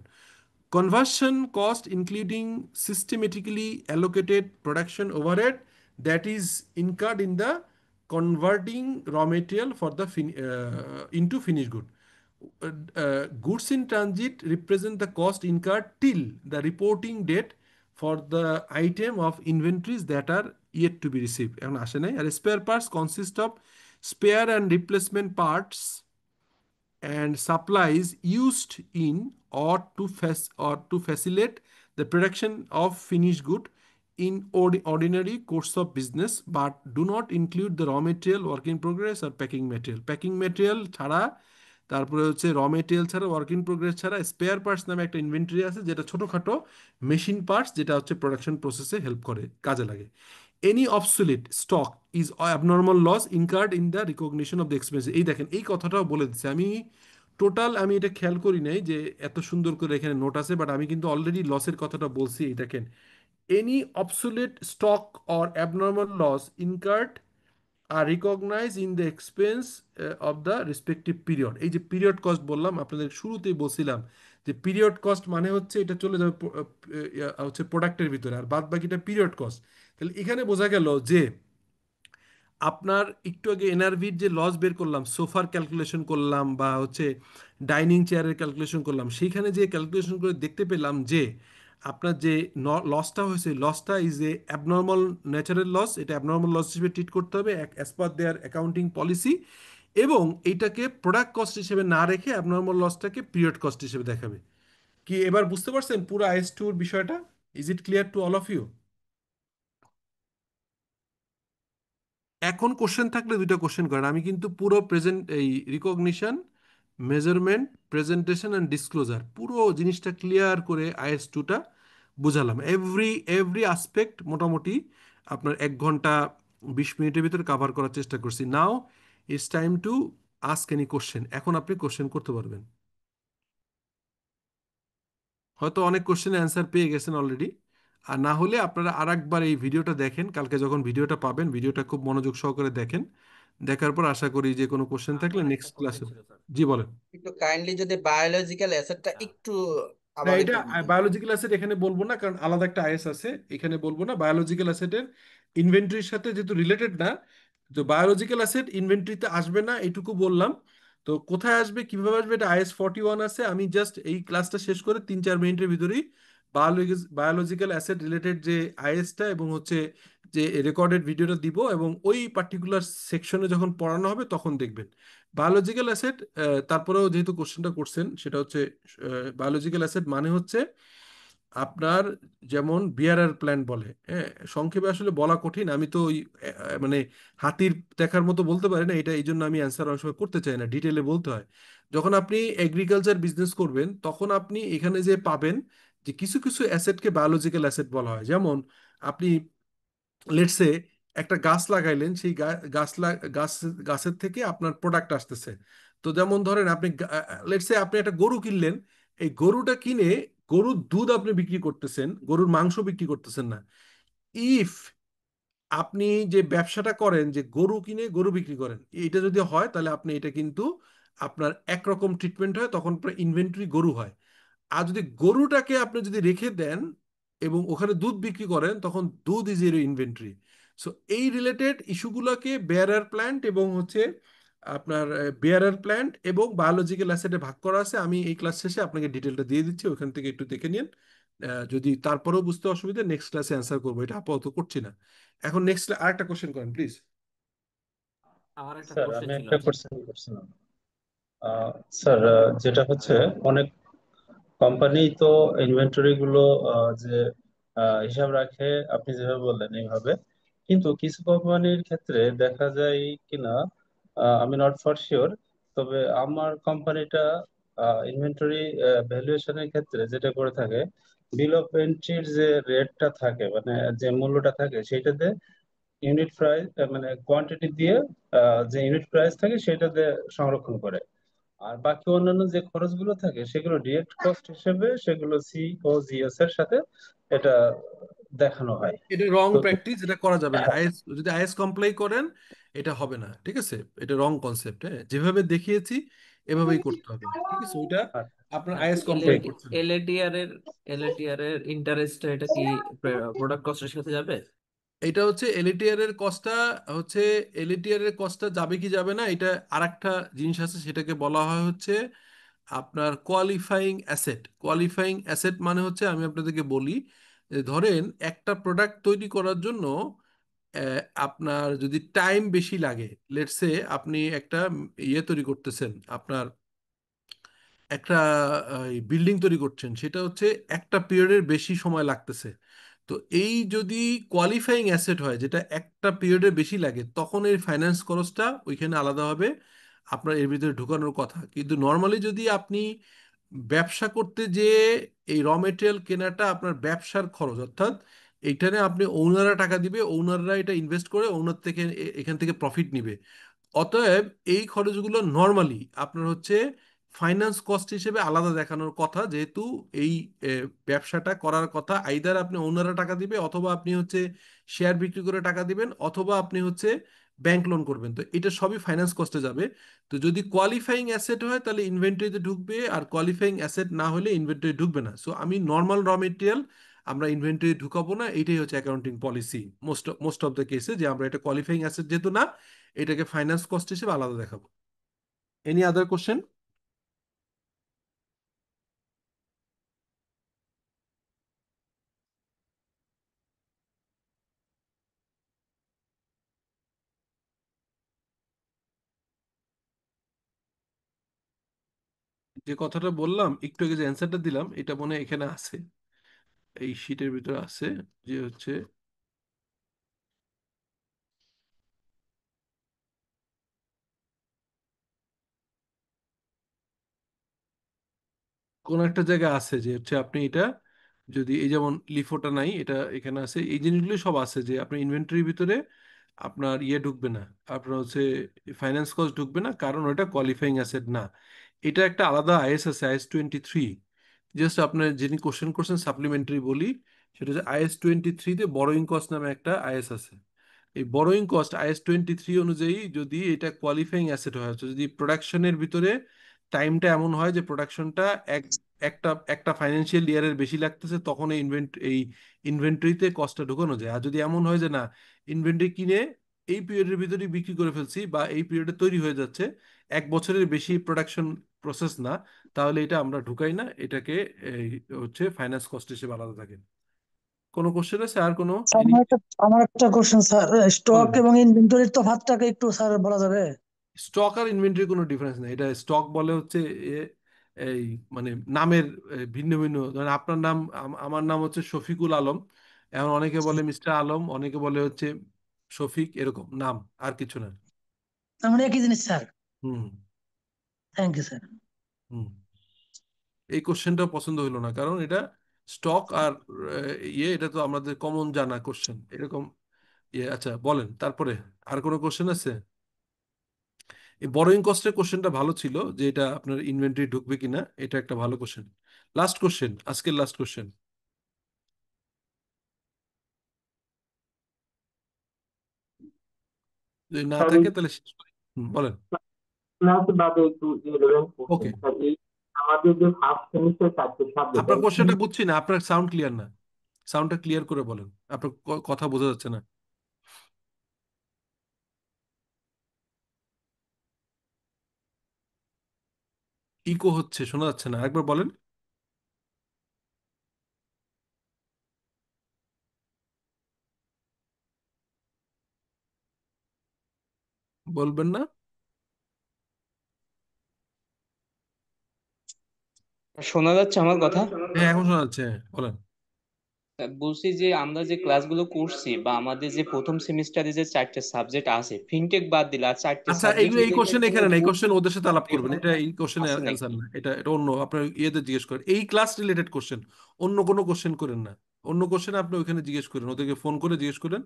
Conversion cost including systematically allocated production overhead that is incurred in the converting raw material for the into finished good. Goods in transit represent the cost incurred till the reporting date for the item of inventories that are yet to be received. এখন আসে নাই। আর spare parts consist of spare and replacement parts and supplies used in or to facilitate the production of finished good in ordinary course of business, but do not include the raw material, work in progress or packing material. Packing material ছাড়া তারপরে হচ্ছে র material ছাড়া, work in progress ছাড়া spare parts নামে একটা inventory আছে, যেটা ছোটখাটো মেশিন পার্টস, যেটা হচ্ছে প্রোডাকশন প্রসেসে হেল্প করে, কাজে লাগে। Any obsolete stock is abnormal loss incurred in the recognition of the expense. এই দেখেন, এই কথাটাও বলে দিচ্ছে। আমি এটা খেয়াল করি নাই যে এত সুন্দর করে এখানে নোট আছে, বাট আমি কিন্তু অলরেডি লসের কথাটা বলছি। এই দেখেন, any obsolete stock or abnormal loss incurred are recognised in the expense of the respective period. এই যে পিরিয়ড কস্ট বললাম, আপনাদের শুরুতেই বলছিলাম যে পিরিয়ড কস্ট মানে হচ্ছে এটা চলে যাবে হচ্ছে প্রোডাক্টের ভিতরে, আর বাদ বাকিটা পিরিয়ড কস্ট। তাহলে এখানে বোঝা গেল যে আপনার একটু আগে এনআরভির যে লস বের করলাম, সোফার ক্যালকুলেশন করলাম বা হচ্ছে ডাইনিং চেয়ারের ক্যালকুলেশন করলাম, সেইখানে যে ক্যালকুলেশন করে দেখতে পেলাম যে আপনার যে লসটা হয়েছে, লসটা is a abnormal natural loss. এটা অ্যাবনর্মাল লস হিসেবে ট্রিট করতে হবে as per their accounting policy, এবং এইটাকে প্রোডাক্ট কস্ট হিসেবে না রেখে অ্যাবনর্মাল লসটাকে পিরিয়ড কস্ট হিসেবে দেখাবে। কি এবার বুঝতে পারছেন পুরো আইএস টুর বিষয়টা? Is it clear to all of you? এখন কোশ্চেন থাকলে দুইটা কোশ্চেন করেন। আমি কিন্তু পুরো প্রেজেন্ট এই recognition, measurement, presentation and disclosure পুরো জিনিসটা ক্লিয়ার করে আইএস টুটা বুঝালাম। এভরি আসপেক্ট মোটামুটি আপনার 1 ঘন্টা 20 মিনিটের ভিতরে কাভার করার চেষ্টা করছি। Now it's time to ask any question. এখন আপনি কোশ্চেন করতে পারবেন। হয়তো অনেক কোশ্চেনের অ্যান্সার পেয়ে গেছেন অলরেডি, আর না হলে আপনারা আরেকবার এই ভিডিওটা দেখেন। কালকে যখন ভিডিওটা পাবেন, ভিডিওটা খুব মনোযোগ সহকারে দেখেন। দেখার পর আশা করি যে কোনো কোশ্চেন থাকলে আমার একটা নেক্সট কোশ্চেন ক্লাসে। ছিল স্যার, জি বলেন। একটু কাইন্ডলি যদি বায়োলজিক্যাল অ্যাসেটটা একটু না, আবার এটা একটু বুঝান। বায়োলজিক্যাল অ্যাসেট এখানে বলবো না, কারণ আলাদা একটা আইএস আছে, এখানে বলবো না। বায়োলজিক্যাল অ্যাসেটের ইনভেন্টরির সাথে যেহেতু রিলেটেড না, তো বায়োলজিক্যাল অ্যাসেট ইনভেন্টরিতে আসবে না, এইটুকু বললাম। তো কোথায় আসবে, কিভাবে আসবে, এটা IS 41 আছে। আমি জাস্ট এই ক্লাসটা শেষ করে 3-4 মিনিটের ভিতরেই বায়োলজিক্যাল অ্যাসেট রিলেটেড যে আইএসটা এবং হচ্ছে যে রেকর্ডেড ভিডিওটা দিব, এবং ওই পার্টিকুলার সেকশনে যখন পড়ানো হবে তখন দেখবেন বায়োলজিক্যাল অ্যাসেট। তারপরেও যেহেতু কোশ্চেনটা করছেন, সেটা হচ্ছে বায়োলজিক্যাল অ্যাসেট মানে হচ্ছে আপনার যেমন বিয়ারার প্ল্যান্ট বলে, হ্যাঁ, সংক্ষেপে আসলে বলা কঠিন। আমি তো ওই মানে হাতির দেখার মতো বলতে পারি না এটা, এই জন্য আমি অ্যান্সার অনেক সময় করতে চাই না, ডিটেলে বলতে হয়। যখন আপনি এগ্রিকালচার বিজনেস করবেন, তখন আপনি এখানে যে পাবেন যে কিছু কিছু অ্যাসেটকে বায়োলজিক্যাল অ্যাসেট বলা হয়। যেমন আপনি লেটসে একটা গাছ লাগাইলেন, সেই গাছের থেকে আপনার প্রোডাক্ট আসতেছে। তো যেমন ধরেন আপনি লেটসে আপনি একটা গরু কিনলেন, এই গরুটা কিনে গরুর দুধ আপনি বিক্রি করতেছেন, গরুর মাংস বিক্রি করতেছেন না। ইফ আপনি যে ব্যবসাটা করেন, যে গরু কিনে গরু বিক্রি করেন, এটা যদি হয়, তাহলে আপনি এটা কিন্তু আপনার একরকম ট্রিটমেন্ট হয়, তখন ইনভেন্টরি গরু হয়। আর যদি গরুটাকে আপনি যদি রেখে দেন এবং ওখানে দুধ বিক্রি করেন, তখন দুধ ইজ এর ইনভেন্টরি। সো এই রিলেটেড ইস্যুগুলোকে বেয়ারার প্ল্যান্ট এবং হচ্ছে আপনার বেয়ারার প্ল্যান্ট এবং বায়োলজিক্যাল অ্যাসেটে ভাগ করা আছে। আমি এই ক্লাস শেষে আপনাকে ডিটেলটা দিয়ে দিচ্ছি, ওখান থেকে একটু দেখে নিন। যদি তারপরেও বুঝতে অসুবিধা, নেক্সট ক্লাসে অ্যান্সার করবো, এটা আপাতত করছি না। এখন নেক্সট আরেকটা কোশ্চেন করেন প্লিজ। আমার একটা স্যার কোশ্চেন আমি ছিল একটা আর কি। কোশ্চেন করছিলাম। স্যার যেটা হচ্ছে অনেক কোম্পানি তো ইনভেন্টরি গুলো যে হিসাব রাখে আপনি যেভাবে বললেন এইভাবে, কিন্তু কিছু কোম্পানির ক্ষেত্রে দেখা যায় কিনা আমি নট ফর শিওর, তবে আমার কোম্পানিটা ইনভেন্টরি ভ্যালুয়েশনের ক্ষেত্রে যেটা করে থাকে, বিল অফ এন্ট্রির যে রেটটা থাকে মানে যে মূল্যটা থাকে সেটাতে ইউনিট প্রাইস মানে কোয়ান্টিটি দিয়ে যে ইউনিট প্রাইস থাকে সেটাতে সংরক্ষণ করে। আর বাকি অন্যান্য যে খরচগুলো থাকে সেগুলো ডিরেক্ট কস্ট হিসেবে সেগুলো সি ও জিএস এর সাথে এটা দেখানো হয়। এটা রং তো প্র্যাকটিস, এটা করা যাবে না। যদি আইএস কমপ্লাই করেন, এটা হবে না, ঠিক আছে? এটা রং কনসেপ্ট। হ্যাঁ, যেভাবে দেখিয়েছি এভাবেই করতে হবে, ঠিক আছে? ওইটা আপনার আর আইএস কমপ্লাই ঠিক। করছেন। এলএটিআর এর ইন্টারেস্ট এটা কি প্রোডাক্ট কস্টের সাথে যাবে? এটা হচ্ছে এলএটিআর এর কস্টটা, হচ্ছে এলএটিআর এর কস্টটা যাবে কি যাবে না, এটা আরেকটা জিনিস আছে, সেটাকে বলা হয় হচ্ছে আপনার কোয়ালিফাইং অ্যাসেট। কোয়ালিফাইং অ্যাসেট মানে হচ্ছে, আমি আপনাদেরকে বলি, যে ধরেন একটা প্রোডাক্ট তৈরি করার জন্য আপনার যদি টাইম বেশি লাগে, লেটস সে আপনি একটা ইয়ে তৈরি করতেছেন, আপনার একটা বিল্ডিং তৈরি করছেন, সেটা হচ্ছে একটা পিরিয়ডের বেশি সময় লাগতেছে। তো এই যদি কোয়ালিফাইং অ্যাসেট হয়, যেটা একটা পিরিয়ডের বেশি লাগে, তখন এর ফাইন্যান্স খরচটা ওইখানে আলাদাভাবে আপনার এর ভিতরে ঢুকানোর কথা, কিন্তু নর্মালি যদি আপনি ব্যবসা করতে যে এই র মেটেরিয়াল কেনাটা আপনার ব্যবসার খরচ, অর্থাৎ এইখানে আপনি ওনাররা টাকা দিবে, ওনাররা এটা ইনভেস্ট করে ওনার থেকে এখান থেকে প্রফিট নিবে। অতএব এই খরচগুলো নর্মালি আপনার হচ্ছে ফাইন্যান্স কস্ট হিসেবে আলাদা দেখানোর কথা, যেহেতু এই ব্যবসাটা করার কথা আইদার আপনি ওনারা টাকা দিবে, অথবা আপনি হচ্ছে শেয়ার বিক্রি করে টাকা দিবেন, অথবা আপনি হচ্ছে ব্যাংক লোন করবেন, তো এটা সবই ফাইন্যান্স কস্টে যাবে। তো যদি কোয়ালিফাইং অ্যাসেট হয় তাহলে ইনভেন্টরিতে ঢুকবে, আর কোয়ালিফাইং অ্যাসেট না হলে ইনভেন্টরি ঢুকবে না। সো আমি নর্মাল র মেটেরিয়াল আমরা ইনভেন্টরি ঢুকাবো না, এটাই হচ্ছে accounting policy most most of the কেসে, যে আমরা এটা কোয়ালিফাইং অ্যাসেট যেহেতু না, এটাকে ফাইন্যান্স কস্ট হিসেবে আলাদা দেখাবো। Any other question? যে কথাটা বললাম একটু আগে, যে অ্যান্সারটা দিলাম, এটা মনে হয় এখানে আছে, এই শীটের ভিতরে আছে, যে হচ্ছে কোন একটা জায়গায় আছে, যে হচ্ছে আপনি এটা যদি এই যেমন লিফোটা নাই, এটা এখানে আছে, এই জিনিসগুলো সব আছে, যে আপনার ইনভেন্টরির ভিতরে আপনার ইয়ে ঢুকবে না, আপনার হচ্ছে ফাইন্যান্স কস্ট ঢুকবে না, কারণ ওটা কোয়ালিফাইং অ্যাসেট না। এটা একটা আলাদা আইএস আছে, IS-23। জাস্ট আপনার যিনি কোশ্চেন করছেন সাপ্লিমেন্টারি বলি, সেটা হচ্ছে IS-23-তে বরোয়িং কস্ট নামে একটা আইএস আছে। এই বরোয়িং কস্ট IS-23 অনুযায়ী যদি এটা কোয়ালিফাইং অ্যাসেট হয়, অর্থাৎ যদি প্রোডাকশনের ভিতরে টাইমটা এমন হয় যে প্রোডাকশনটা এক একটা একটা ফাইন্যান্সিয়াল ইয়ারের বেশি লাগতেছে, তখন এই ইনভেন্টরিতে কস্টটা ঢুকানো যায়। আর যদি এমন হয় যে না, ইনভেন্টরি কিনে এই পিরিয়ডের ভিতরেই বিক্রি করে ফেলছি, বা এই পিরিয়ডে তৈরি হয়ে যাচ্ছে, 1 বছরের বেশি প্রোডাকশন প্রসেস না, তাহলে এটা আমরা ঢুকাই না, এটাকে এই হচ্ছে ফাইন্যান্স কস্ট হিসেবে আলাদা থাকে। কোনো কোশ্চেন আছে আর কোনো? Sir, any? আমার একটা কোশ্চেন স্যার, স্টক বলেন। এবং ইনভেন্টরির তফাৎটাকে একটু স্যার বলা যাবে? স্টক আর ইনভেন্টরি কোনো ডিফারেন্স নেই। এটা স্টক বলে হচ্ছে এই মানে নামের ভিন্ন ভিন্ন, ধরেন আপনার নাম, আমার নাম হচ্ছে শফিকুল আলম, এখন অনেকে বলে মিস্টার আলম, অনেকে বলে হচ্ছে শফিক, এরকম নাম, আর কিছু না। তার মানে একই জিনিস স্যার। হুম। Thank you sir. হুম। এই কোশ্চেনটা পছন্দ হলো না, কারণ এটা স্টক আর ইয়ে, এটা তো আমাদের কমন জানা কোশ্চেন, এরকম ইয়ে। আচ্ছা বলেন তারপরে, আর কোনো কোশ্চেন আছে? এই বরোইং কস্টের কোশ্চেনটা ভালো ছিল, যে এটা আপনার ইনভেন্টরি ঢুকবে কিনা, এটা একটা ভালো কোশ্চেন। লাস্ট কোশ্চেন, আজকের লাস্ট কোশ্চেন, যদি না স্যার, থাকে তাহলে শেষ করি। বলেন। ক্লাস বাদে একটু রিলেভেন্ট কোশ্চেন ওকে, স্যার। এই আমাদের যে ফার্স্ট সেমিস্টার 4টে সাবজেক্ট আপনার কোশ্চেনটা বুঝছি না, আপনার সাউন্ড ক্লিয়ার না, সাউন্ডটা ক্লিয়ার করে বলেন, আপনার কথা বোঝা যাচ্ছে না। ইকো হচ্ছে, শোনা যাচ্ছে না, একবার বলেন। বলবেন না? শোনা যাচ্ছে আমার কথা? হ্যাঁ এখন শোনা যাচ্ছে, হ্যাঁ, বলেন। বলছি যে আমরা যে ক্লাসগুলো করছি বা আমাদের যে প্রথম সেমিস্টারে যে 4টে সাবজেক্ট আছে, ফিনটেক বাদ দিলে আর 4টে আচ্ছা, সাবজেক্ট এইগুলো, এই রিলেটেড কোশ্চেন কোনো এখানে না, এই বুক কোশ্চেন ওদের সাথে আলাপ করবেন, এটা এই কোশ্চেনের আছে অ্যান্সার নাকি? না, এটা এটা অন্য, আপনার ইয়েতে জিজ্ঞেস করেন, এই ক্লাস রিলেটেড কোশ্চেন, অন্য কোনো কোশ্চেন করেন না। অন্য কোশ্চেন আপনি ওইখানে জিজ্ঞেস করেন, ওদেরকে ফোন করে জিজ্ঞেস করেন,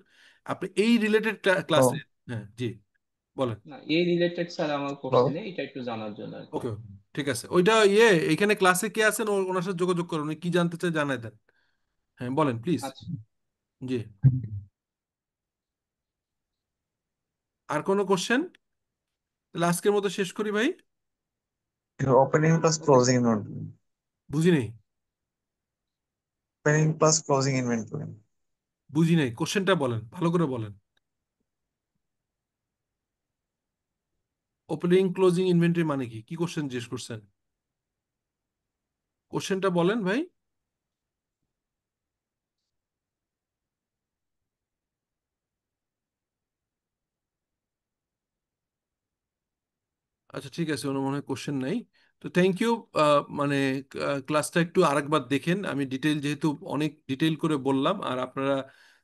আপনি এই রিলেটেড ও, ক্লাসে। হ্যাঁ জি, বলেন। না, এই রিলেটেড স্যার আমার ও, কোশ্চেনে এটা একটু জানার জন্য আর কি। ওকে, ঠিক আছে, ওইটা ইয়ে, এখানে ক্লাসে কে আছেন ওনার সাথে যোগাযোগ করুন, উনি কি জানতে চাই জানাই দেন। হ্যাঁ বলেন প্লিজ। আচ্ছা, জি, আর কোনো কোশ্চেন? তাহলে আজকের মতো শেষ করি ভাই। ওপেনিং প্লাস ওকে ক্লোজিং স্যার। ইনভেন্টরি। বুঝি নেই, ওপেনিং প্লাস ক্লোজিং ইনভেন্টরি। বুঝি নেই, কোশ্চেনটা বলেন, ভালো করে বলেন। ওপেনিং ক্লোজিং ইনভেন্টরি মানে কি, কি কোশ্চেন জিজ্ঞেস করছেন? কোশ্চেনটা বলেন ভাই। আচ্ছা ঠিক আছে, ওনার মনে হয় কোশ্চেন নাই। তো থ্যাংক ইউ। মানে ক্লাসটা একটু আরেকবার দেখেন, আমি ডিটেইল, যেহেতু অনেক ডিটেইল করে বললাম, আর আপনারা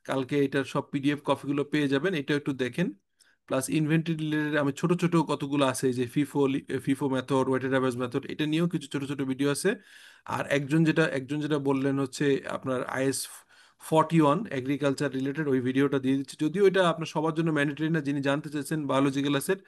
কালকে এটার সব PDF কপিগুলো পেয়ে যাবেন, এটা একটু দেখেন। প্লাস ইনভেন্টরি রিলেটেড আমি ছোট ছোট কতগুলো আছে, যে FIFO FIFO method, weighted average method, এটা নিয়েও কিছু ছোট ছোট ভিডিও আছে। আর একজন যেটা বললেন হচ্ছে আপনার IS 41 এগ্রিকালচার রিলেটেড, ওই ভিডিওটা দিয়ে দিচ্ছি, যদিও এটা আপনার সবার জন্য ম্যান্ডেটরি না, যিনি জানতে চাইছেন বায়োলজিক্যাল অ্যাসেট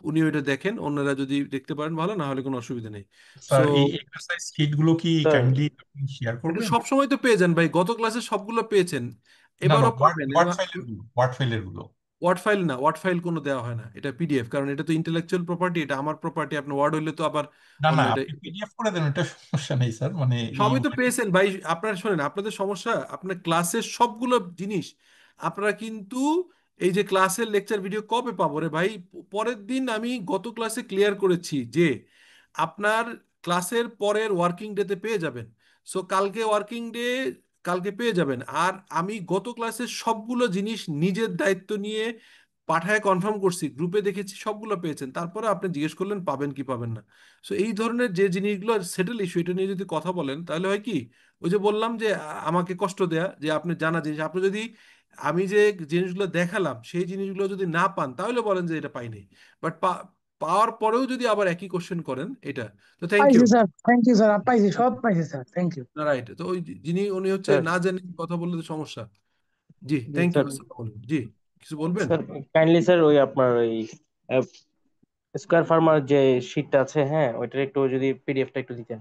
উনি ওইটা দেখেন, অন্যরা যদি দেখতে পারেন ভালো, না হলে কোনো অসুবিধা নেই। সো স্যার এই এক্সারসাইজ কিটগুলো কি স্যার কাইন্ডলি আপনি শেয়ার এটা করবেন? সবসময় তো পেয়ে যান ভাই, গত ক্লাসে সবগুলো পেয়েছেন, না না, এবারও ওয়ার্ড পাবেন। ওয়ার্ড ফাইলের গুলো, ওয়ার্ড ফাইলের গুলো। ওয়ার্ড ফাইল না, ওয়ার্ড ফাইল কোনো দেওয়া হয় না, এটা PDF, কারণ এটা তো ইন্টেলেকচুয়াল প্রপার্টি, এটা আমার প্রপার্টি। আপনার ওয়ার্ড হইলে তো আবার না অন্য না, এটা। আপনি PDF করে দেন, এটা সমস্যা নেই স্যার, মানে এই সবই তো পেয়েছেন ভাই, আপনারা শোনেন, আপনাদের সমস্যা আপনার ক্লাসের সবগুলো জিনিস আপনারা কিন্তু, এই যে ক্লাসের লেকচার ভিডিও কবে পাবো রে ভাই? পরের দিন আমি গত ক্লাসে ক্লিয়ার করেছি যে আপনার ক্লাসের পরের ওয়ার্কিং ডেতে পেয়ে যাবেন। সো কালকে ওয়ার্কিং ডে, কালকে পেয়ে যাবেন। আর আমি গত ক্লাসের সবগুলো জিনিস নিজের দায়িত্ব নিয়ে পাঠায় কনফার্ম করছি, গ্রুপে দেখেছি, সবগুলো পেয়েছেন, তারপরে আপনি জিজ্ঞেস করলেন পাবেন কি পাবেন না। সো এই ধরনের যে জিনিসগুলো সেটেল ইস্যু, এটা নিয়ে যদি কথা বলেন তাহলে হয় কি, ওই যে বললাম যে আমাকে কষ্ট দেয়া, যে আপনি জানা জিনিস, আপনি যদি আমি যে জিনিসগুলো দেখালাম সেই জিনিসগুলো যদি না পান তাহলে বলেন যে এটা পাইনি। বাট পাওয়ার পরেও যদি আবার একই কোশ্চেন করেন, এটা তো থ্যাংক ইউ। পাইছি স্যার, থ্যাংক ইউ স্যার, পাইছি, সব পাইছি স্যার, থ্যাংক ইউ। রাইট, তো ওই যিনি উনি হচ্ছে স্যার। না জেনে কথা বললে তো সমস্যা। জি জি থ্যাংক ইউ, স্যার। আসসালামু আলাইকুম। জি কিছু বলবেন? স্যার কাইন্ডলি স্যার ওই আপনার ওই স্কোয়ার ফার্মার যে শীটটা আছে, হ্যাঁ ওইটার একটু যদি PDFটা একটু দিতেন।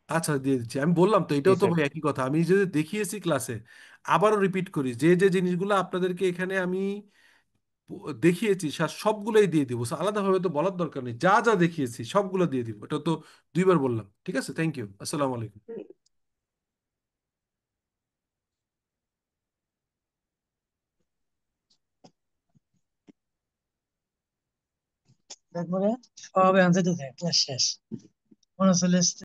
আচ্ছা দিয়ে দিচ্ছি, আমি বললাম তো জি এটাও তো স্যার। ভাই একই কথা, আমি যে দেখিয়েছি ক্লাসে, আবারও রিপিট করি, যে যে জিনিসগুলো আপনাদেরকে এখানে আমি দেখিয়েছি সবগুলোই দিয়ে দিব। So, আলাদাভাবে তো বলার দরকার নেই, যা যা দেখিয়েছি সবগুলো দিয়ে দিব, এটা তো দুইবার বললাম। ঠিক আছে, থ্যাংক ইউ, আসসালামু আলাইকুম। তারপরে সব অ্যান্সার দিতে ক্লাস শেষ, মনে চলে এসছে।